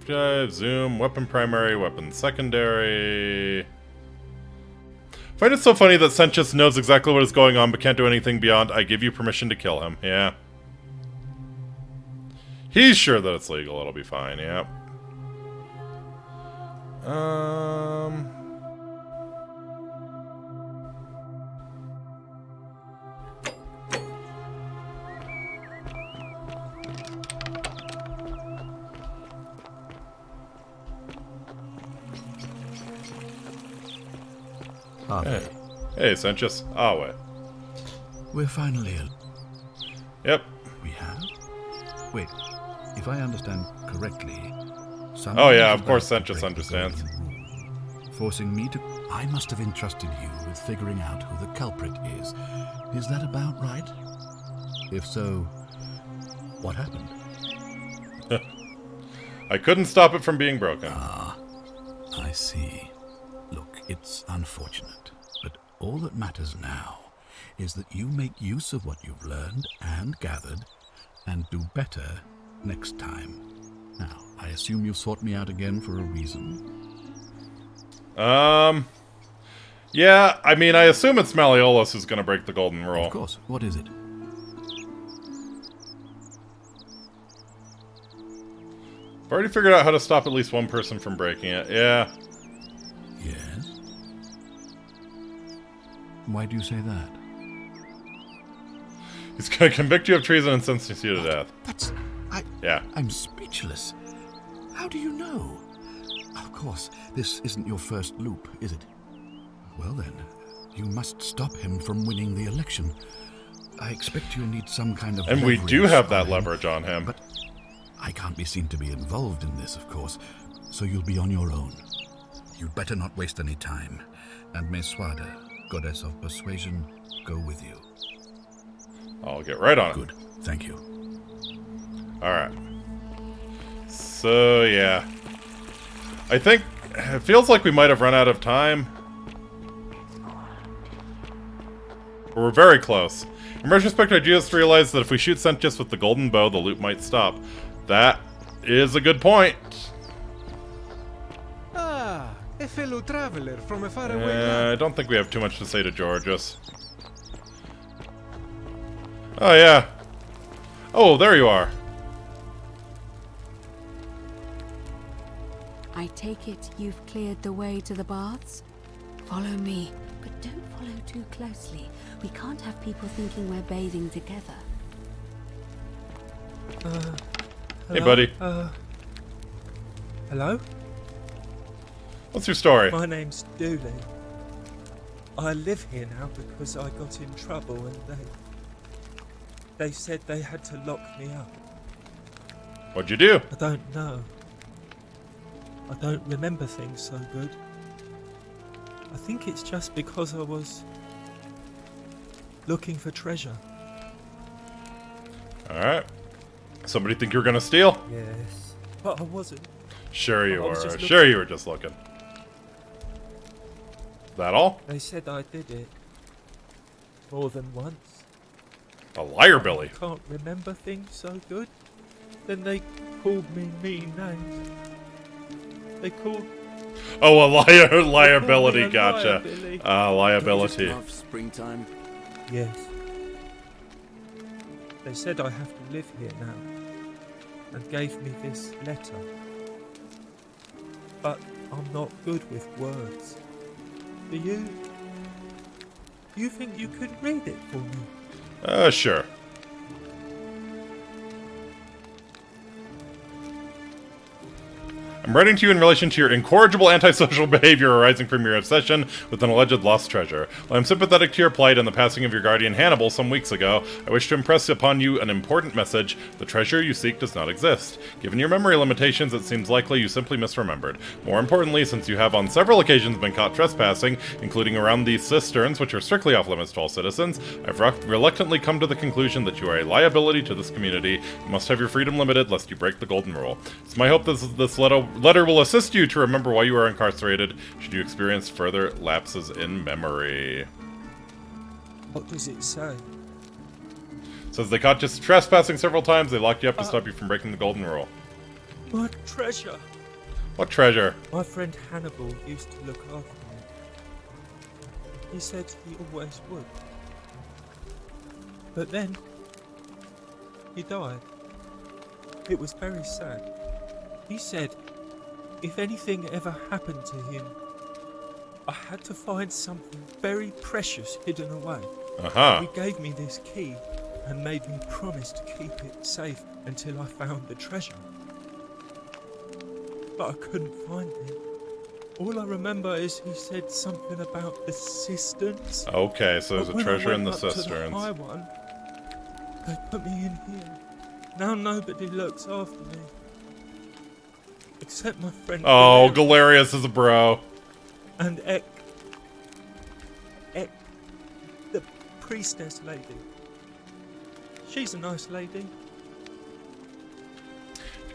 Drive, zoom, weapon primary, weapon secondary. I find it so funny that Sentius knows exactly what is going on but can't do anything beyond I give you permission to kill him. Yeah. He's sure that it's legal, it'll be fine, yeah. Hey, Sentius. Wait. We're finally in. Yep. We have? Wait, if I understand correctly... Oh yeah, of course Sentius understands. Forcing me to... I must have entrusted you with figuring out who the culprit is. Is that about right? If so, what happened? I couldn't stop it from being broken. Ah, I see. Look, it's unfortunate, but all that matters now is that you make use of what you've learned and gathered and do better next time. Now, I assume you've sought me out again for a reason. Yeah, I mean, I assume it's Malleolus who's gonna break the golden rule. Of course. What is it? I've already figured out how to stop at least one person from breaking it. Yeah. Yes? Why do you say that? He's gonna convict you of treason and sentence you to death. That's... Yeah. I'm speechless. How do you know? Of course, this isn't your first loop, is it? Well then, you must stop him from winning the election. I expect you'll need some kind of And we do have that leverage on him. But I can't be seen to be involved in this, of course, so you'll be on your own. You'd better not waste any time. And may Swada, goddess of persuasion, go with you. I'll get right on it. Good, thank you. Alright. So, yeah. I think it feels like we might have run out of time. We're very close. In retrospect, I just realized that if we shoot Sentius with the golden bow, the loop might stop. That is a good point. Ah, a fellow traveler from a faraway land. I don't think we have too much to say to Georgius. Oh, yeah. Oh, there you are. I take it you've cleared the way to the baths? Follow me, but don't follow too closely. We can't have people thinking we're bathing together. Hey, buddy. Hello? What's your story? My name's Dooley. I live here now because I got in trouble and they said they had to lock me up. What'd you do? I don't know. I don't remember things so good. I think it's just because I was looking for treasure. Alright. Somebody think you were gonna steal? Yes. But I wasn't. Sure you I was were. just Sure you were just looking. That all? They said I did it. More than once. A liar, Billy. I can't remember things so good. Then they called me mean names. They called... Oh, a liability, gotcha. Liability. Love springtime? Yes. They said I have to live here now, and gave me this letter. But I'm not good with words. Do you? Do you think you could read it for me? Sure. I'm writing to you in relation to your incorrigible antisocial behavior arising from your obsession with an alleged lost treasure. While I'm sympathetic to your plight and the passing of your guardian Hannibal some weeks ago, I wish to impress upon you an important message. The treasure you seek does not exist. Given your memory limitations, it seems likely you simply misremembered. More importantly, since you have on several occasions been caught trespassing, including around these cisterns, which are strictly off-limits to all citizens, I've reluctantly come to the conclusion that you are a liability to this community. You must have your freedom limited, lest you break the golden rule. It's my hope that this letter will assist you to remember why you are incarcerated, should you experience further lapses in memory. What does it say? It says they caught you trespassing several times, they locked you up to stop you from breaking the golden rule. My treasure! What treasure? My friend Hannibal used to look after me. He said he always would. But then, he died. It was very sad. He said, if anything ever happened to him, I had to find something very precious hidden away. Uh-huh. He gave me this key and made me promise to keep it safe until I found the treasure. But I couldn't find it. All I remember is he said something about the cisterns. Okay, so there's But a when I treasure in the went up to cisterns. high one, they put me in here. Now nobody looks after me. Except my friend. Oh, Galerius is a bro. And Ek, the priestess lady. She's a nice lady.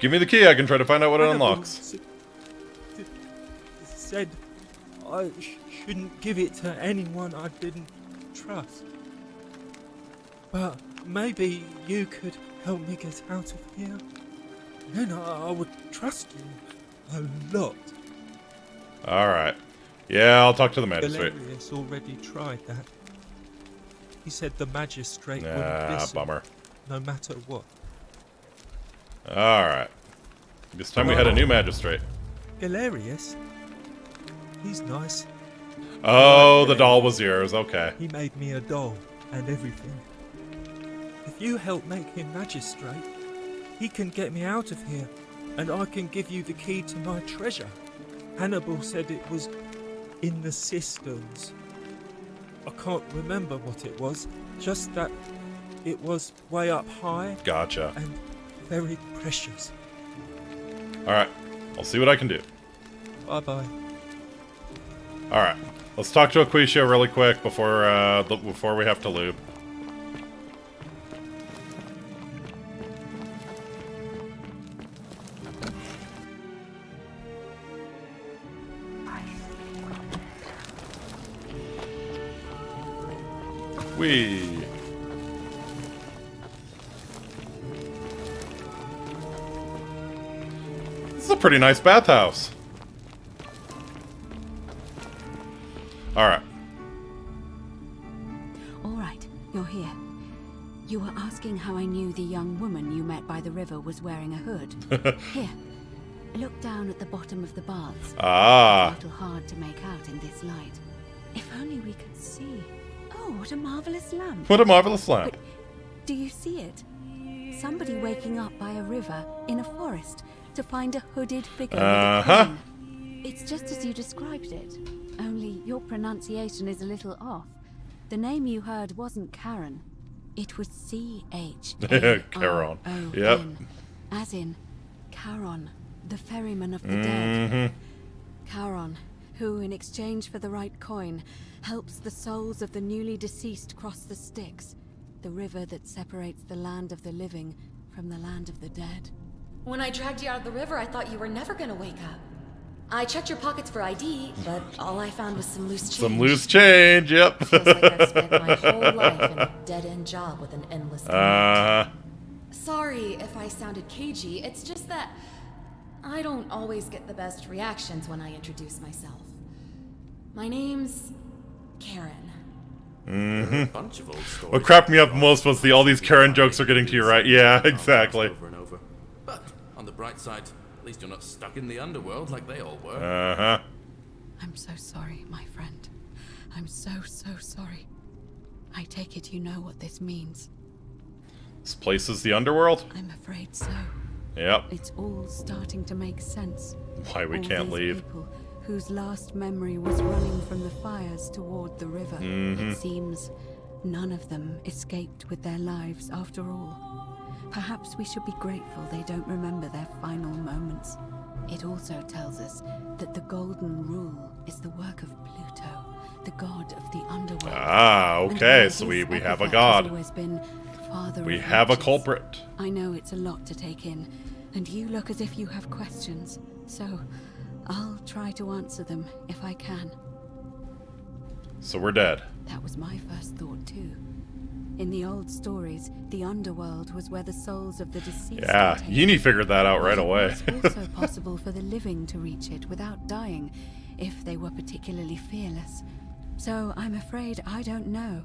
Give me the key, I can try to find out what it Hannibal unlocks. Said I shouldn't give it to anyone I didn't trust. But maybe you could help me get out of here. Then I would trust you a lot. Alright. Yeah, I'll talk to the magistrate. Galerius already tried that. He said the magistrate wouldn't listen, Bummer. no matter what. Alright. This time we had a new magistrate. Galerius? He's nice. Oh, the doll was yours, okay. He made me a doll and everything. If you help make him magistrate, he can get me out of here, and I can give you the key to my treasure. Hannibal said it was in the cisterns. I can't remember what it was, just that it was way up high. Gotcha. And very precious. Alright, I'll see what I can do. Bye-bye. Alright, let's talk to Aquisha really quick before we have to lube. Whee! This is a pretty nice bathhouse. Alright. Alright, you're here. You were asking how I knew the young woman you met by the river was wearing a hood. Here, look down at the bottom of the baths. Ah. It's a little hard to make out in this light. If only we could see. Oh, what a marvelous lamp. What a marvelous lamp. But do you see it? Somebody waking up by a river in a forest to find a hooded figure with a cane. It's just as you described it, only your pronunciation is a little off. The name you heard wasn't Karen. It was C-H-A-R-O-N. Charon. Yep. As in Charon, the ferryman of the dead. Charon, who, in exchange for the right coin, helps the souls of the newly deceased cross the Styx, the river that separates the land of the living from the land of the dead. When I dragged you out of the river, I thought you were never gonna wake up. I checked your pockets for ID, but all I found was some loose change. Some loose change, yep. Feels like I've spent my whole life in a dead-end job with an endless commute. Sorry if I sounded cagey, it's just that I don't always get the best reactions when I introduce myself. My name's Karen. Bunch of old stories. What cracked me up most was all these Karen jokes are getting to you, right? Yeah, exactly. Over and over. But on the bright side, at least you're not stuck in the underworld like they all were. I'm so sorry, my friend. I'm so sorry. I take it you know what this means. This place is the underworld? I'm afraid so. Yep. It's all starting to make sense. Why we All can't these leave. People whose last memory was running from the fires toward the river. It seems none of them escaped with their lives after all. Perhaps we should be grateful they don't remember their final moments. It also tells us that the Golden Rule is the work of Pluto, the god of the underworld. Ah, okay, so we have a god. We have a culprit. I know it's a lot to take in, and you look as if you have questions, so I'll try to answer them if I can. So we're dead. That was my first thought too. In the old stories, the underworld was where the souls of the deceased Yeah, were taken. Yini figured that out right away. It was also possible for the living to reach it without dying, if they were particularly fearless. So I'm afraid I don't know.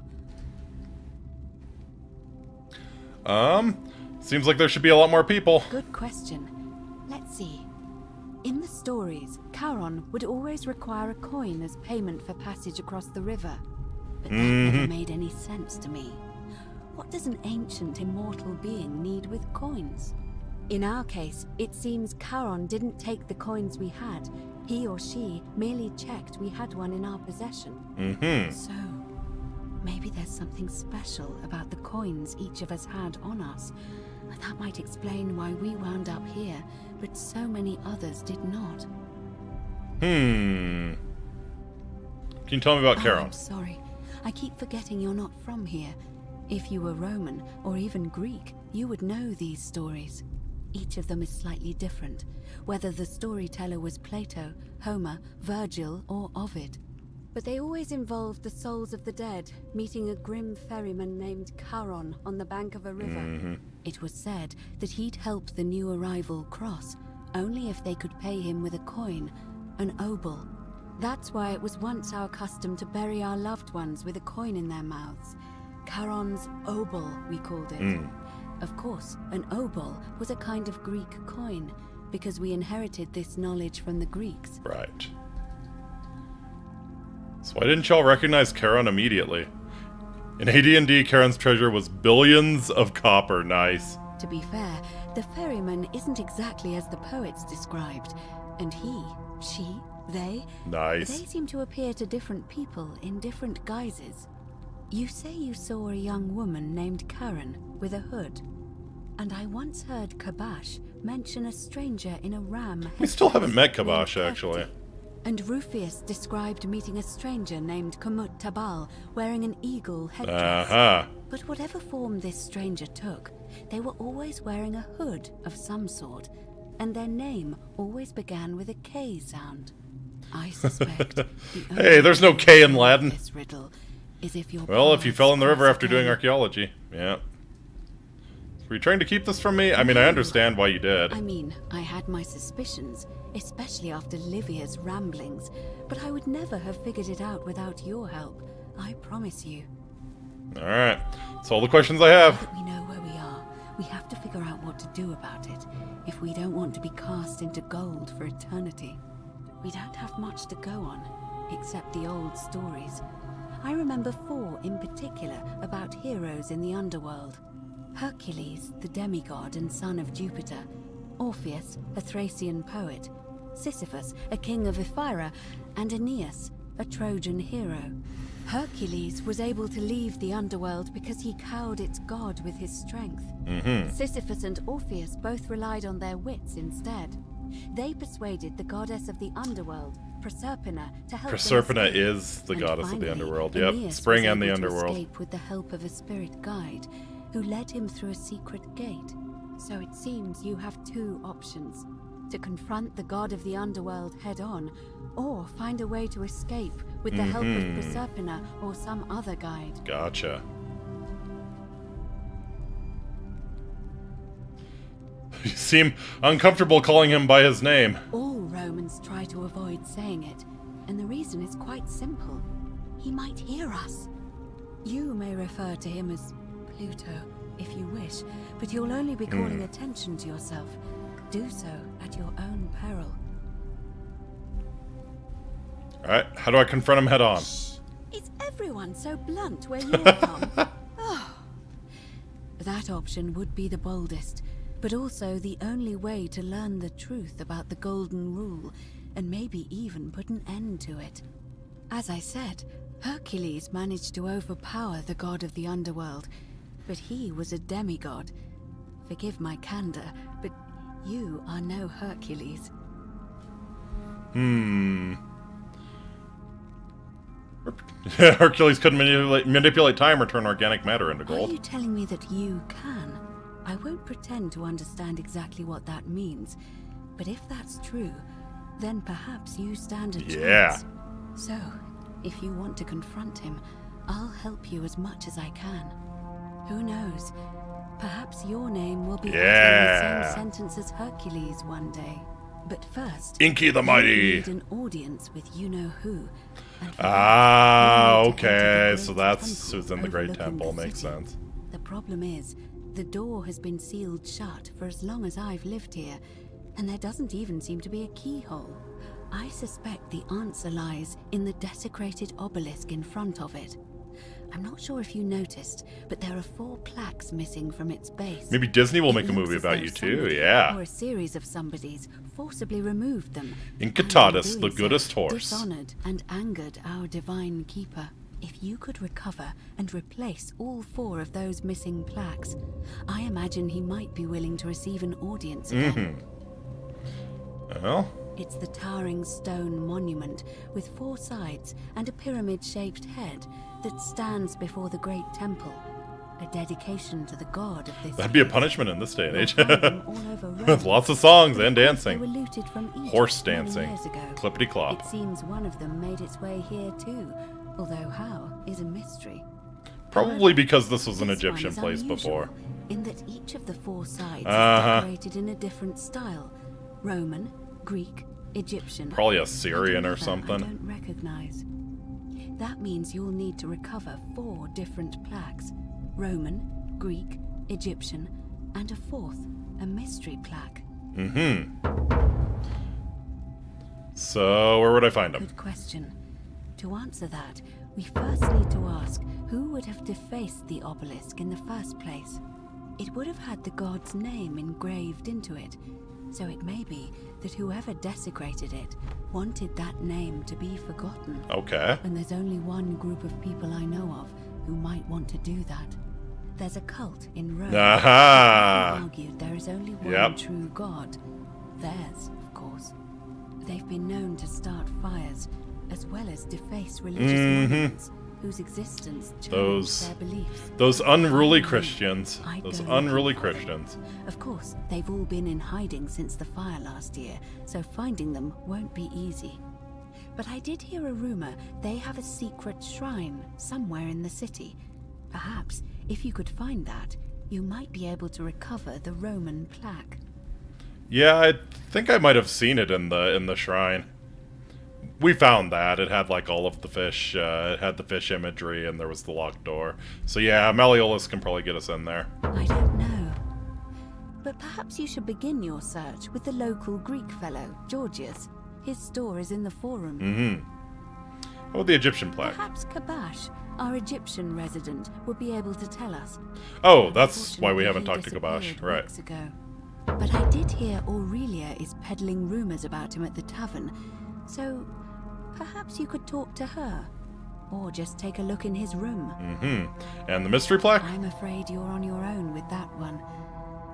Seems like there should be a lot more people. Good question. Let's see. In the stories, Charon would always require a coin as payment for passage across the river. But that never made any sense to me. What does an ancient immortal being need with coins? In our case, it seems Charon didn't take the coins we had. He or she merely checked we had one in our possession. So, maybe there's something special about the coins each of us had on us. That might explain why we wound up here, but so many others did not. Can you tell me about Charon? I'm sorry. I keep forgetting you're not from here. If you were Roman, or even Greek, you would know these stories. Each of them is slightly different, whether the storyteller was Plato, Homer, Virgil, or Ovid. But they always involved the souls of the dead meeting a grim ferryman named Charon on the bank of a river. It was said that he'd help the new arrival cross, only if they could pay him with a coin, an obol. That's why it was once our custom to bury our loved ones with a coin in their mouths. Charon's obol, we called it. Of course, an obol was a kind of Greek coin, because we inherited this knowledge from the Greeks. Right. So why didn't y'all recognize Charon immediately? In AD&D, Charon's treasure was billions of copper. Nice. To be fair, the ferryman isn't exactly as the poets described, and he, she, they Nice. seem to appear to different people in different guises. You say you saw a young woman named Karen with a hood, and I once heard Kabash mention a stranger in a ram. We still haven't met Kabash, actually. And Rufius described meeting a stranger named Kamut Tabal wearing an eagle headdress. But whatever form this stranger took, they were always wearing a hood of some sort, and their name always began with a K sound. I suspect Hey, there's no K in Latin. This riddle is if your Well, if you fell in the river after doing archaeology. Yeah. Were you trying to keep this from me? I mean, I understand why you did. I mean, I had my suspicions, especially after Livia's ramblings, but I would never have figured it out without your help. I promise you. Alright. That's all the questions I have. Now that we know where we are, we have to figure out what to do about it, if we don't want to be cast into gold for eternity. We don't have much to go on, except the old stories. I remember 4 in particular about heroes in the underworld. Hercules, the demigod and son of Jupiter. Orpheus, a Thracian poet. Sisyphus, a king of Ephyra. And Aeneas, a Trojan hero. Hercules was able to leave the underworld because he cowed its god with his strength. Sisyphus and Orpheus both relied on their wits instead. They persuaded the goddess of the underworld, Proserpina, to help them Proserpina escape. is the And goddess of the finally, underworld. Aeneas Yep. Spring was and the able to underworld. escape with the help of a spirit guide, who led him through a secret gate. So it seems you have 2 options: to confront the god of the underworld head-on, or find a way to escape with the help of Proserpina or some other guide. Gotcha. You seem uncomfortable calling him by his name. All Romans try to avoid saying it, and the reason is quite simple. He might hear us. You may refer to him as Pluto, if you wish, but you'll only be calling attention to yourself. Do so at your own peril. Alright, how do I confront him head on? Is everyone so blunt where you're from? Oh. That option would be the boldest, but also the only way to learn the truth about the Golden Rule, and maybe even put an end to it. As I said, Hercules managed to overpower the god of the underworld, but he was a demigod. Forgive my candor, but you are no Hercules. Hercules couldn't manipulate time or turn organic matter into Are gold. you telling me that you can? I won't pretend to understand exactly what that means, but if that's true, then perhaps you stand a chance. Yeah. So, if you want to confront him, I'll help you as much as I can. Who knows? Perhaps your name will be in the same sentence as Hercules one day. But first, Inky the Mighty. you need an audience with you-know-who. Okay, so that's who's in the Great Temple. Makes sense. The problem is, the door has been sealed shut for as long as I've lived here, and there doesn't even seem to be a keyhole. I suspect the answer lies in the desecrated obelisk in front of it. I'm not sure if you noticed, but there are 4 plaques missing from its base. Maybe Disney will make a movie about you too, yeah. Or a series of somebodies forcibly removed them. Incitatus, and the in doing goodest so, horse. Dishonored and angered our divine keeper. If you could recover and replace all 4 of those missing plaques, I imagine he might be willing to receive an audience again. Well, it's the towering stone monument with 4 sides and a pyramid-shaped head that stands before the great temple, a dedication to the god of this that'd be a place. punishment in this day and age. You'll find them all over Rome. With lots of songs and They were dancing. looted from Egypt Horse many dancing. years ago. Clippity-clop. It seems one of them made its way here too, although how is a mystery. Probably because this was an This one Egyptian is place unusual, before. in that each of the 4 sides Uh-huh. is decorated in a different style: Roman, Greek, Egyptian. Probably and Assyrian or another I something. don't recognize. That means you'll need to recover 4 different plaques: Roman, Greek, Egyptian, and a 4th, a mystery plaque. So, where would I find them? Good question. To answer that, we first need to ask who would have defaced the obelisk in the first place. It would have had the god's name engraved into it, so it may be that whoever desecrated it wanted that name to be forgotten. Okay. And there's only one group of people I know of who might want to do that. There's a cult in Rome. Aha! Who argued there is only one Yep. true god. Theirs, of course. They've been known to start fires, as well as deface religious monuments, whose existence challenged their beliefs. Those unruly Christians. I'd Those go unruly looking for them. Christians. Of course, they've all been in hiding since the fire last year, so finding them won't be easy. But I did hear a rumor they have a secret shrine somewhere in the city. Perhaps, if you could find that, you might be able to recover the Roman plaque. Yeah, I think I might have seen it in the shrine. We found that. It had like all of the fish, it had the fish imagery, and there was the locked door. So yeah, Malleolus can probably get us in there. I don't know. But perhaps you should begin your search with the local Greek fellow, Georgius. His store is in the forum. How about the Egyptian plaque? Perhaps Kabash, our Egyptian resident, would be able to tell us. Oh, that's why we haven't Unfortunately, talked to he Kabash. disappeared Right. weeks ago. But I did hear Aurelia is peddling rumors about him at the tavern, so perhaps you could talk to her. Or just take a look in his room. And the mystery plaque? I'm afraid you're on your own with that one.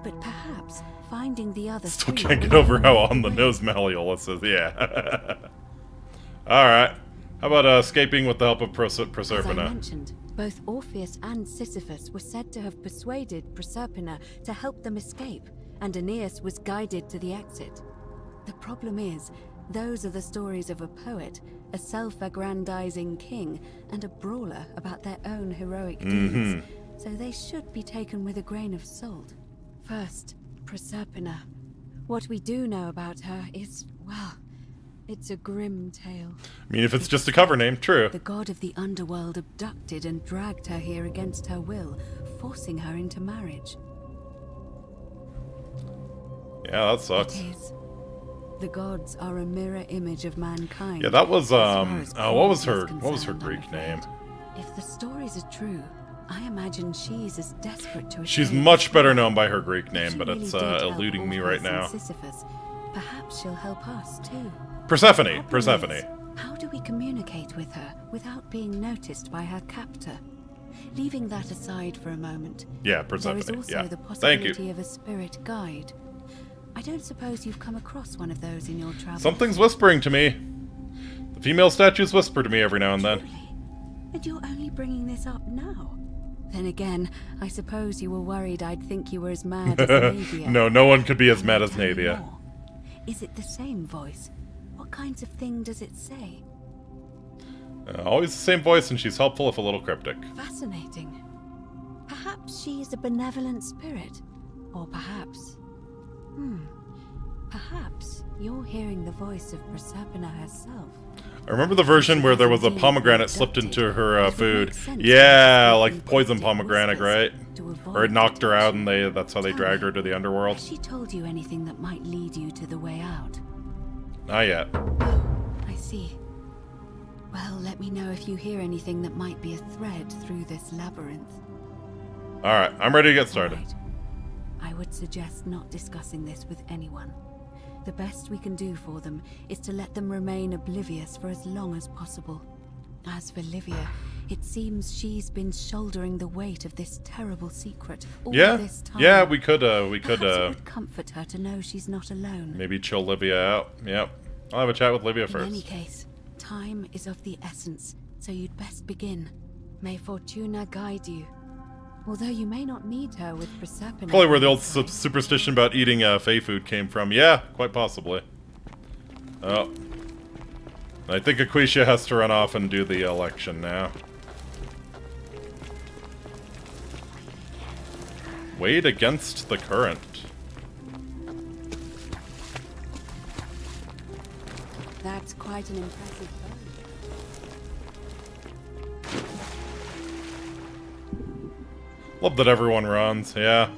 But perhaps finding the other Still 3 can't get will over how help on the way. nose Malleolus is. Yeah. Alright. How about escaping with the help of As I Proserpina? mentioned, both Orpheus and Sisyphus were said to have persuaded Proserpina to help them escape, and Aeneas was guided to the exit. The problem is, those are the stories of a poet, a self-aggrandizing king, and a brawler about their own heroic deeds, so they should be taken with a grain of salt. First, Proserpina. What we do know about her is, well, it's a grim tale. I mean, if it's just a cover name, true. The god of the underworld abducted and dragged her here against her will, forcing her into marriage. Yeah, that sucks. It is. The gods are a mirror image of mankind. Yeah, that was as far as what was cruelty her is what was her concerned, I'm Greek name? afraid. If the stories are true, I imagine she's as desperate to She's escape much as better well. known by her Greek If name, she but really it's did help eluding me right Orpheus and now. Sisyphus, perhaps she'll help us too. Persephone. The problem Persephone. is, how do we communicate with her without being noticed by her captor? Leaving that aside for a moment, Yeah, there Persephone. is also Yeah. the Thank you. possibility of a spirit guide. I don't suppose you've come across one of those in your travels. Something's whispering to me. The female statues whisper to me every now and then. And you're only bringing this up now? Then again, I suppose you were worried I'd think you were as mad as Navia. No one could be as mad as Navia. Is it the same voice? What kinds of thing does it say? Always the same voice, and she's helpful if a little cryptic. Fascinating. Perhaps she is a benevolent spirit. Or perhaps... Perhaps you're hearing the voice of Proserpina herself. I remember the version where there was a pomegranate slipped into her food. Yeah, like poison pomegranate, right? Or it knocked her out, and that's how they dragged her to the underworld. Has she told you anything that might lead you to the way out? Not yet. I see. Well, let me know if you hear anything that might be a thread through this labyrinth. Alright, I'm ready to get started. I would suggest not discussing this with anyone. The best we can do for them is to let them remain oblivious for as long as possible. As for Livia, it seems she's been shouldering the weight of this terrible secret all this time. Yeah, we could Perhaps it would comfort her to know she's not alone. maybe chill Livia out. Yep. I'll have a chat with Livia In first. any case, time is of the essence, so you'd best begin. May Fortuna guide you. Although you may not need her with Proserpina. Probably where the old superstition about eating Fey food came from. Yeah, quite possibly. Oh. I think Aquatia has to run off and do the election now. Wade against the current. That's quite an impressive bow. Love that everyone runs, yeah.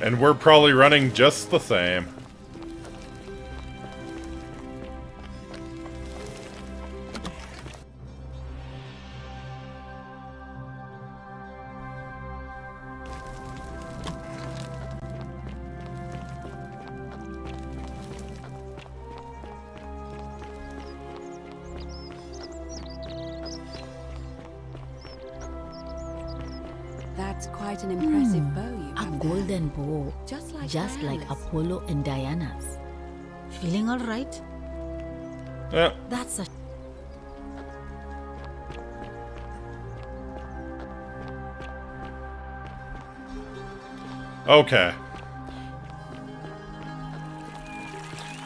And we're probably running just the same. That's quite an impressive bow you A have golden bow. Just like Diana's. Apollo and Diana's. Feeling alright? Yeah. That's a... Okay.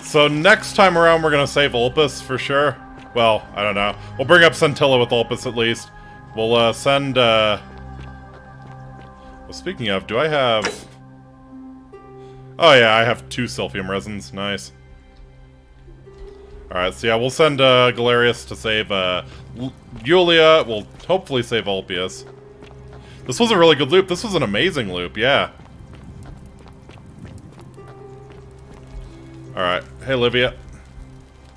So next time around we're gonna save Ulpus for sure. Well, I don't know. We'll bring up Centilla with Ulpus at least. We'll send well, speaking of, do I have... Oh yeah, I have 2 Silphium resins. Nice. Alright, so yeah, we'll send Galerius to save Yulia. We'll hopefully save Ulpius. This was a really good loop. This was an amazing loop, yeah. Alright. Hey, Livia.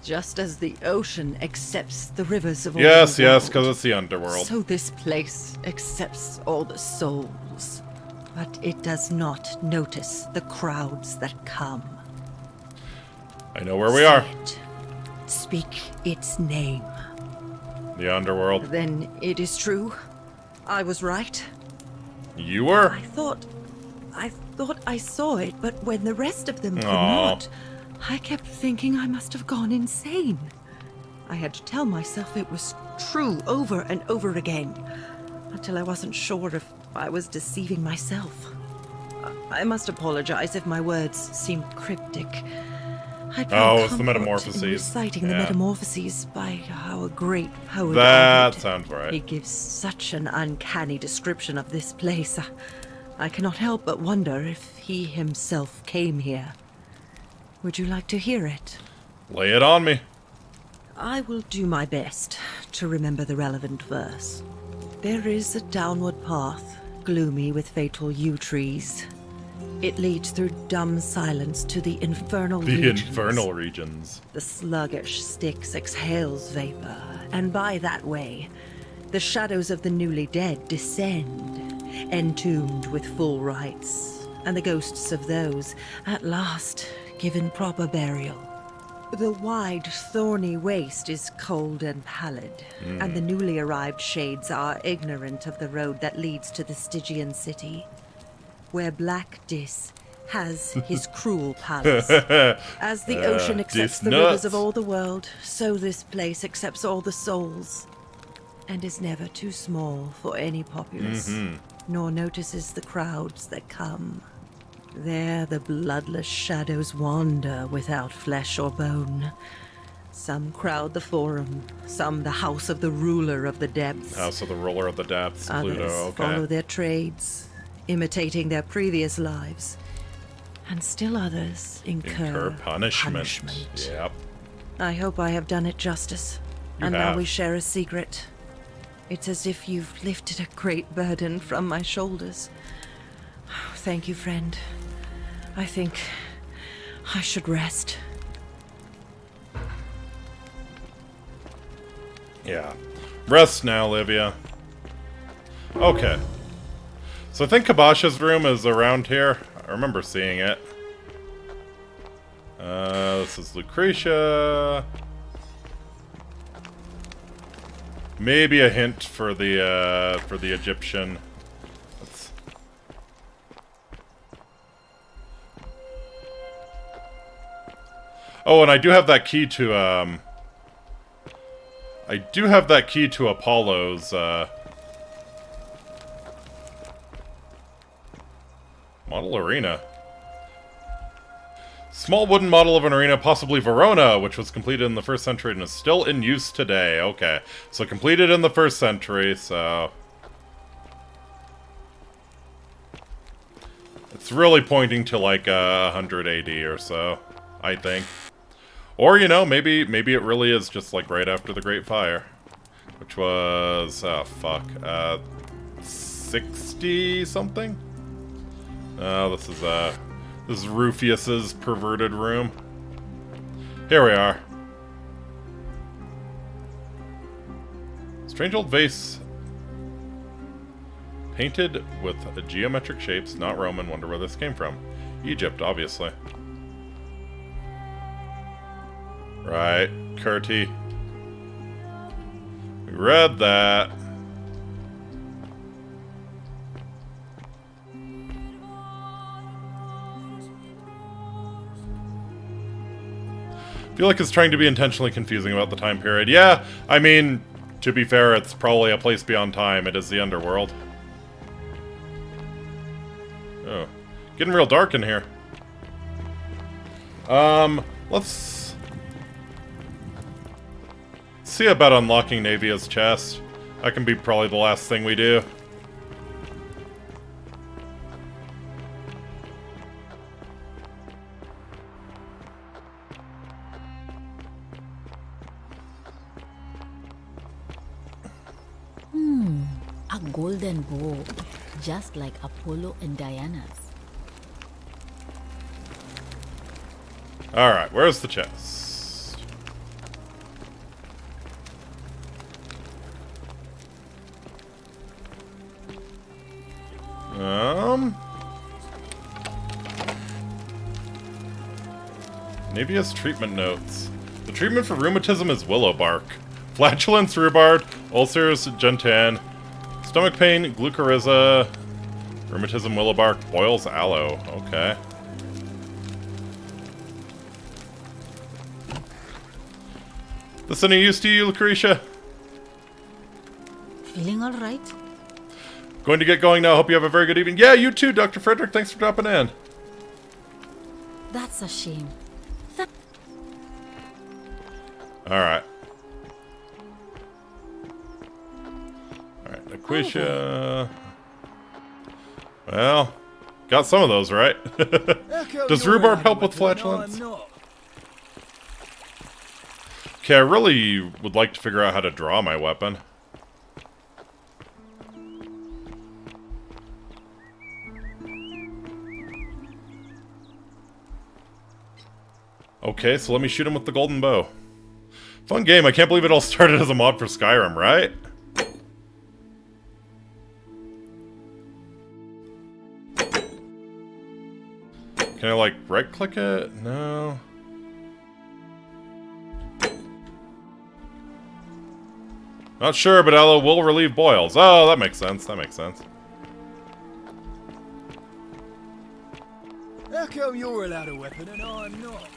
Just as the ocean accepts the rivers of all Yes, the yes, world, because it's the underworld. so this place accepts all the souls. But it does not notice the crowds that come. I know where we are. Speak its name. The underworld. Then it is true. I was right. You were? I thought I saw it, but when the rest of them could Aw. not, I kept thinking I must have gone insane. I had to tell myself it was true over and over again, until I wasn't sure if I was deceiving myself. I must apologize if my words seemed cryptic. I'd found it's the comfort metamorphoses. in reciting the Yeah. metamorphoses by our great poet. That Ovid. sounds right. He gives such an uncanny description of this place. I cannot help but wonder if he himself came here. Would you like to hear it? Lay it on me. I will do my best to remember the relevant verse. There is a downward path, gloomy with fatal yew trees. It leads through dumb silence to the infernal regions. The infernal regions. The sluggish Styx exhales vapor, and by that way, the shadows of the newly dead descend, entombed with full rites, and the ghosts of those, at last, given proper burial. The wide, thorny waste is cold and pallid, and the newly arrived shades are ignorant of the road that leads to the Stygian city, where Black Dis has his cruel palace. As the ocean accepts the rivers of all the world, so this place accepts all the souls, and is never too small for any populace, nor notices the crowds that come. There the bloodless shadows wander without flesh or bone. Some crowd the Forum, some the house of the ruler of the depths. House of the ruler of the depths, Pluto, Others okay. follow their trades, imitating their previous lives. And still others incur punishment. Yep. I hope I have done it justice. You and now have. we share a secret. It's as if you've lifted a great burden from my shoulders. Thank you, friend. I think I should rest. Yeah. Rest now, Livia. Okay. So I think Kabasha's room is around here. I remember seeing it. This is Lucretia. Maybe a hint for the Egyptian. Oh, and I do have that key to, Apollo's, model arena. Small wooden model of an arena, possibly Verona, which was completed in the 1st century and is still in use today. Okay, so completed in the 1st century, so... It's really pointing to, like, 100 AD or so, I think. Or, you know, maybe it really is just, like, right after the Great Fire. Which was... oh, fuck. 60-something? Oh, this is Rufius's perverted room. Here we are. Strange old vase. Painted with geometric shapes, not Roman. Wonder where this came from. Egypt, obviously. Right, Curti. We read that. I feel like it's trying to be intentionally confusing about the time period. Yeah, I mean, to be fair, it's probably a place beyond time. It is the underworld. Oh, getting real dark in here. Let's see about unlocking Navia's chest. That can be probably the last thing we do. A golden bow, just like Apollo and Diana's. Alright, where's the chest? Navia's treatment notes. The treatment for rheumatism is willow bark. Flatulence, rhubarb, ulcers, gentian. Stomach pain, glucoriza. Rheumatism, willow bark, boils aloe. Okay. This any use to you, Lucretia? Feeling alright? Going to get going now. Hope you have a very good evening. Yeah, you too, Dr. Frederick. Thanks for dropping in. That's a shame. Alright. Alright, Lucretia. Well, got some of those right. Does rhubarb help with flatulence? Okay, I really would like to figure out how to draw my weapon. Okay, so let me shoot him with the golden bow. Fun game. I can't believe it all started as a mod for Skyrim, right? Can I, like, right-click it? No. Not sure, but aloe will relieve boils. Oh, that makes sense. That makes sense. How come you're allowed a weapon and I'm not?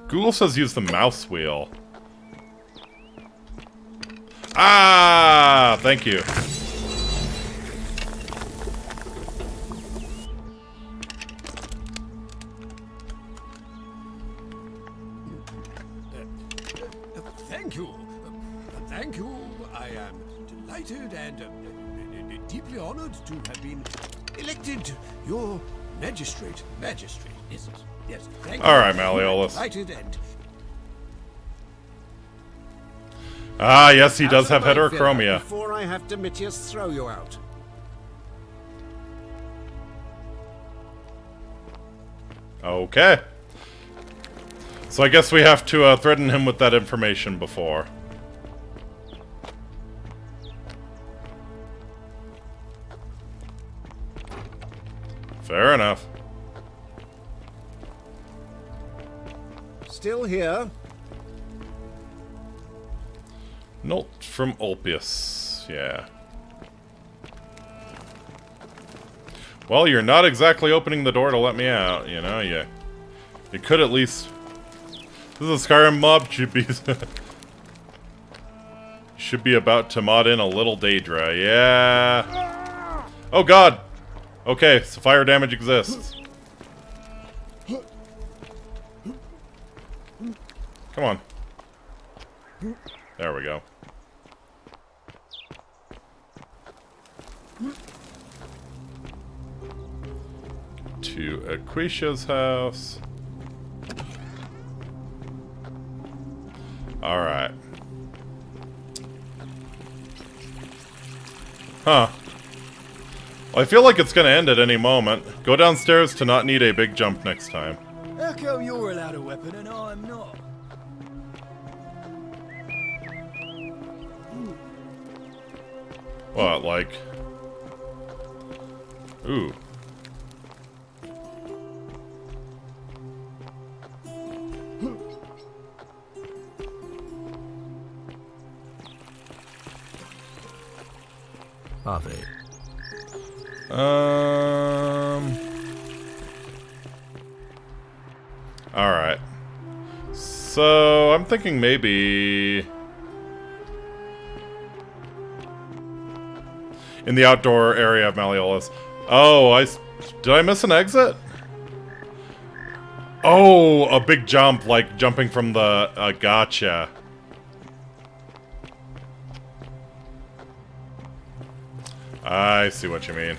Google says use the mouse wheel. Ah, thank you. Thank you. Thank you. I am delighted and deeply honored to have been elected your magistrate. Magistrate, yes. Yes. Thank you. All right, Malleolus. Delighted and Ah, yes, he does have Out of my villa heterochromia. Before I have Domitius throw you out. Okay. So I guess we have to threaten him with that information before. Fair enough. Still here. Note from Ulpius. Yeah. Well, you're not exactly opening the door to let me out, you know? You could at least... This is a Skyrim mob. Should be about to mod in a little Daedra. Yeah. Oh, God. Okay, so fire damage exists. Come on. There we go. To Aquitia's house. Alright. Huh. Well, I feel like it's gonna end at any moment. Go downstairs to not need a big jump next time. how come you're allowed a weapon and I'm not? What, like... Ooh. Are they? Alright. So, I'm thinking maybe... in the outdoor area of Malleolus. Oh, did I miss an exit? Oh, a big jump, like jumping from the... gotcha. I see what you mean.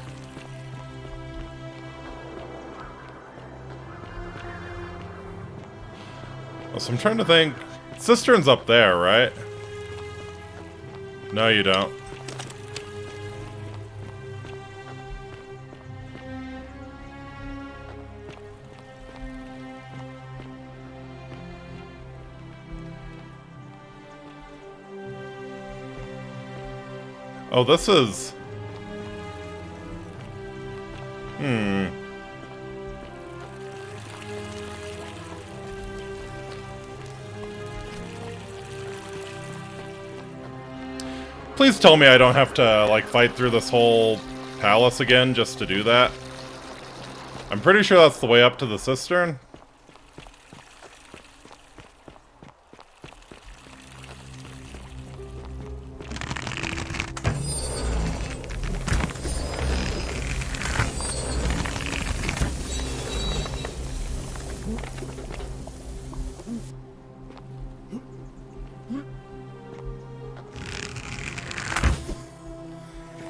So I'm trying to think... Cistern's up there, right? No, you don't. Oh, this is... Please tell me I don't have to, like, fight through this whole palace again just to do that. I'm pretty sure that's the way up to the cistern.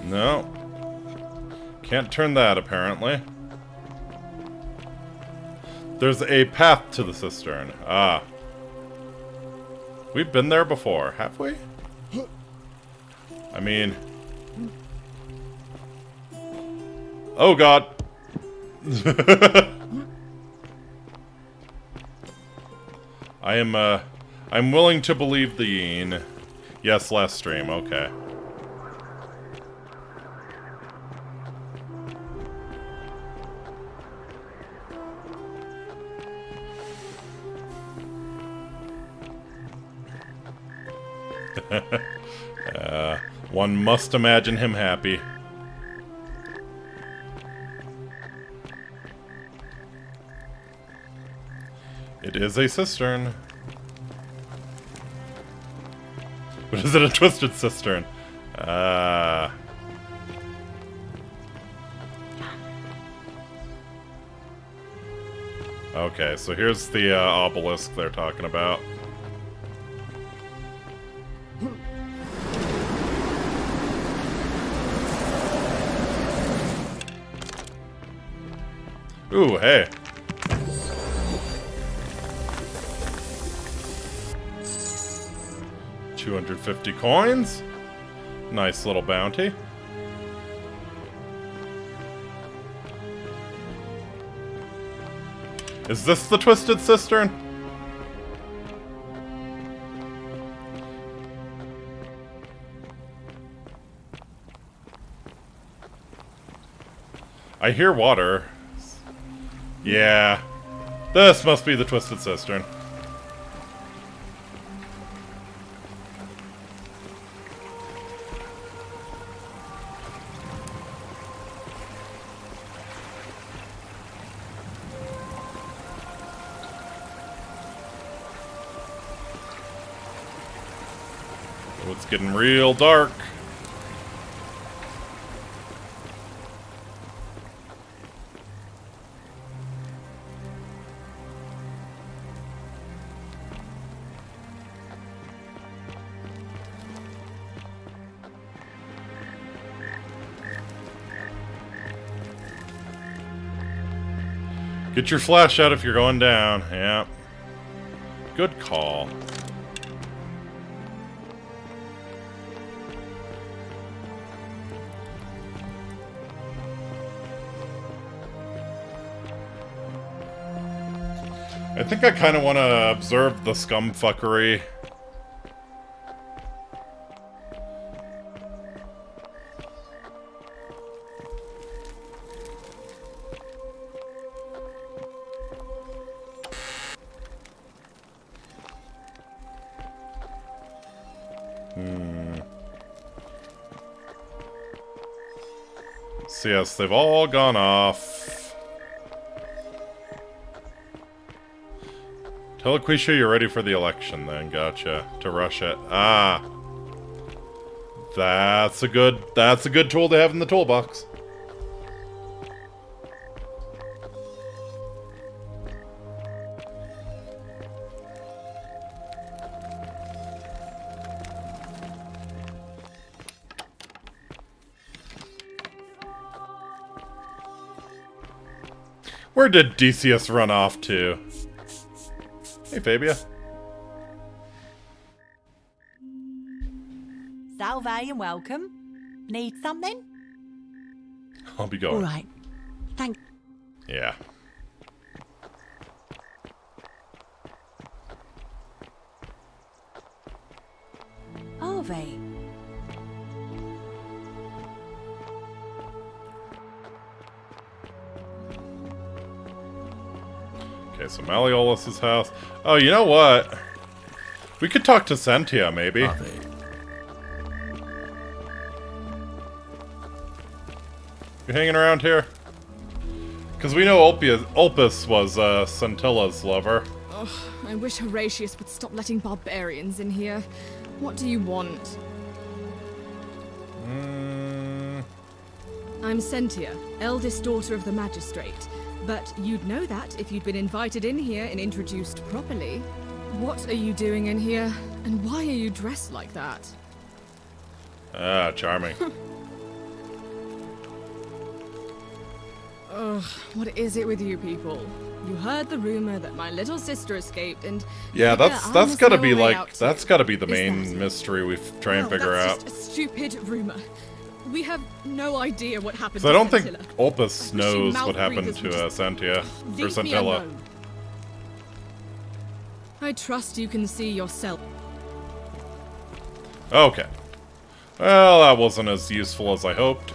No. Can't turn that, apparently. There's a path to the cistern. Ah. We've been there before, have we? I mean... Oh god! I'm willing to believe the Yeen. Yes, last stream, okay. One must imagine him happy. It is a cistern. But is it a twisted cistern? Okay, so here's the obelisk they're talking about. Ooh, hey. $250 coins. Nice little bounty. Is this the twisted cistern? I hear water. Yeah. This must be the twisted cistern. Oh, it's getting real dark. Get your flash out if you're going down. Yeah. Good call. I think I kind of want to observe the scumfuckery. So yes, they've all gone off. Tell Aquisha you're ready for the election then, gotcha. To rush it. Ah. That's a good tool to have in the toolbox. Where did Decius run off to? Hey, Fabia. Salve and welcome. Need something? I'll be going. All right. Thank. Yeah. Are they? Okay, so Malleolus' house. Oh, you know what? We could talk to Sentia, maybe. You hanging around here? Because we know Opus was Scintilla's lover. Ugh, I wish Horatius would stop letting barbarians in here. What do you want? I'm Sentia, eldest daughter of the magistrate. But you'd know that if you'd been invited in here and introduced properly. What are you doing in here? And why are you dressed like that? Ah, charming. Ugh, what is it with you people? You heard the rumor that my little sister escaped, and Yeah, figure that's I that's must gotta know be a way like out too. that's gotta be the Is main that- mystery we try and Well, figure that's out. just a stupid rumor. We have no idea what happened. So I to don't think Scintilla. Opus Wishing knows what mouth happened breathers would to just Sentia or leave me Scintilla. alone. I trust you can see yourself. Okay. Well, that wasn't as useful as I hoped.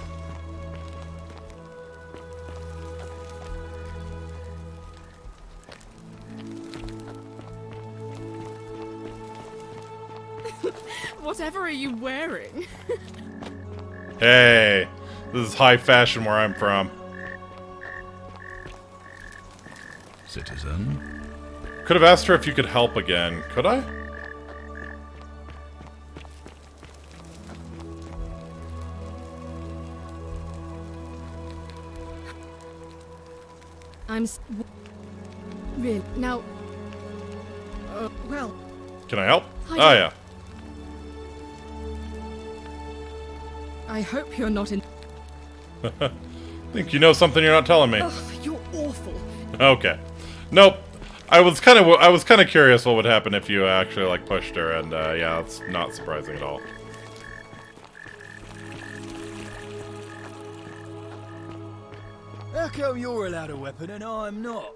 Whatever are you wearing? Hey, this is high fashion where I'm from. Citizen? Could have asked her if you could help again. Could I? Really? Now... well... Can I help? I Oh, don't- yeah. I hope you're not in... Think you know something you're not telling me. Ugh, you're awful. Okay. Nope. I was kind of curious what would happen if you actually like pushed her, and yeah, it's not surprising at all. How come you're allowed a weapon and I'm not?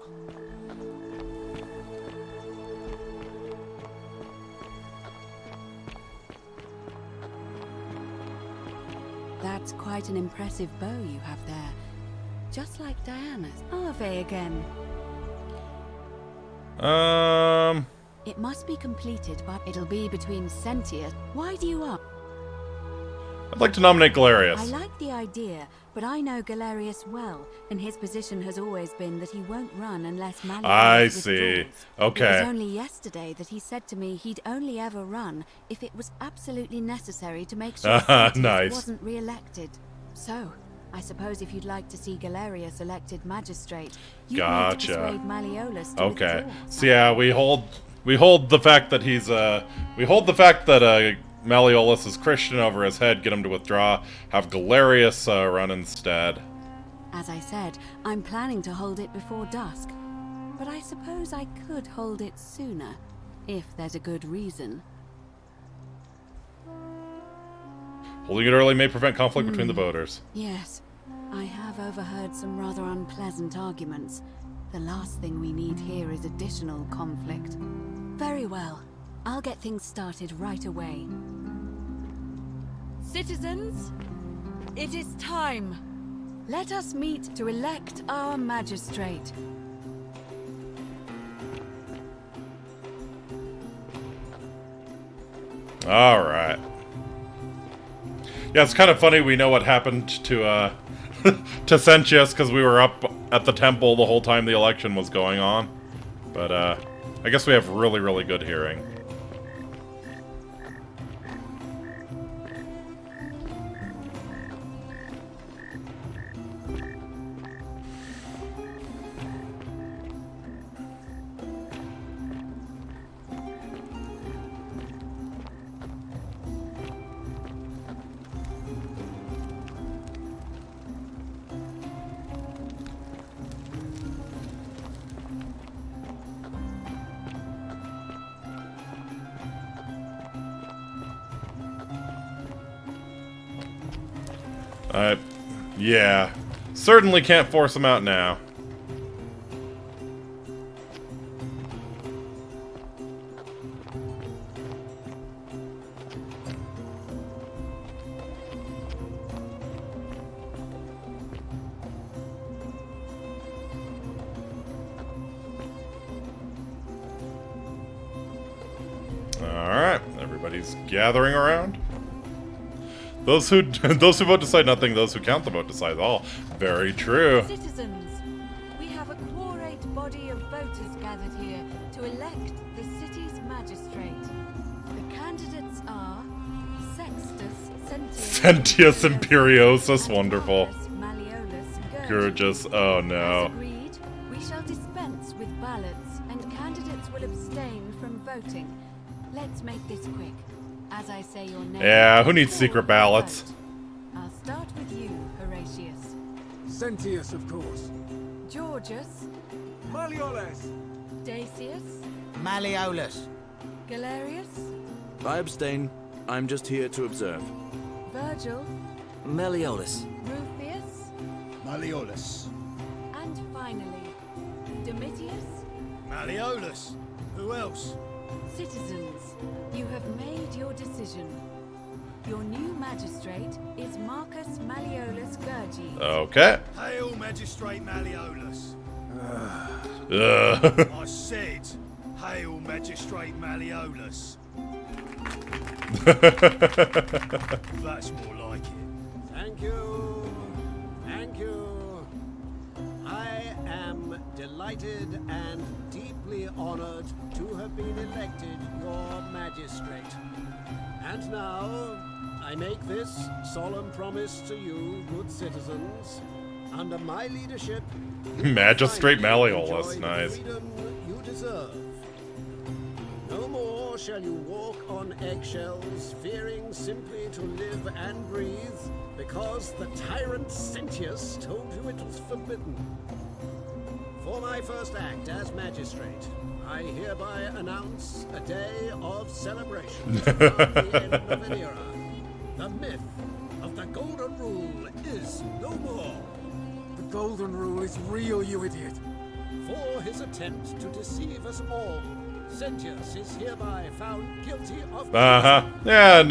That's quite an impressive bow you have there. Just like Diana's. Ave again. It must be completed, but it'll be between Sentia. Why do you up? I'd like to nominate Galerius. I like the idea, but I know Galerius well, and his position has always been that he won't run unless Malleolus I see. withdraws. Okay. It was only yesterday that he said to me he'd only ever run if it was absolutely necessary to make sure Sentius Nice. wasn't re-elected. So, I suppose if you'd like to see Galerius elected magistrate, you need to Gotcha. persuade Malleolus to Okay. withdraw. So yeah, we hold the fact that he's Malleolus is Christian over his head, get him to withdraw, have Galerius run instead. As I said, I'm planning to hold it before dusk. But I suppose I could hold it sooner, if there's a good reason. Holding it early may prevent conflict between the voters. Yes, I have overheard some rather unpleasant arguments. The last thing we need here is additional conflict. Very well. I'll get things started right away. Citizens, it is time. Let us meet to elect our magistrate. Alright. Yeah, it's kind of funny we know what happened to to Sentius because we were up at the temple the whole time the election was going on. But I guess we have really, really good hearing. Yeah. Certainly can't force him out now. Alright, everybody's gathering around. Those who vote decide nothing, those who count the vote decide all. Very true. Citizens, we have a quorate body of voters gathered here to elect the city's magistrate. The candidates are Sextus Sentius Imperiosus, wonderful. Malleolus Gorgeous. Oh no. Agreed. We shall dispense with ballots, and candidates will abstain from voting. Let's make this quick. As I say your name... Yeah, who needs secret ballots? I'll start with you, Horatius. Sentius, of course. Georgius. Malleolus. Dacius? Malleolus. Galerius? I abstain. I'm just here to observe. Virgil? Malleolus. Rufius? Malleolus. And finally, Domitius? Malleolus. Who else? Citizens, you have made your decision. Your new magistrate is Marcus Malleolus Gurgi. Okay. Hail, Magistrate Malleolus. I said, hail, Magistrate Malleolus. That's more like it. Thank you. Thank you. I am delighted and deeply honored to have been elected your magistrate. And now, I make this solemn promise to you, good citizens. Under my leadership, Magistrate Malleolus, enjoy the nice. freedom you deserve. No more shall you walk on eggshells, fearing simply to live and breathe, because the tyrant Sentius told you it was forbidden. For my first act as magistrate, I hereby announce a day of celebration to mark the end of an era. The myth of the Golden Rule is no more. The Golden Rule is real, you idiot. For his attempt to deceive us all, Sentius is hereby found guilty of... Yeah,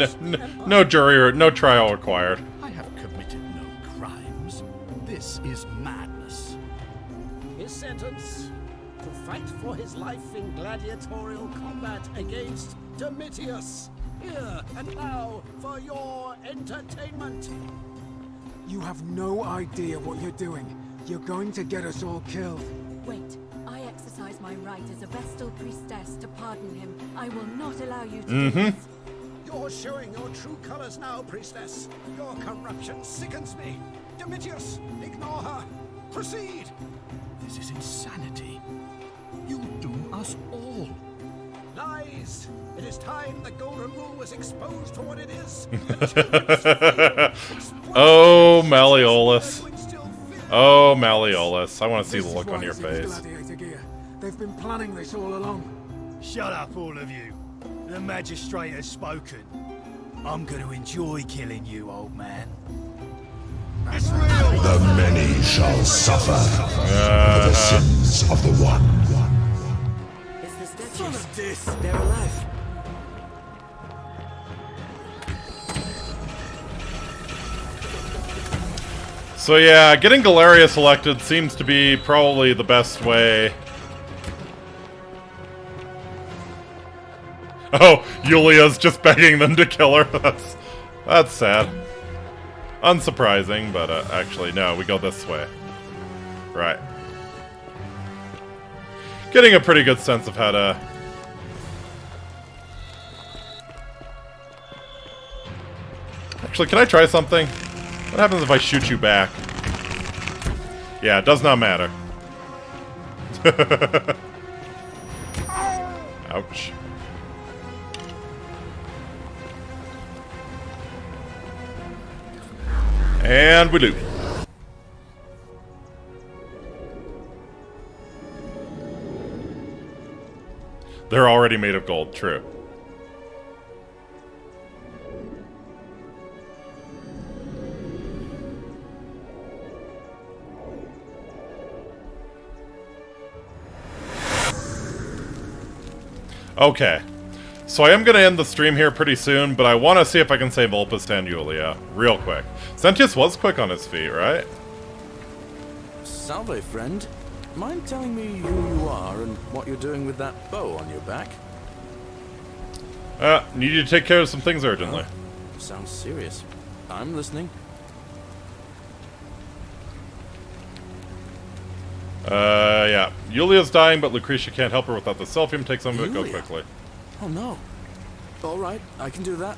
no jury or no trial required. I have committed no crimes. This is madness. His sentence: to fight for his life in gladiatorial combat against Domitius. Here and now for your entertainment. You have no idea what you're doing. You're going to get us all killed. Wait, I exercise my right as a Vestal priestess to pardon him. I will not allow you to do this. You're showing your true colors now, priestess. Your corruption sickens me. Domitius, ignore her. Proceed. This is insanity. You doom us all. Lies. It is time the Golden Rule was exposed for what it is. Oh, Malleolus. Oh, Malleolus. I want to see the look on your face. Gladiator gear. They've been planning this all along. Shut up, all of you. The magistrate has spoken. I'm going to enjoy killing you, old man. It's real! The many shall suffer for the sins of the one. It's the statues. Son of this! They're alive. So yeah, getting Galerius elected seems to be probably the best way. Oh, Yulia's just begging them to kill her. That's sad. Unsurprising, but actually, no, we go this way. Right. Getting a pretty good sense of how to... Actually, can I try something? What happens if I shoot you back? Yeah, it does not matter. Ouch. And we do. They're already made of gold, true. Okay. So I am going to end the stream here pretty soon, but I want to see if I can save Ulpus and Yulia real quick. Sentius was quick on his feet, right? Salve, friend. Mind telling me who you are and what you're doing with that bow on your back? Need you to take care of some things urgently. Sounds serious. I'm listening. Yeah. Yulia's dying, but Lucretia can't help her without the Selfium. Take some of it, go quickly. Oh no. Alright, I can do that.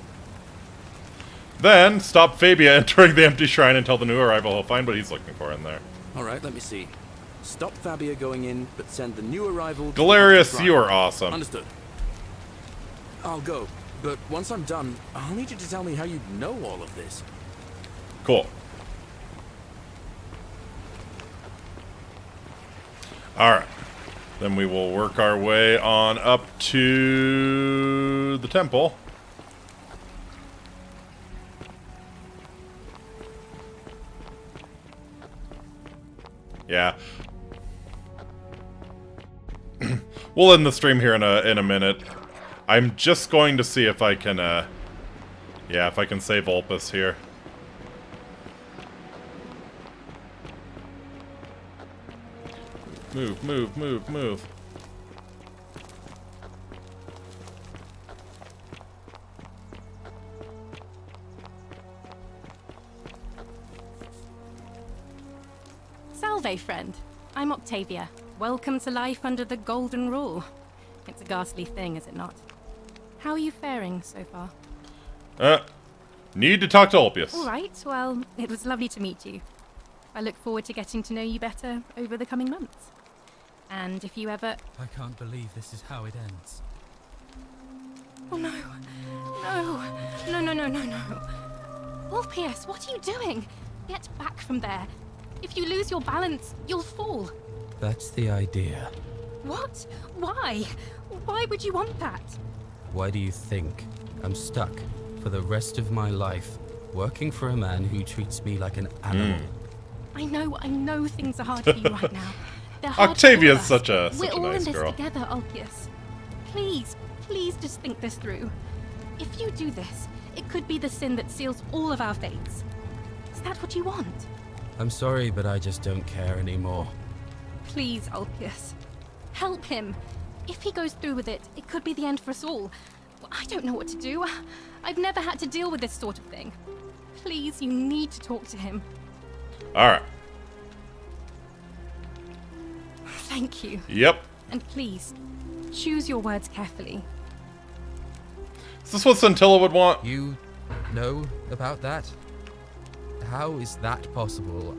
Then, stop Fabia entering the empty shrine and tell the new arrival he'll find what he's looking for in there. Alright, let me see. Stop Fabia going in, but send the new arrival to Galerius, the you are awesome. Understood. I'll go, but once I'm done, I'll need you to tell me how you know all of this. Cool. Alright. Then we will work our way on up to the temple. Yeah. We'll end the stream here in a minute. I'm just going to see if I can, yeah, if I can save Ulpus here. Move, move, move, move. Salve, friend. I'm Octavia. Welcome to life under the Golden Rule. It's a ghastly thing, is it not? How are you faring so far? Need to talk to Ulpius. All right, well, it was lovely to meet you. I look forward to getting to know you better over the coming months. And if you ever... I can't believe this is how it ends. Oh no. No. No, no, no, no, no. Ulpius, what are you doing? Get back from there. If you lose your balance, you'll fall. That's the idea. What? Why? Why would you want that? Why do you think I'm stuck for the rest of my life working for a man who treats me like an animal? I know things are hard for you right now. They're hard Octavia's for all of such a us. We're all nice in this girl. together, Ulpius. Please, please just think this through. If you do this, it could be the sin that seals all of our fates. Is that what you want? I'm sorry, but I just don't care anymore. Please, Ulpius. Help him. If he goes through with it, it could be the end for us all. I don't know what to do. I've never had to deal with this sort of thing. Please, you need to talk to him. Alright. Thank you. Yep. And please, choose your words carefully. Is this what Scintilla would want? You know about that? How is that possible?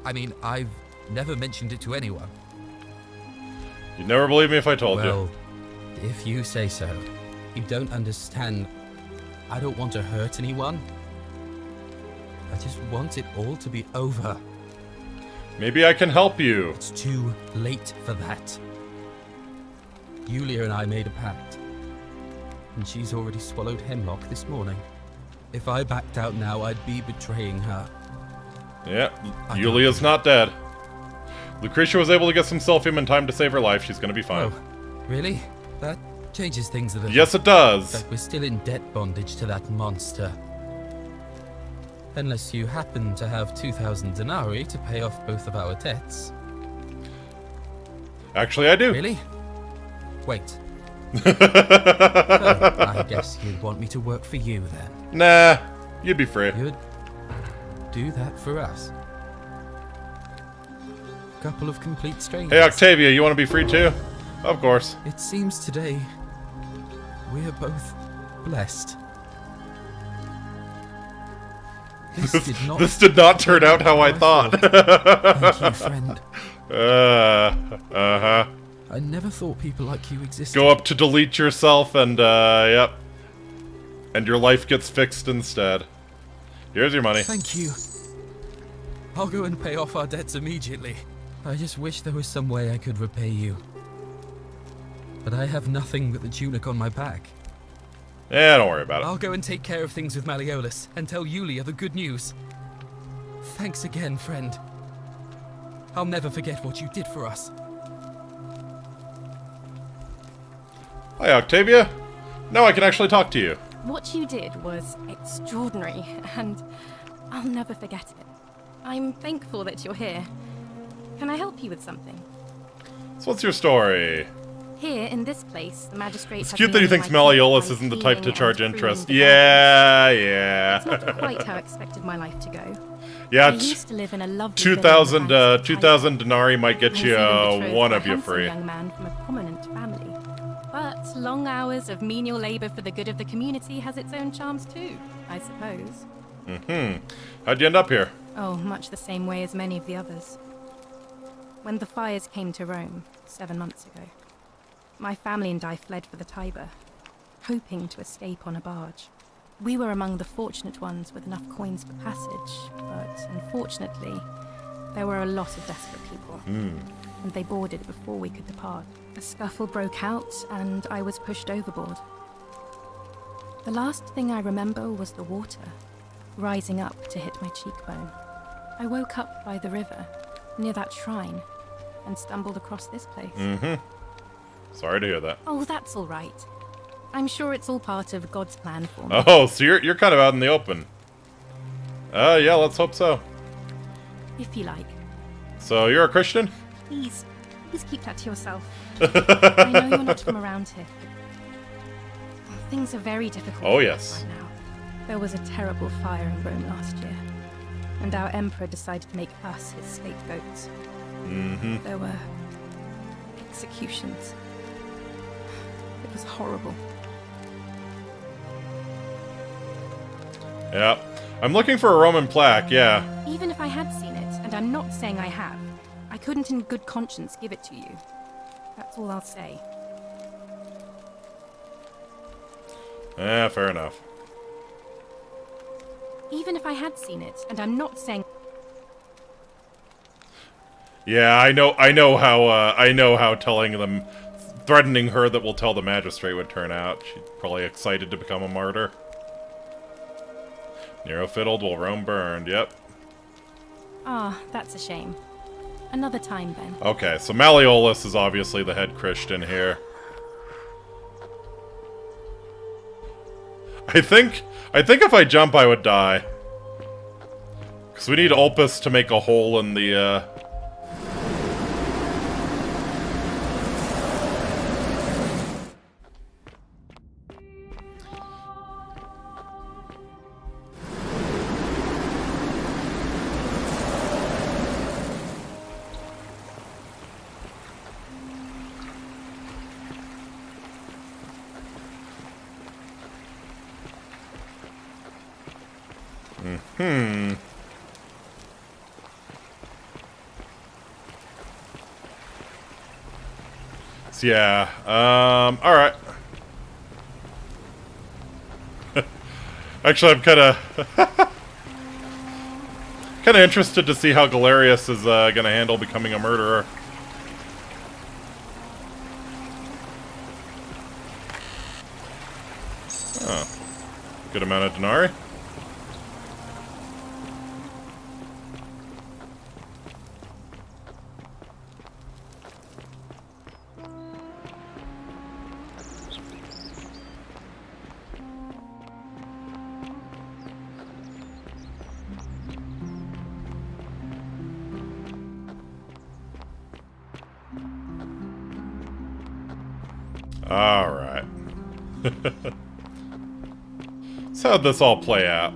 I mean, I've never mentioned it to anyone. You'd never believe me if I told you. Well, if you say so. You don't understand. I don't want to hurt anyone. I just want it all to be over. Maybe I can help you. It's too late for that. Yulia and I made a pact. And she's already swallowed hemlock this morning. If I backed out now, I'd be betraying her. Yeah, Yulia's not dead. Lucretia was able to get some selfium in time to save her life. She's gonna be fine. Oh, really? That changes things a little. Yes, it does. But we're still in debt bondage to that monster. Unless you happen to have 2,000 denarii to pay off both of our debts. Actually, I do. Really? Wait. Oh, I guess you'd want me to work for you then. Nah, you'd be free. You'd do that for us. Couple of complete strangers. Hey, Octavia, you want to be free too? Of course. It seems today we're both blessed. This did not turn out how I thought. Thank you, friend. Uh-huh. I never thought people like you existed. Go up to delete yourself and, yep. And your life gets fixed instead. Here's your money. Thank you. I'll go and pay off our debts immediately. I just wish there was some way I could repay you. But I have nothing but the tunic on my back. Yeah, don't worry about it. I'll go and take care of things with Malleolus and tell Yulia the good news. Thanks again, friend. I'll never forget what you did for us. Hi, Octavia. Now I can actually talk to you. What you did was extraordinary, and I'll never forget it. I'm thankful that you're here. Can I help you with something? So what's your story? Here, in this place, the magistrate... It's cute that he thinks Malleolus isn't the type to charge interest. Yeah, yeah. It's not quite how I expected my life to go. Yeah, I used to live in a lovely 2,000 denarii might get you one of you free. Young man from a prominent family. But long hours of menial labor for the good of the community has its own charms too, I suppose. Mm-hmm. How'd you end up here? Oh, much the same way as many of the others. When the fires came to Rome 7 months ago, my family and I fled for the Tiber, hoping to escape on a barge. We were among the fortunate ones with enough coins for passage, but unfortunately, there were a lot of desperate people. and they boarded before we could depart. A scuffle broke out, and I was pushed overboard. The last thing I remember was the water, rising up to hit my cheekbone. I woke up by the river, near that shrine, and stumbled across this place. Mm-hmm. Sorry to hear that. Oh, that's all right. I'm sure it's all part of God's plan for me. Oh, so you're kind of out in the open. Yeah, let's hope so. If you like. So you're a Christian? Please keep that to yourself. I know you're not from around here. Things are very difficult. Oh, yes. Right now. There was a terrible fire in Rome last year, and our emperor decided to make us his scapegoats. Mm-hmm. There were executions. It was horrible. Yeah. I'm looking for a Roman plaque, yeah. Even if I had seen it, and I'm not saying I have, I couldn't in good conscience give it to you. That's all I'll say. Yeah, fair enough. Even if I had seen it, and I'm not saying... Yeah, I know how telling them, threatening her that we'll tell the magistrate would turn out. She's probably excited to become a martyr. Nero fiddled while Rome burned, yep. Ah, that's a shame. Another time, then. Okay, so Malleolus is obviously the head Christian here. I think if I jump I would die. Because we need Opus to make a hole in the, So yeah, alright. Actually, I'm kinda interested to see how Galerius is gonna handle becoming a murderer. Oh. Good amount of denarii. Alright. So how'd this all play out?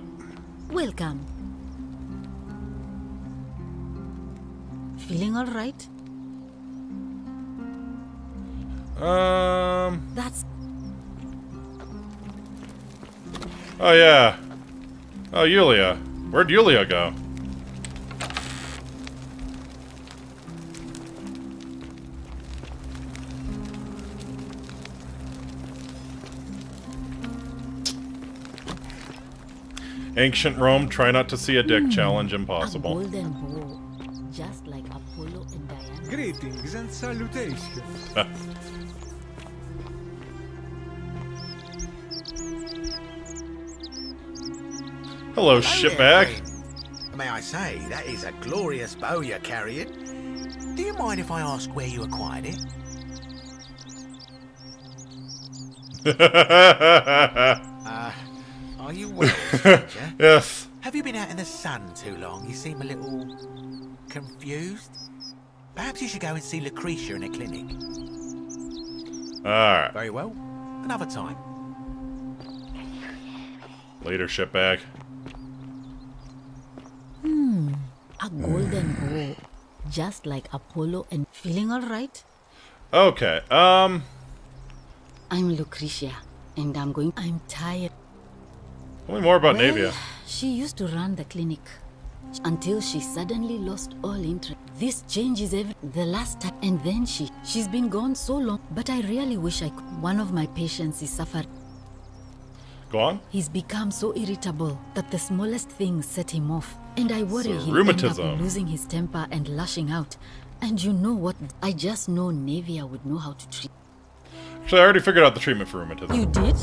Welcome. Feeling alright? That's... Oh yeah. Oh, Yulia. Where'd Yulia go? Ancient Rome, try not to see a dick challenge impossible. A golden bow, just like Apollo and Diana. Greetings and salutations. Hello, shipbag. May I say, that is a glorious bow you're carrying. Do you mind if I ask where you acquired it? Are you well, stranger? Yes. Have you been out in the sun too long? You seem a little confused. Perhaps you should go and see Lucretia in a clinic. Alright. Very well. Another time. Later, shipbag. A golden bow, just like Apollo and... Feeling alright? Okay, I'm Lucretia, and I'm tired. Tell me more about Well, Navia. She used to run the clinic until she suddenly lost all interest. This changes the last time, and then she's been gone so long. But I really wish I could. One of my patients is suffering. Go on. He's become so irritable that the smallest things set him off, and I worry So, he'll end up rheumatism. losing his temper and lashing out. And you know what? I just know Navia would know how to treat. Actually, I already figured out the treatment for rheumatism. You did?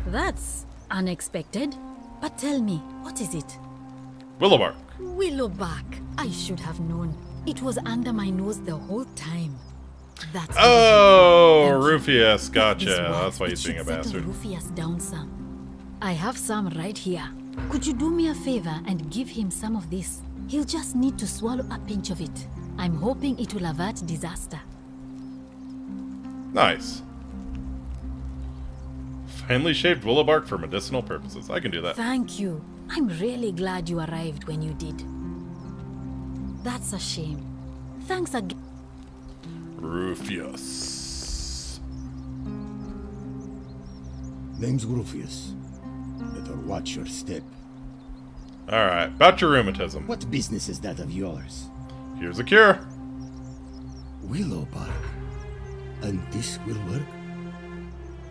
That's unexpected. But tell me, what is it? Willowbark. Willowbark. I should have known. It was under my nose the whole time. That's Oh, Rufius. Gotcha. That's why he's being a bastard. Rufius down some. I have some right here. Could you do me a favor and give him some of this? He'll just need to swallow a pinch of it. I'm hoping it will avert disaster. Nice. Finely shaved willowbark for medicinal purposes. I can do that. Thank you. I'm really glad you arrived when you did. That's a shame. Thanks again. Rufius. Name's Rufius. Better watch your step. Alright, about your rheumatism. What business is that of yours? Here's a cure. Willowbark. And this will work?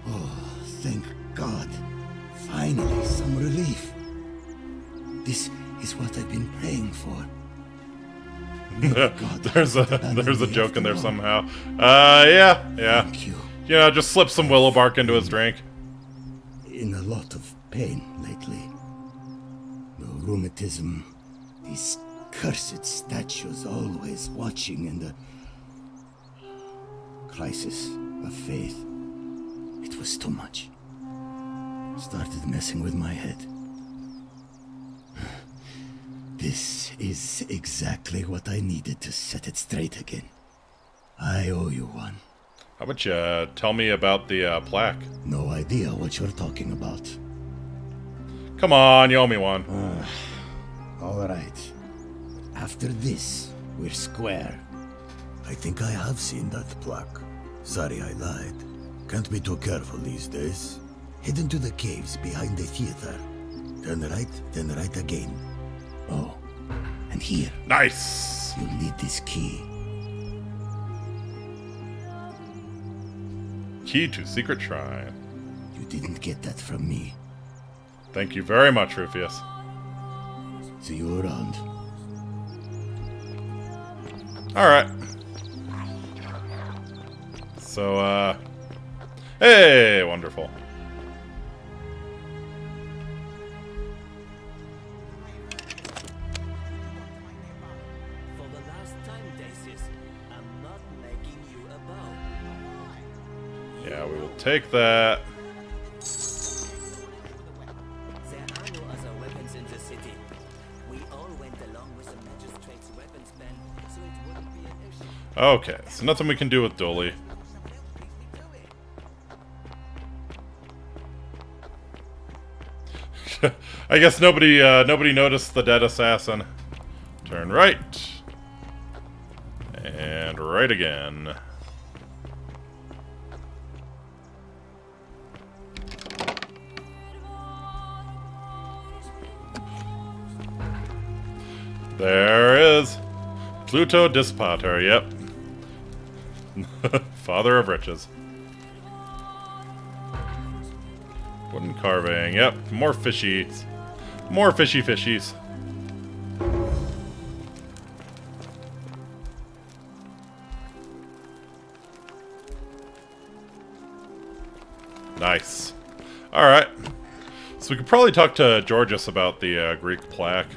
Oh, thank God. Finally, some relief. This is what I've been praying for. there's a joke in there somehow. Yeah. Thank you. Yeah, just slip some willowbark into his drink. In a lot of pain lately. The rheumatism, these cursed statues always watching, and the crisis of faith. It was too much. Started messing with my head. This is exactly what I needed to set it straight again. I owe you one. How about you tell me about the plaque? No idea what you're talking about. Come on, you owe me one. All right. After this, we're square. I think I have seen that plaque. Sorry I lied. Can't be too careful these days. Head into the caves behind the theater. Turn right, then right again. Oh, and here. Nice. You'll need this key. Key to secret shrine. You didn't get that from me. Thank you very much, Rufius. See you around. Alright. So, hey, wonderful. Yeah, we will take that. Okay, so nothing we can do with Dolly. I guess nobody noticed the dead assassin. Turn right. And right again. There is Pluto Dispater, yep. Father of riches. Wooden carving, yep. More fishies. More fishies. Nice. Alright. So we could probably talk to Georgius about the Greek plaque.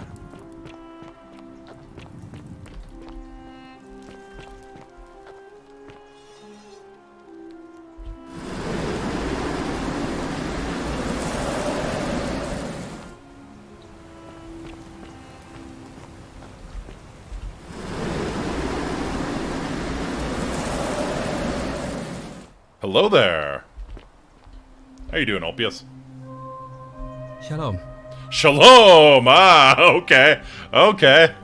Hello there. How you doing, Ulpius? Shalom. Shalom! Ah, okay. Okay.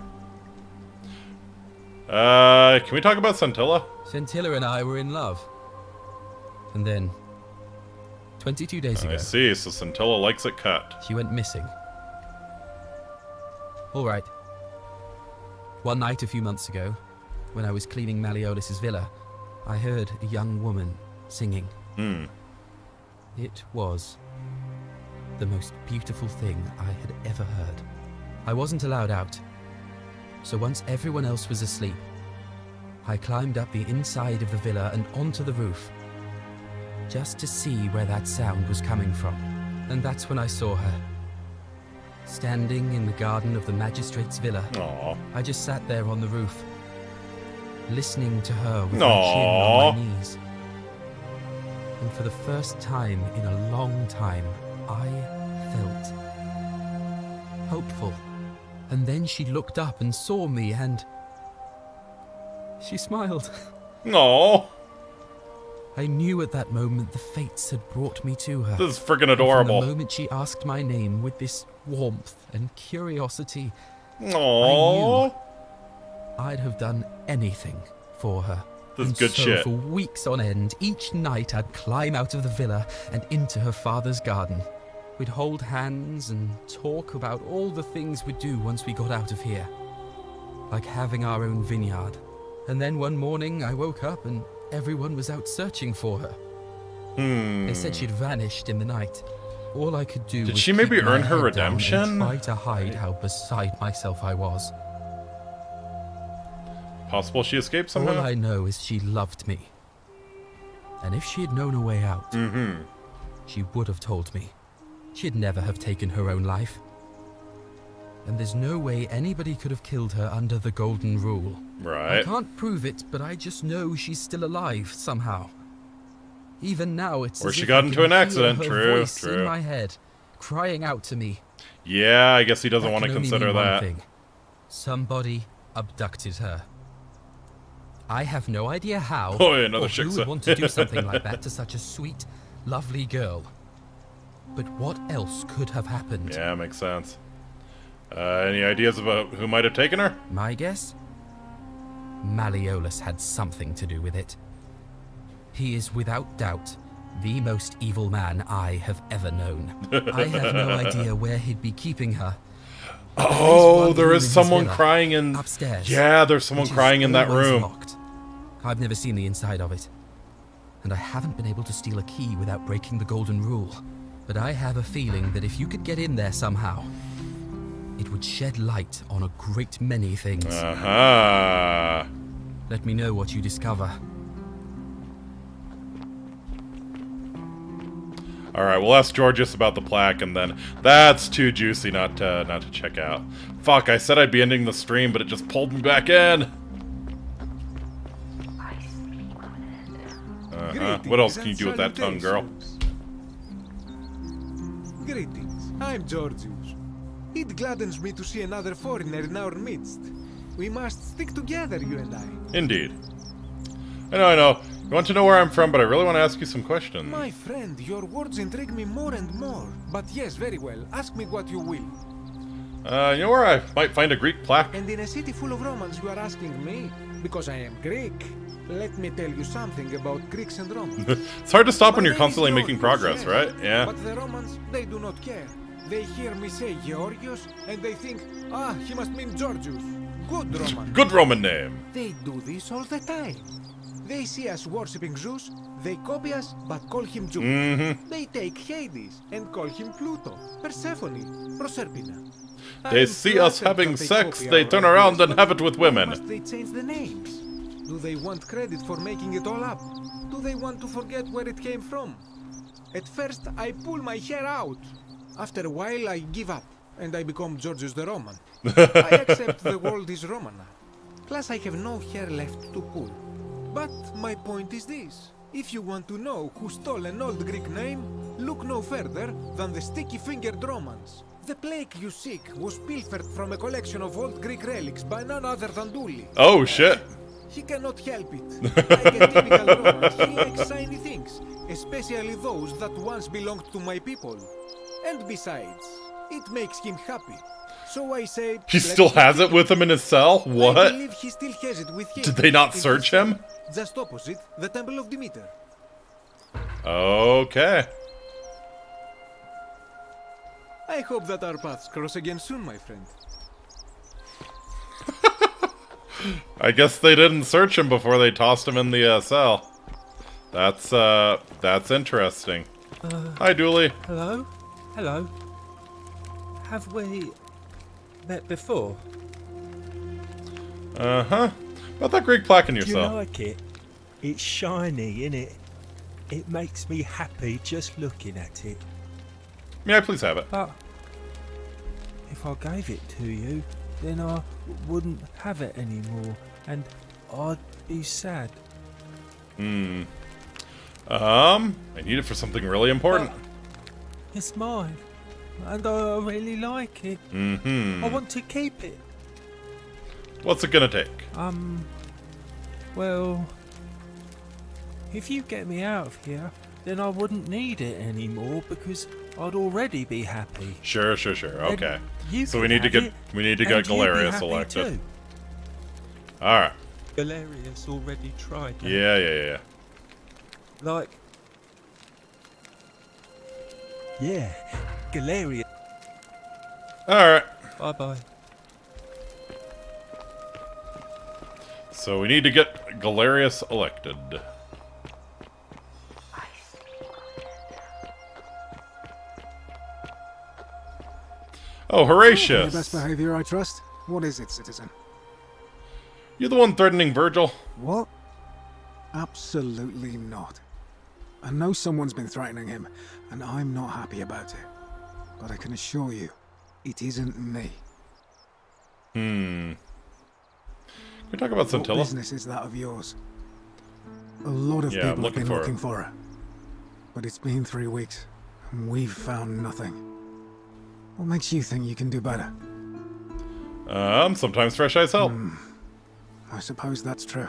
Can we talk about Scintilla? Scintilla and I were in love. And then, 22 days ago... I see, so Scintilla likes it cut. She went missing. Alright. One night a few months ago, when I was cleaning Malleolus' villa, I heard a young woman singing. It was the most beautiful thing I had ever heard. I wasn't allowed out, so once everyone else was asleep, I climbed up the inside of the villa and onto the roof, just to see where that sound was coming from. And that's when I saw her. Standing in the garden of the magistrate's villa. Aww. I just sat there on the roof, listening to her with my chin on my knees. And for the first time in a long time, I felt hopeful. And then she looked up and saw me and she smiled. No. I knew at that moment the fates had brought me to her. This is freaking adorable. And from the moment she asked my name with this warmth and curiosity, Aww. I knew I'd have done anything for her. This is And good so shit. for weeks on end, each night I'd climb out of the villa and into her father's garden. We'd hold hands and talk about all the things we'd do once we got out of here. Like having our own vineyard. And then one morning I woke up and everyone was out searching for her. They said she'd vanished in the night. All I could do Did was she maybe keep my earn her head down redemption? and try to hide how beside myself I was. Possible she escaped somehow? All I know is she loved me. And if she had known a way out, she would have told me. She'd never have taken her own life. And there's no way anybody could have killed her under the golden rule. Right. I can't prove it, but I just know she's still alive somehow. Even now, it's Or as she if got I into can an accident. hear her True, voice true. in my head, crying out to me. Yeah, I guess he doesn't That want to can only consider mean one that. thing. Somebody abducted her. I have no idea how Oh, yeah, another or who shiksa. would want to do something like that to such a sweet, lovely girl. But what else could have happened? Yeah, makes sense. Any ideas about who might have taken her? My guess? Malleolus had something to do with it. He is without doubt the most evil man I have ever known. I have no idea where he'd be keeping her. But Oh, there room is in his someone villa, crying in... upstairs. Yeah, there's someone which is crying in that always room. locked. I've never seen the inside of it. And I haven't been able to steal a key without breaking the golden rule. But I have a feeling that if you could get in there somehow, it would shed light on a great many things. Uh-huh. Let me know what you discover. Alright, we'll ask Georgius about the plaque, and then... That's too juicy not to check out. Fuck, I said I'd be ending the stream, but it just pulled me back in! What else can you do with that tongue, girl? Greetings. I'm Georgius. It gladdens me to see another foreigner in our midst. We must stick together, you and I. Indeed. I know. You want to know where I'm from, but I really want to ask you some questions. My friend, your words intrigue me more and more. But yes, very well. Ask me what you will. You know where I might find a Greek plaque? And in a city full of Romans, you are asking me? Because I am Greek. Let me tell you something about Greeks and Romans. It's hard to stop when My you're name is constantly making Georgius, progress, yes. right? Yeah. But the Romans, they do not care. They hear me say Georgios, and they think, ah, he must mean Georgius. Good Roman. Good Roman name. They do this all the time. They see us worshipping Zeus, they copy us, but call him Jupiter. They take Hades and call him Pluto, Persephone, Proserpina. They see us having sex, they turn around and have it with women. Must they change the names? Do they want credit for making it all up? Do they want to forget where it came from? At first, I pull my hair out. After a while, I give up, and I become Georgius the Roman. I accept the world is Roman now. Plus, I have no hair left to pull. But my point is this. If you want to know who stole an old Greek name, look no further than the sticky-fingered Romans. The plaque you seek was pilfered from a collection of old Greek relics by none other than Dully. Oh, shit. He cannot help it. Like a typical Roman, he likes shiny things, especially those that once belonged to my people. And besides, it makes him happy. So I say... He still has it with him in his cell? I What? believe he still has it with him. Did they not in search his him? cell, just opposite the Temple of Demeter. Okay. I hope that our paths cross again soon, my friend. I guess they didn't search him before they tossed him in the cell. That's interesting. Hi, Dooley. Hello? Hello? Have we met before? Uh-huh. About that Greek plaque in your Do you cell. like it? It's shiny, innit? It makes me happy just looking at it. May I please have it? But if I gave it to you, then I wouldn't have it anymore, and I'd be sad. I need it for something really important. It's mine, and I really like it. I want to keep it. What's it gonna take? Well, if you get me out of here, then I wouldn't need it anymore because I'd already be happy. Sure. Okay. You So can we need to have get it, we need to and get you'd be Galerius happy elected. too. All right. Galerius already tried that. Yeah. Like, yeah, Galerius. All right. Bye. So we need to get Galerius elected. Oh, Horatius! Your best behavior, I trust. What is it, citizen? You the one threatening Virgil? What? Absolutely not. I know someone's been threatening him, and I'm not happy about it. But I can assure you, it isn't me. Can we talk about What Scintilla? business is that of yours? A lot of Yeah, I'm people have been looking her. for her. But it's been 3 weeks, and we've found nothing. What makes you think you can do better? Sometimes fresh eyes help. I suppose that's true.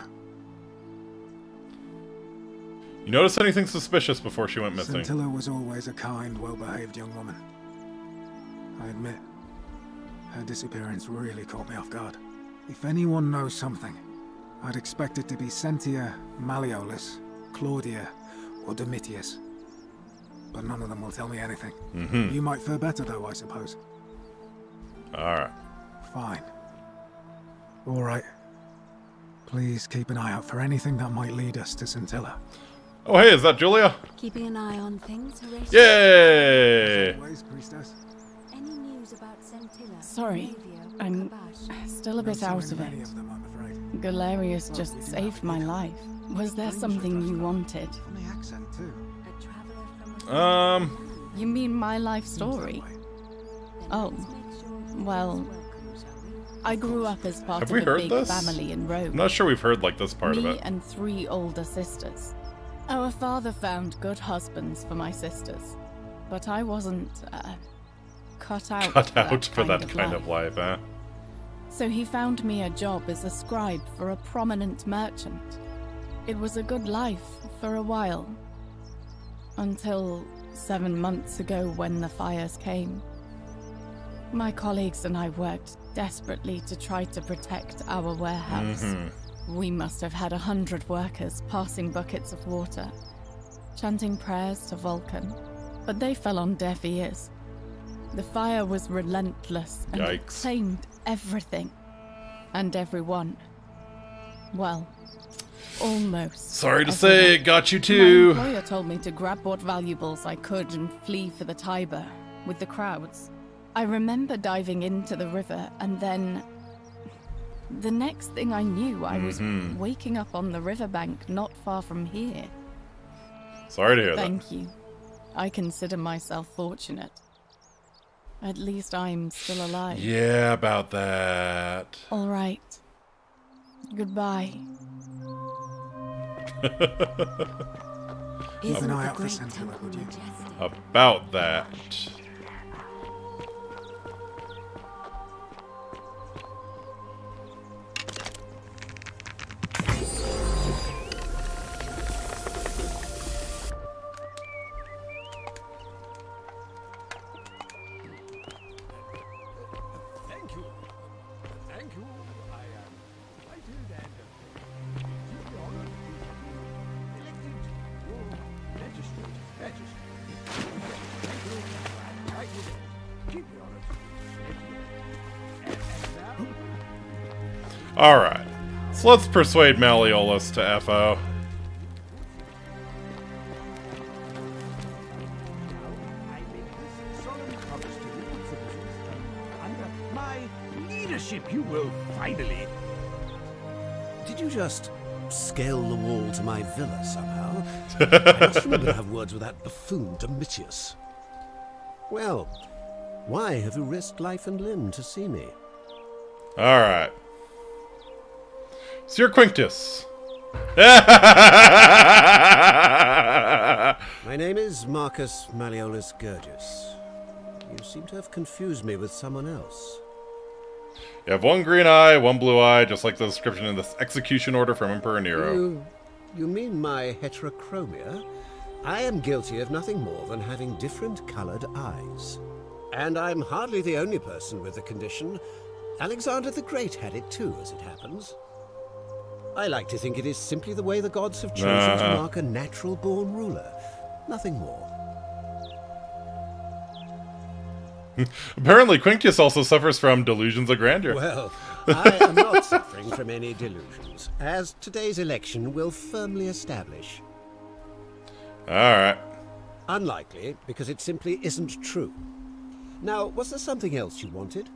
You notice anything suspicious before she went missing? Scintilla was always a kind, well-behaved young woman. I admit, her disappearance really caught me off guard. If anyone knows something, I'd expect it to be Sentia, Malleolus, Claudia, or Domitius. But none of them will tell me anything. You might fare better, though, I suppose. Alright. Fine. Alright. Please keep an eye out for anything that might lead us to Scintilla. Oh, hey, is that Julia? Keeping an eye on things, Horatius? Yay! Any news about Scintilla? Sorry, I'm still a bit out of it. Galerius just saved my life. Was there something you wanted? You mean my life story? Oh, well, I grew up as part Have of we a heard big this? family in Rome. I'm not sure we've heard like this part Me of it. and 3 older sisters. Our father found good husbands for my sisters, but I wasn't cut out Cut out for that kind life. of life, eh? So he found me a job as a scribe for a prominent merchant. It was a good life for a while. Until 7 months ago when the fires came. My colleagues and I worked desperately to try to protect our warehouse. We must have had 100 workers passing buckets of water, chanting prayers to Vulcan, but they fell on deaf ears. The fire was relentless and it Yikes. claimed everything and everyone. Well, almost. Sorry to everyone. say, it got you too. My employer told me to grab what valuables I could and flee for the Tiber with the crowds. I remember diving into the river and then... The next thing I knew, I was waking up on the riverbank not far from here. Sorry to hear that. Thank you. I consider myself fortunate. At least I'm still alive. Yeah, about that. All right. Goodbye. Keep an eye out for Scintilla, would you? About that. Thank you. Thank you. I am delighted and deeply honored to be elected your magistrate. Thank you. Right with it. Deeply honored. Alright. So let's persuade Malleolus to FO. Under my leadership, you will finally... Did you just scale the wall to my villa somehow? I must remember to have words with that buffoon Domitius. Well, why have you risked life and limb to see me? Alright. Sir Quinctius. My name is Marcus Malleolus Gurgis. You seem to have confused me with someone else. You have one green eye, one blue eye, just like the description in this execution order from Emperor Nero. You mean my heterochromia? I am guilty of nothing more than having different colored eyes. And I'm hardly the only person with the condition. Alexander the Great had it too, as it happens. I like to think it is simply the way the gods have chosen to mark a natural-born ruler. Nothing more. Apparently, Quinctius also suffers from delusions of grandeur. Well, I am not suffering from any delusions, as today's election will firmly establish. Alright. Unlikely, because it simply isn't true. Now, was there something else you wanted?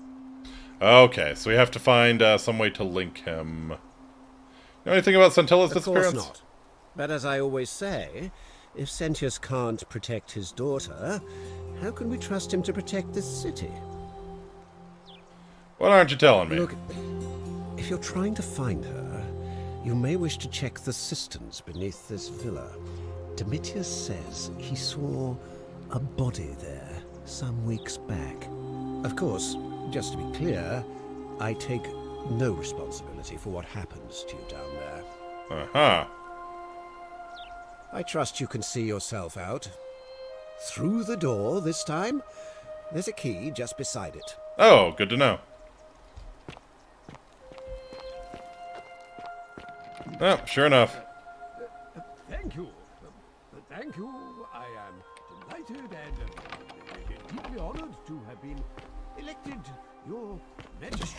Okay, so we have to find some way to link him. You know anything about Sentilla's disappearance? Of course not. But as I always say, if Sentius can't protect his daughter, how can we trust him to protect this city? What aren't you telling me? Look, if you're trying to find her, you may wish to check the cisterns beneath this villa. Domitius says he saw a body there some weeks back. Of course, just to be clear, I take no responsibility for what happens to you down there. Uh-huh. I trust you can see yourself out. Through the door this time. There's a key just beside it. Oh, good to know. Oh, sure enough. Thank you. Thank you. I am delighted and deeply honored to have been elected your magistrate.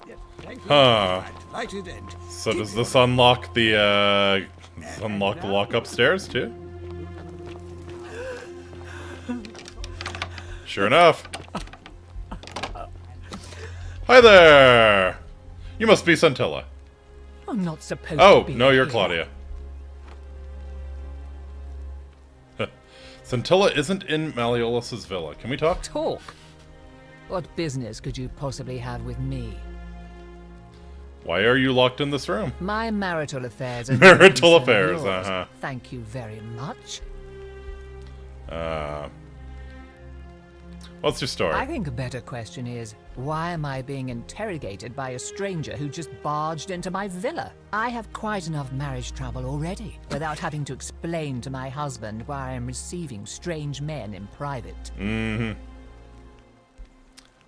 Yes, thank you. Huh. I'm delighted and So does this unlock the lock upstairs too? Sure enough. Hi there. You must be Scintilla. I'm not supposed Oh, to be no, you're here. Claudia. Scintilla isn't in Malleolus's villa. Can we talk? Talk? What business could you possibly have with me? Why are you locked in this room? My marital affairs are Marital no concern of affairs, yours. uh-huh. Thank you very much. What's your story? I think a better question is, why am I being interrogated by a stranger who just barged into my villa? I have quite enough marriage trouble already, without having to explain to my husband why I am receiving strange men in private. Mm-hmm.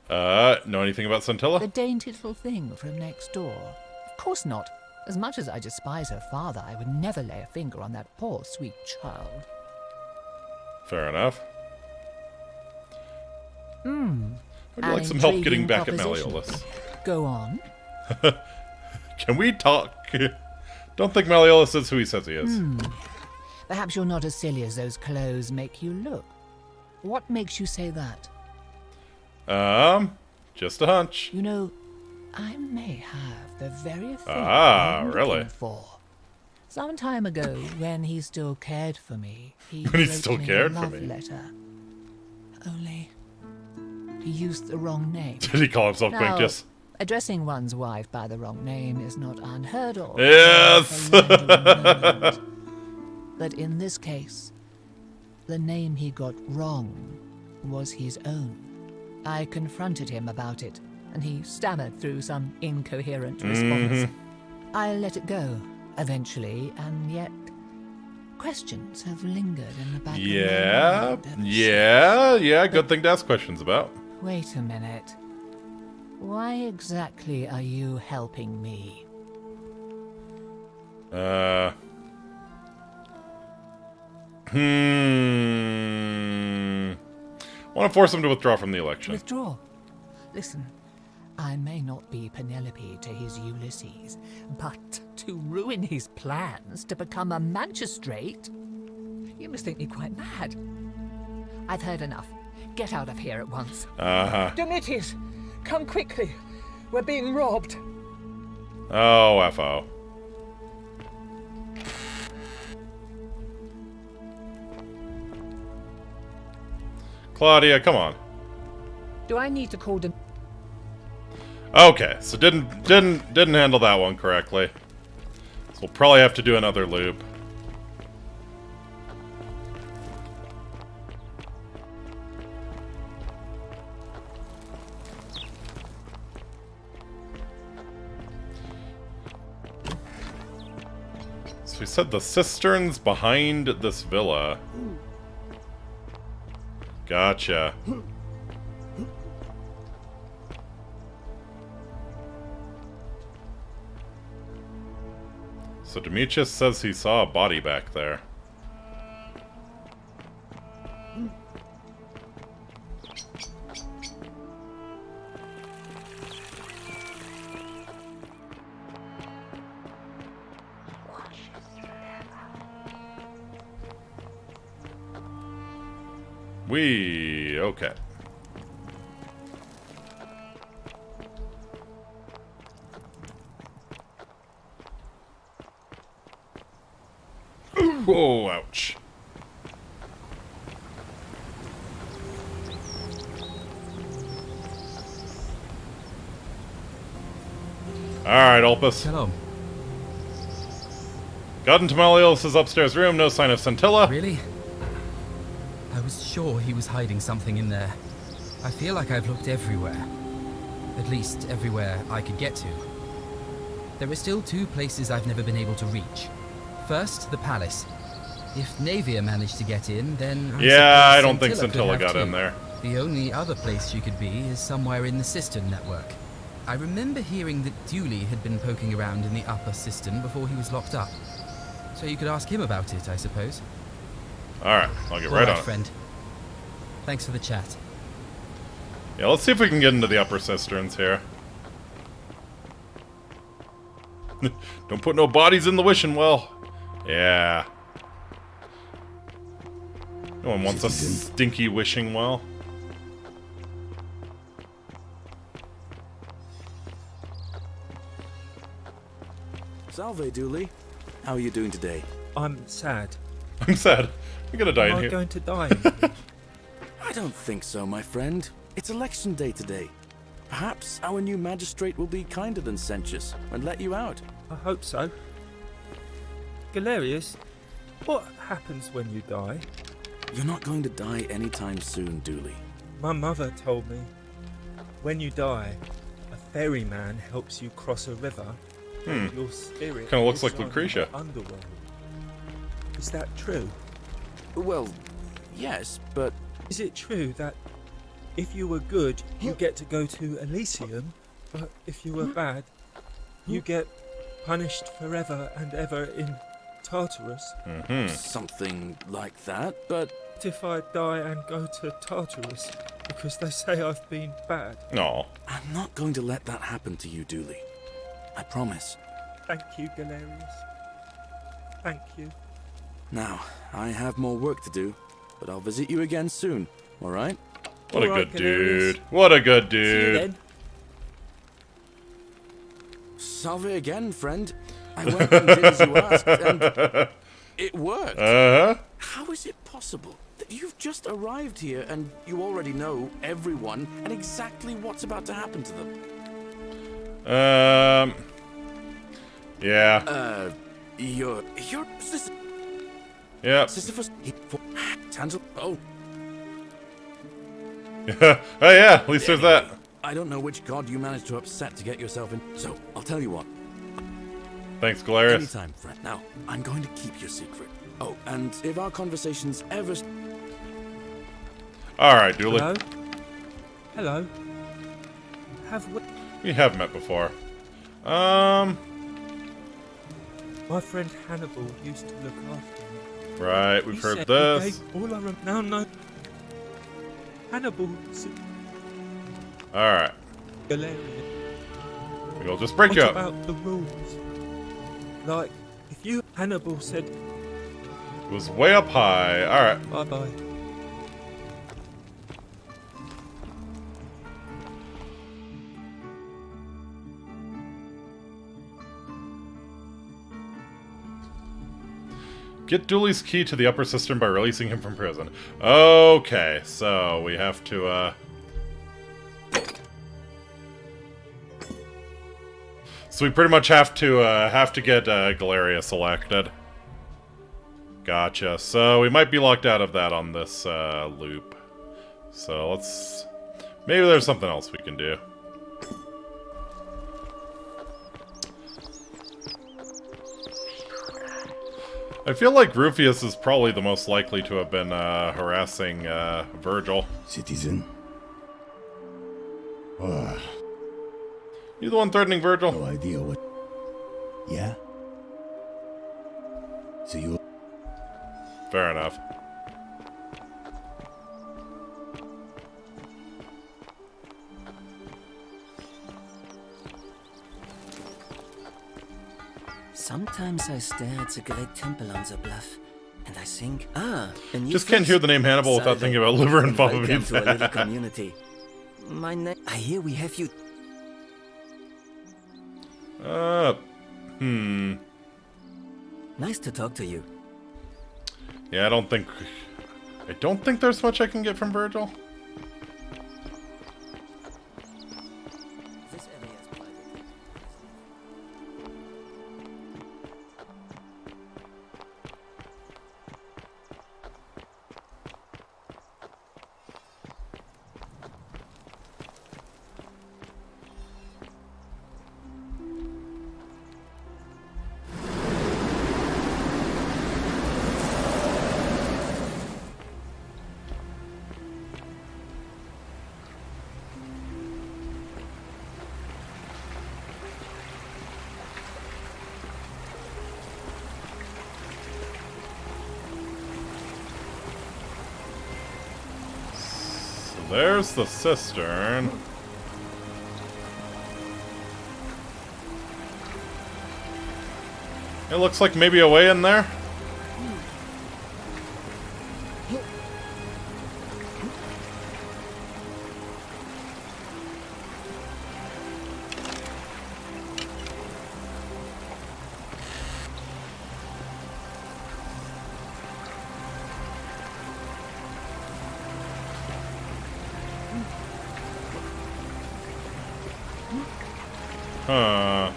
Know anything about Scintilla? The dainty little thing from next door? Of course not. As much as I despise her father, I would never lay a finger on that poor, sweet child. Fair enough. I'd An like some help intriguing getting back at proposition. Malleolus. Go on. Can we talk? Don't think Malleolus is who he says he is. Perhaps you're not as silly as those clothes make you look. What makes you say that? Just a hunch. You know, I may have the very thing Ah, I'm really? looking for. Some time ago, when he still cared for me, he When he wrote still me cared a for love me. letter. Only, he used the wrong name. Did he call himself Now, Quinctius? addressing one's wife by the wrong name is not unheard of. Yes! in the land of England. But in this case, the name he got wrong was his own. I confronted him about it, and he stammered through some incoherent response. I let it go, eventually, and yet questions have lingered in the back of my Yeah, mind. yeah, good thing to ask questions about. Wait a minute. Why exactly are you helping me? Want to force him to withdraw from the election. Withdraw. Listen, I may not be Penelope to his Ulysses, but to ruin his plans to become a magistrate? You must think me quite mad. I've heard enough. Get out of here at once. Uh-huh. Domitius, come quickly. We're being robbed. Oh, FO. Claudia, come on. Do I need to call the... Okay, so didn't handle that one correctly. So we'll probably have to do another loop. So we said the cistern's behind this villa. Gotcha. So Demetrius says he saw a body back there. Okay. Whoa, ouch. Alright, Ulpus. Hello. Got into Malleolus' upstairs room, no sign of Scintilla. Really? I was sure he was hiding something in there. I feel like I've looked everywhere. At least everywhere I could get to. There are still two places I've never been able to reach. First, the palace. If Navia managed to get in, then I don't think Scintilla got in there. The only other place she could be is somewhere in the cistern network. I remember hearing that Dooley had been poking around in the upper cistern before he was locked up. So you could ask him about it, I suppose. Alright, I'll get right on it. Friend. Thanks for the chat. Yeah, let's see if we can get into the upper cisterns here. Don't put no bodies in the wishing well. Yeah. No one wants a stinky wishing well. Salve, Dooley. How are you doing today? I'm sad. I'm sad. I'm gonna die in Am I here. going to die? I don't think so, my friend. It's election day today. Perhaps our new magistrate will be kinder than Sentius and let you out. I hope so. Galerius, what happens when you die? You're not going to die anytime soon, Dooley. My mother told me, when you die, a ferryman helps you cross a river, and your spirit Kinda looks like lives on in Lucretia. the underworld. Is that true? Well, yes, but... Is it true that if you were good, you get to go to Elysium, but if you were bad, you get punished forever and ever in Tartarus? Something like that, but... If I die and go to Tartarus, because they say I've been bad. No. I'm not going to let that happen to you, Dooley. I promise. Thank you, Galerius. Thank you. Now, I have more work to do, but I'll visit you again soon, alright? What a good dude. What a good dude. See you then. Salve again, friend. I went and did as you asked, and it worked. How is it possible that you've just arrived here and you already know everyone and exactly what's about to happen to them? Yeah. You're sister. Yep. Sisyphus. Tansel. Oh. Oh yeah, at least there's that. I don't know which god you managed to upset to get yourself in, so I'll tell you what. Thanks, Galerius. Anytime, friend. Now, I'm going to keep your secret. Oh, and if our conversations ever... Alright, Dooley. Hello? Hello? Have we have met before. My friend Hannibal used to look after me. Right, we've He heard said this. he gave all I now no. Hannibal. Alright. Galerius. We'll just break what you up. About the rules? Like, if you Hannibal said It was way up high. Alright. bye bye. Get Dooley's key to the upper cistern by releasing him from prison. Okay, so we have to, So we pretty much have to get Galeria selected. Gotcha. So we might be locked out of that on this loop. So let's... Maybe there's something else we can do. I feel like Rufius is probably the most likely to have been harassing Virgil. Citizen. You the one threatening Virgil? No idea what... Yeah? So you... Fair enough. Sometimes I stare at the great temple on the bluff, and I think, Just can't hear the name Hannibal without thinking about liver and Welcome Bobby. to a little community. My name. I hear we have you. Nice to talk to you. Yeah, I don't think there's much I can get from Virgil. This area is private. There's the cistern. It looks like maybe a way in there. Huh.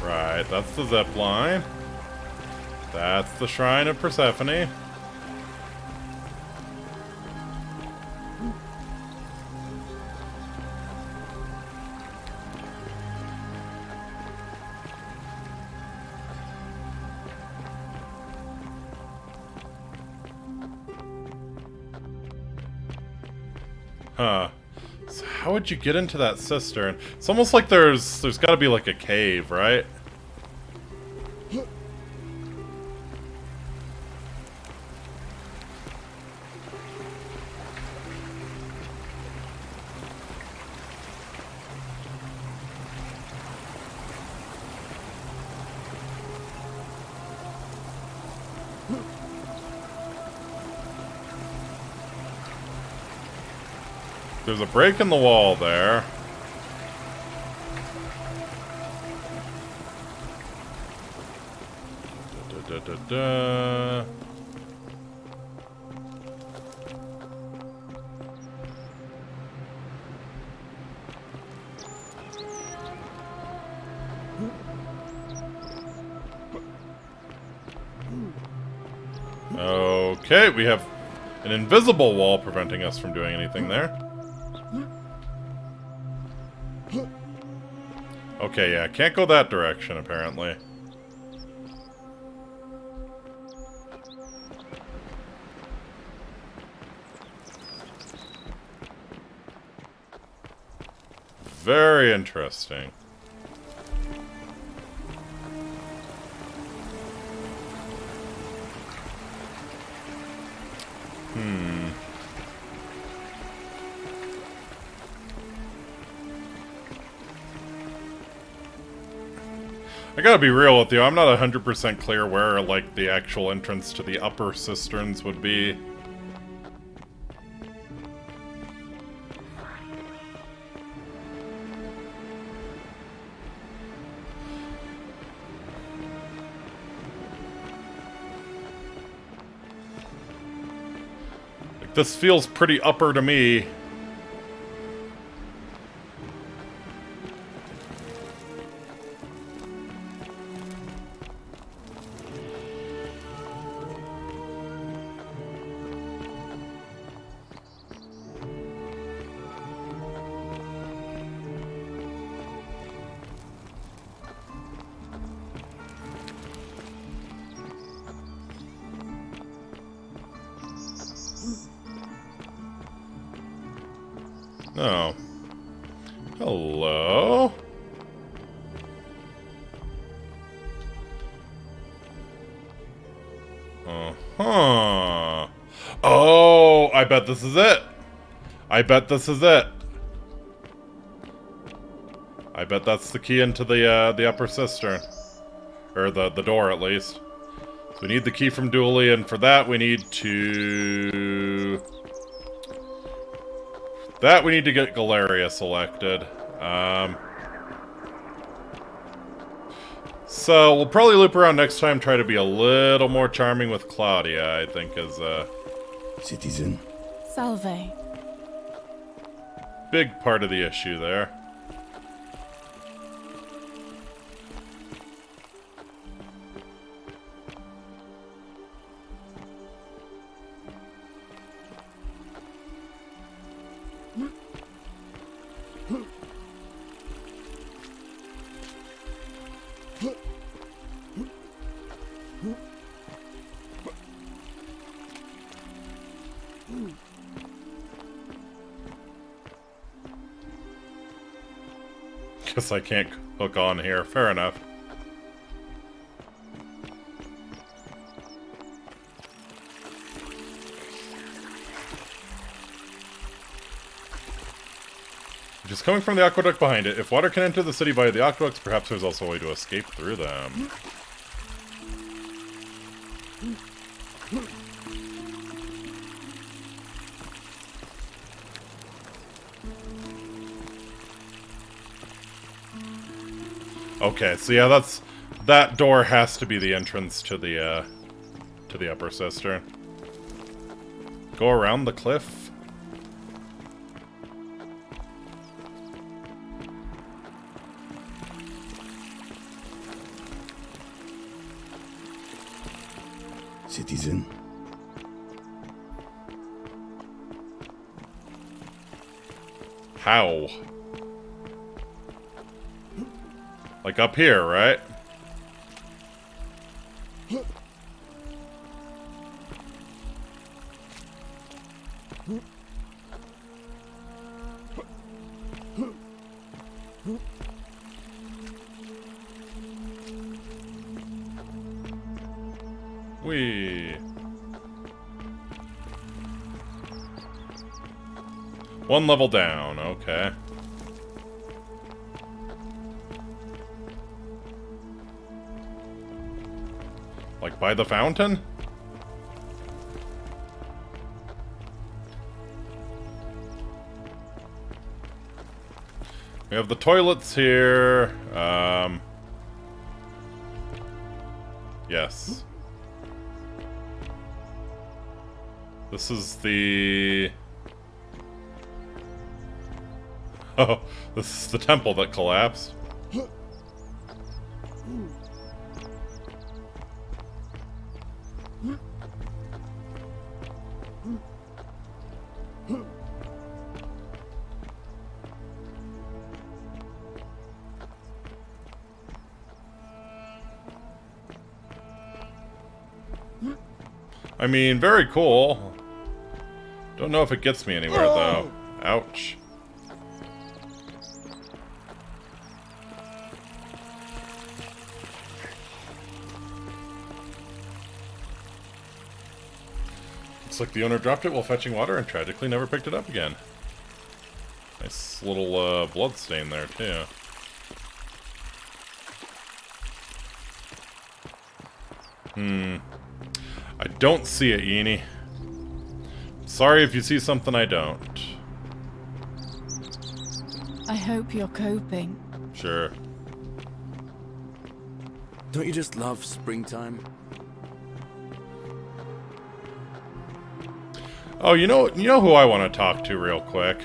Right, that's the zip line. That's the Shrine of Persephone. Huh. So how would you get into that cistern? It's almost like there's got to be like a cave, right? There's a break in the wall there. Da, da, da, da. Okay, we have an invisible wall preventing us from doing anything there. Okay, yeah, can't go that direction, apparently. Very interesting. I gotta be real with you, I'm not 100% clear where, like, the actual entrance to the upper cisterns would be. Like, this feels pretty upper to me. Oh. Hello? Uh-huh. Oh, I bet this is it. I bet this is it. I bet that's the key into the upper cistern. Or the door, at least. So we need the key from Dooley, and for that we need to... we need to get Galeria selected. So we'll probably loop around next time, try to be a little more charming with Claudia, I think, is Citizen. Salve. big part of the issue there. Guess I can't hook on here. Fair enough. Just coming from the aqueduct behind it. If water can enter the city via the aqueducts, perhaps there's also a way to escape through them. Okay, so yeah, that door has to be the entrance to the upper cistern. Go around the cliff. Citizen. How? Like up here, right? Whee. One level down, okay. Like by the fountain? We have the toilets here. Yes. This is the... Oh, this is the temple that collapsed. I mean, very cool. Don't know if it gets me anywhere, though. Ouch. Looks like the owner dropped it while fetching water and tragically never picked it up again. Nice little blood stain there, too. I don't see it, Yini. Sorry if you see something I don't. I hope you're coping. Sure. Don't you just love springtime? Oh, you know who I want to talk to real quick.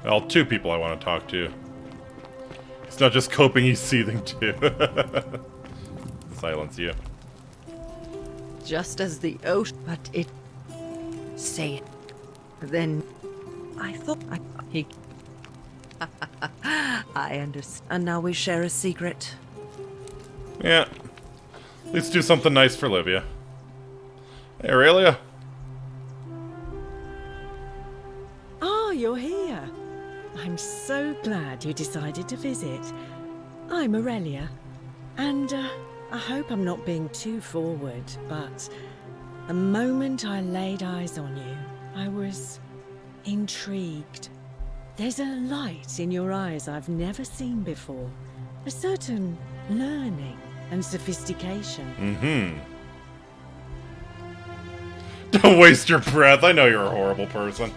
Well, two people I want to talk to. It's not just coping, he's seething too. Silence you. Just as the oath, but it... Say it. Then... I thought he... I understand. And now we share a secret. Yeah. Let's do something nice for Livia. Hey, Aurelia. Ah, you're here. I'm so glad you decided to visit. I'm Aurelia, and I hope I'm not being too forward, but the moment I laid eyes on you, I was intrigued. There's a light in your eyes I've never seen before, a certain learning and sophistication. Don't waste your breath. I know you're a horrible person.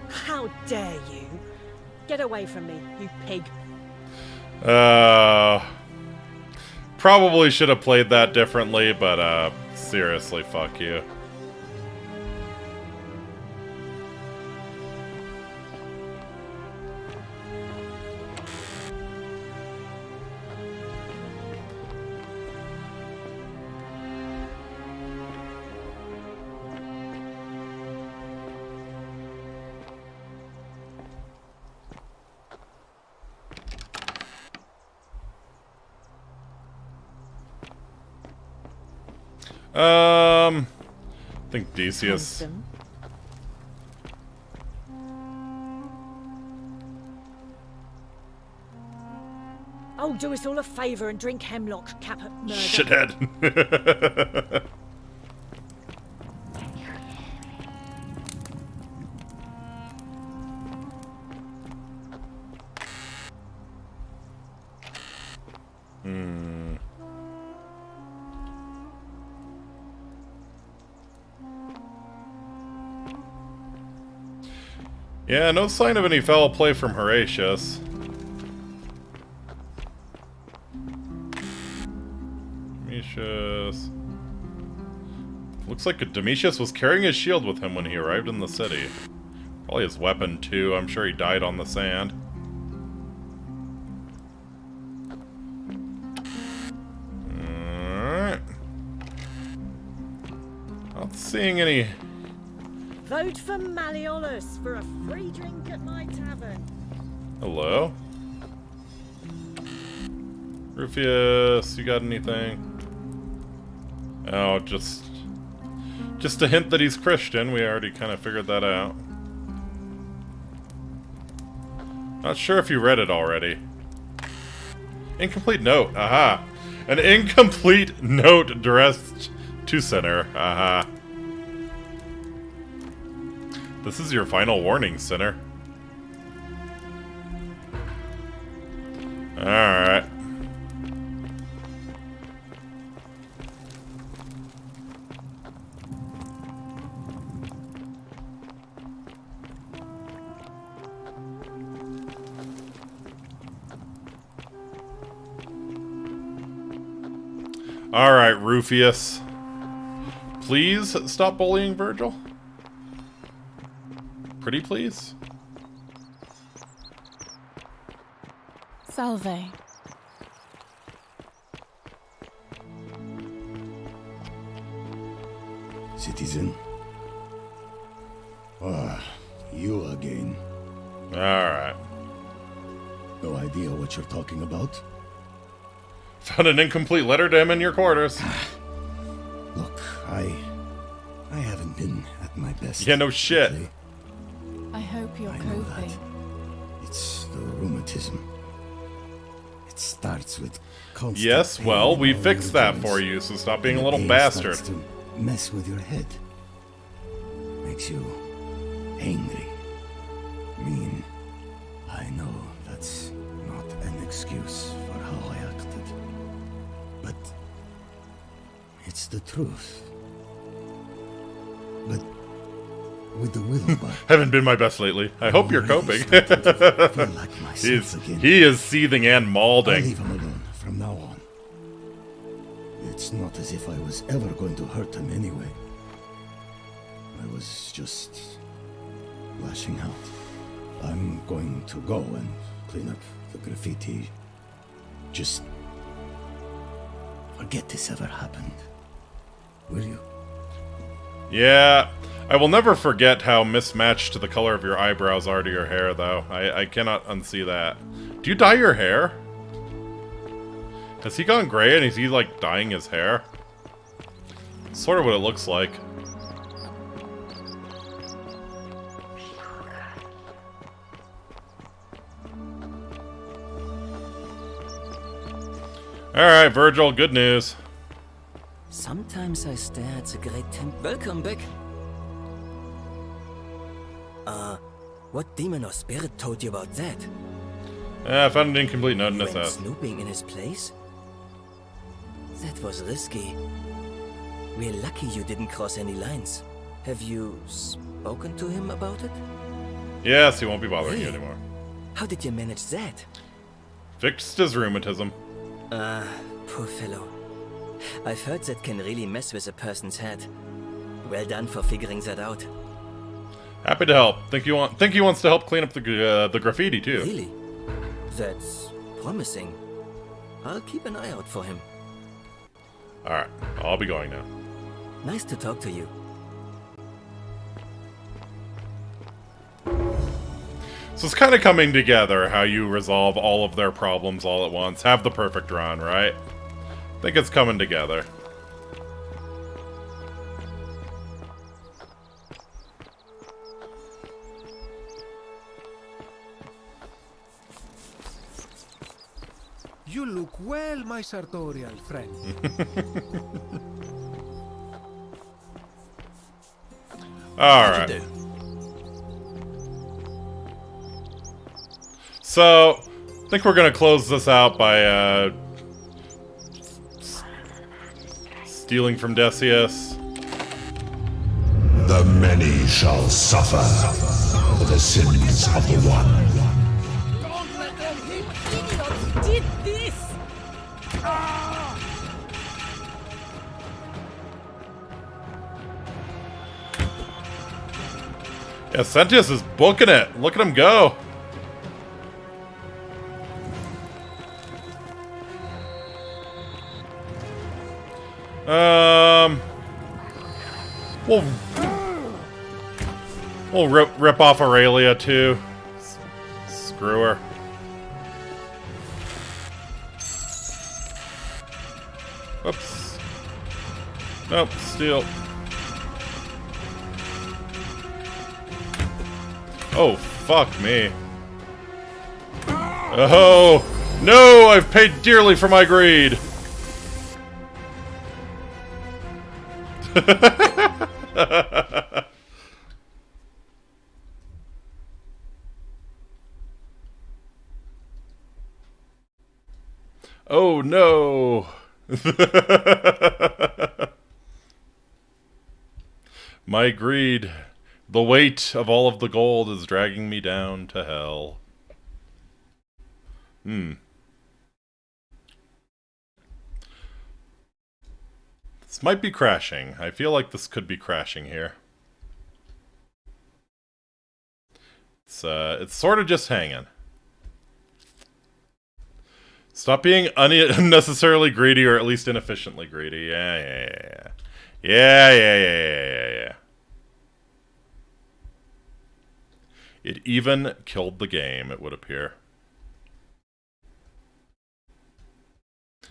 How dare you? Get away from me, you pig. Probably should have played that differently, but seriously, fuck you. I think Decius. Oh, do us all a favour and drink hemlock, Caput Murder. Shithead. Yeah, no sign of any foul play from Horatius. Domitius. Looks like Domitius was carrying his shield with him when he arrived in the city. Probably his weapon, too. I'm sure he died on the sand. Alright. Not seeing any... Vote for Malleolus for a free drink at my tavern. Hello? Rufius, you got anything? Oh, just a hint that he's Christian. We already kind of figured that out. Not sure if you read it already. Incomplete note. Aha. An incomplete note addressed to Sinner. Aha. This is your final warning, Sinner. Alright. Alright, Rufius. Please stop bullying Virgil. Pretty please? Salve. Citizen. Ah, you again. Alright. No idea what you're talking about? Found an incomplete letter to him in your quarters. Look, I haven't been at my best. Yeah, no shit. lately. I hope you're I know coping. that. It's the rheumatism. It starts with constant Yes, well, pain we in all fixed your that joints. for you, so stop being a And the little pain bastard. starts to mess with your head. makes you angry, mean. I know that's not an excuse for how I acted, but it's the truth. But with the will back, Haven't been my best lately. I hope you're coping. He is seething and I'll malding. leave him alone from now on. It's not as if I was ever going to hurt him anyway. I was just lashing out. I'm going to go and clean up the graffiti. Just forget this ever happened. Will you? Yeah, I will never forget how mismatched the color of your eyebrows are to your hair, though. I cannot unsee that. Do you dye your hair? Has he gone gray and is he, like, dyeing his hair? Sort of what it looks like. Alright, Virgil, good news. Sometimes I stare at the great temple. Welcome back. What demon or spirit told you about that? I found an incomplete note in You his went house. snooping in his place? That was risky. We're lucky you didn't cross any lines. Have you spoken to him about it? Yes, he won't be bothering you Really? anymore. How did you manage that? Fixed his rheumatism. Poor fellow. I've heard that can really mess with a person's head. Well done for figuring that out. Happy to help. Think he wants to help clean up the graffiti too. Really? That's promising. I'll keep an eye out for him. Alright, I'll be going now. Nice to talk to you. So it's kind of coming together how you resolve all of their problems all at once. Have the perfect run, right? I think it's coming together. You look well, my sartorial friend. Alright. So, I think we're gonna close this out by, stealing from Decius. The many shall suffer for the sins of the one. Don't let them hit idiots! Did this! Yeah, Sentius is booking it. Look at him go. We'll rip off Aurelia too. Screw her. Whoops. Nope, steal. Oh, fuck me. Oh, no! I've paid dearly for my greed! Oh, no! My greed. The weight of all of the gold is dragging me down to hell. This might be crashing. I feel like this could be crashing here. It's sort of just hanging. Stop being unnecessarily greedy, or at least inefficiently greedy. Yeah. It even killed the game, it would appear.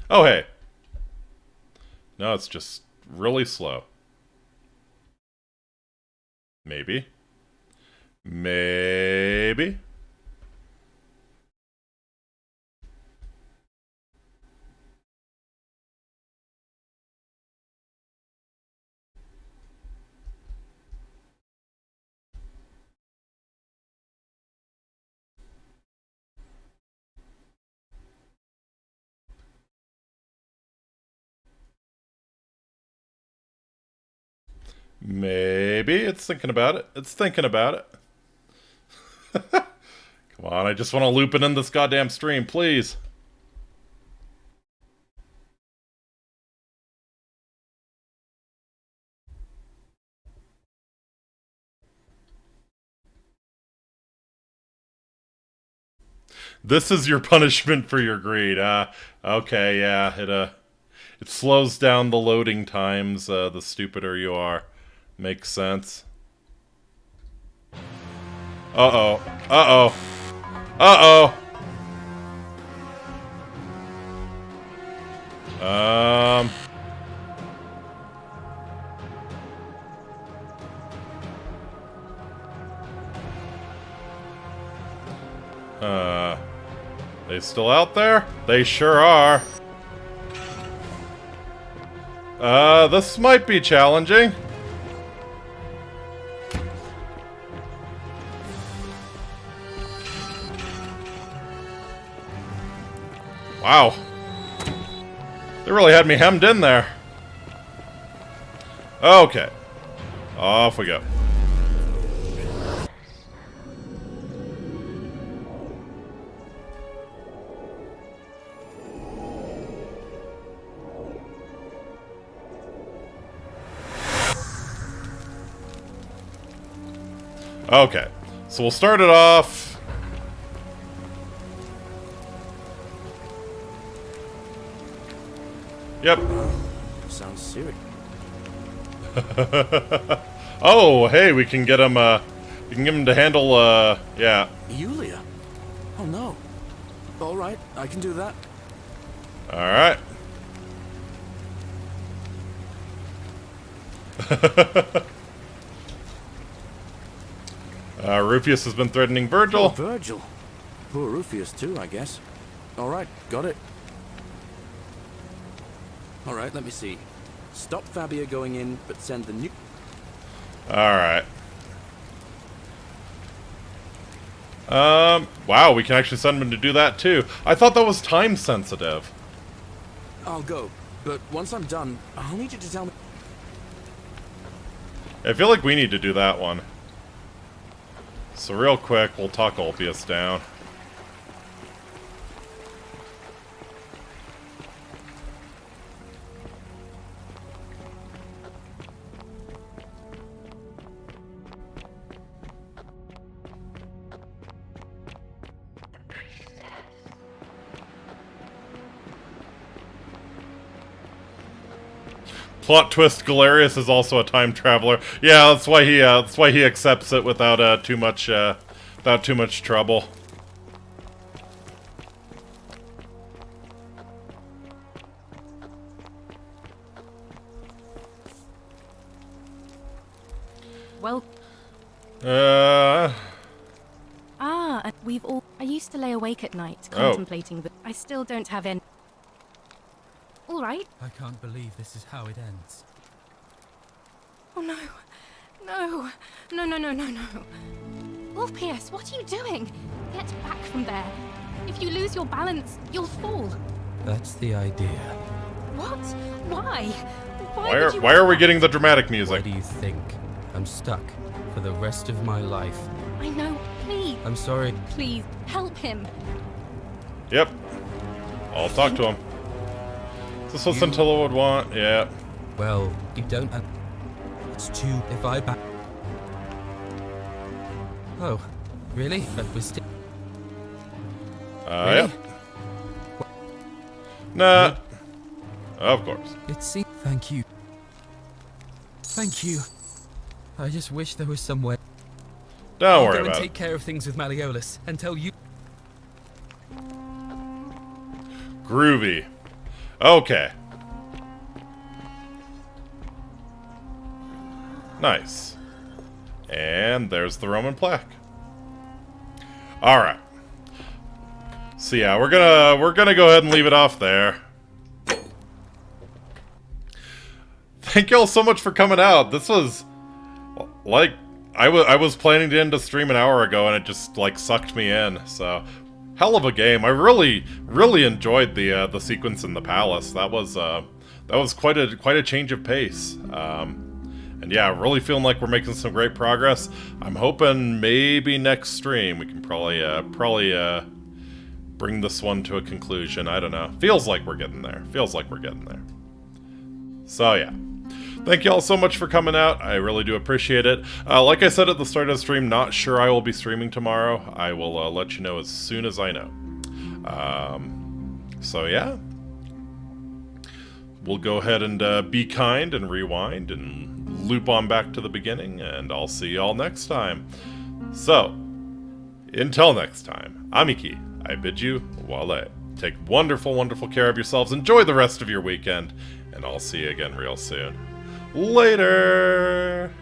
Oh, hey. No, it's just really slow. Maybe. Maybe. Maybe. It's thinking about it. It's thinking about it. Come on, I just want to loop it in this goddamn stream, please. This is your punishment for your greed. Okay, yeah, it slows down the loading times, the stupider you are. Makes sense. Uh-oh. Uh-oh. Uh-oh. They still out there? They sure are. This might be challenging. Wow. They really had me hemmed in there. Okay. Off we go. Okay, so we'll start it off. Yep. Sounds serious. Oh, hey, we can get him. We can get him to handle. Yeah. Yulia? Oh no. All right, I can do that. All right. Rufius has been threatening Virgil. Oh, Virgil. Poor Rufius too, I guess. All right, got it. All right, let me see. Stop Fabia going in, but send the new... Alright. Wow, we can actually send him to do that too. I thought that was time sensitive. I'll go, but once I'm done, I'll need you to tell me... I feel like we need to do that one. So real quick, we'll talk Ulpius down. Plot twist: Galerius is also a time traveler. Yeah, that's why he accepts it without too much trouble. Well. We've all. I used to lay awake at night contemplating, but I still don't have any. All right. I can't believe this is how it ends. Oh no. No. No, no, no, no, no. Ulpius, what are you doing? Get back from there. If you lose your balance, you'll fall. That's the idea. What? Why? Why are we getting the dramatic music? Why do you think I'm stuck for the rest of my life? I know. Please. I'm sorry. Please, help him. Yep. I'll talk to him. Is this what Scintilla would want? Yeah. Well, you don't have... It's too... If I back... Oh, really? But we're still... Really? Yep. Nah. Of course. It's... Thank you. Thank you. I just wish there was some way... Don't worry I'll go about and it. take care of things with Malleolus and tell you... Groovy. Okay. Nice. And there's the Roman plaque. Alright. So yeah, we're gonna go ahead and leave it off there. Thank y'all so much for coming out. This was like I was planning to end the stream an hour ago and it just like sucked me in. So hell of a game. I really enjoyed the sequence in the palace. That was quite a change of pace. And yeah, really feeling like we're making some great progress. I'm hoping maybe next stream we can probably bring this one to a conclusion. I don't know. Feels like we're getting there. Feels like we're getting there. So yeah. Thank you all so much for coming out. I really do appreciate it. Like I said at the start of the stream, not sure I will be streaming tomorrow. I will let you know as soon as I know. So yeah. We'll go ahead and be kind and rewind and loop on back to the beginning, and I'll see you all next time. So, until next time, Amiki, I bid you wale. Take wonderful, wonderful care of yourselves. Enjoy the rest of your weekend, and I'll see you again real soon. Later!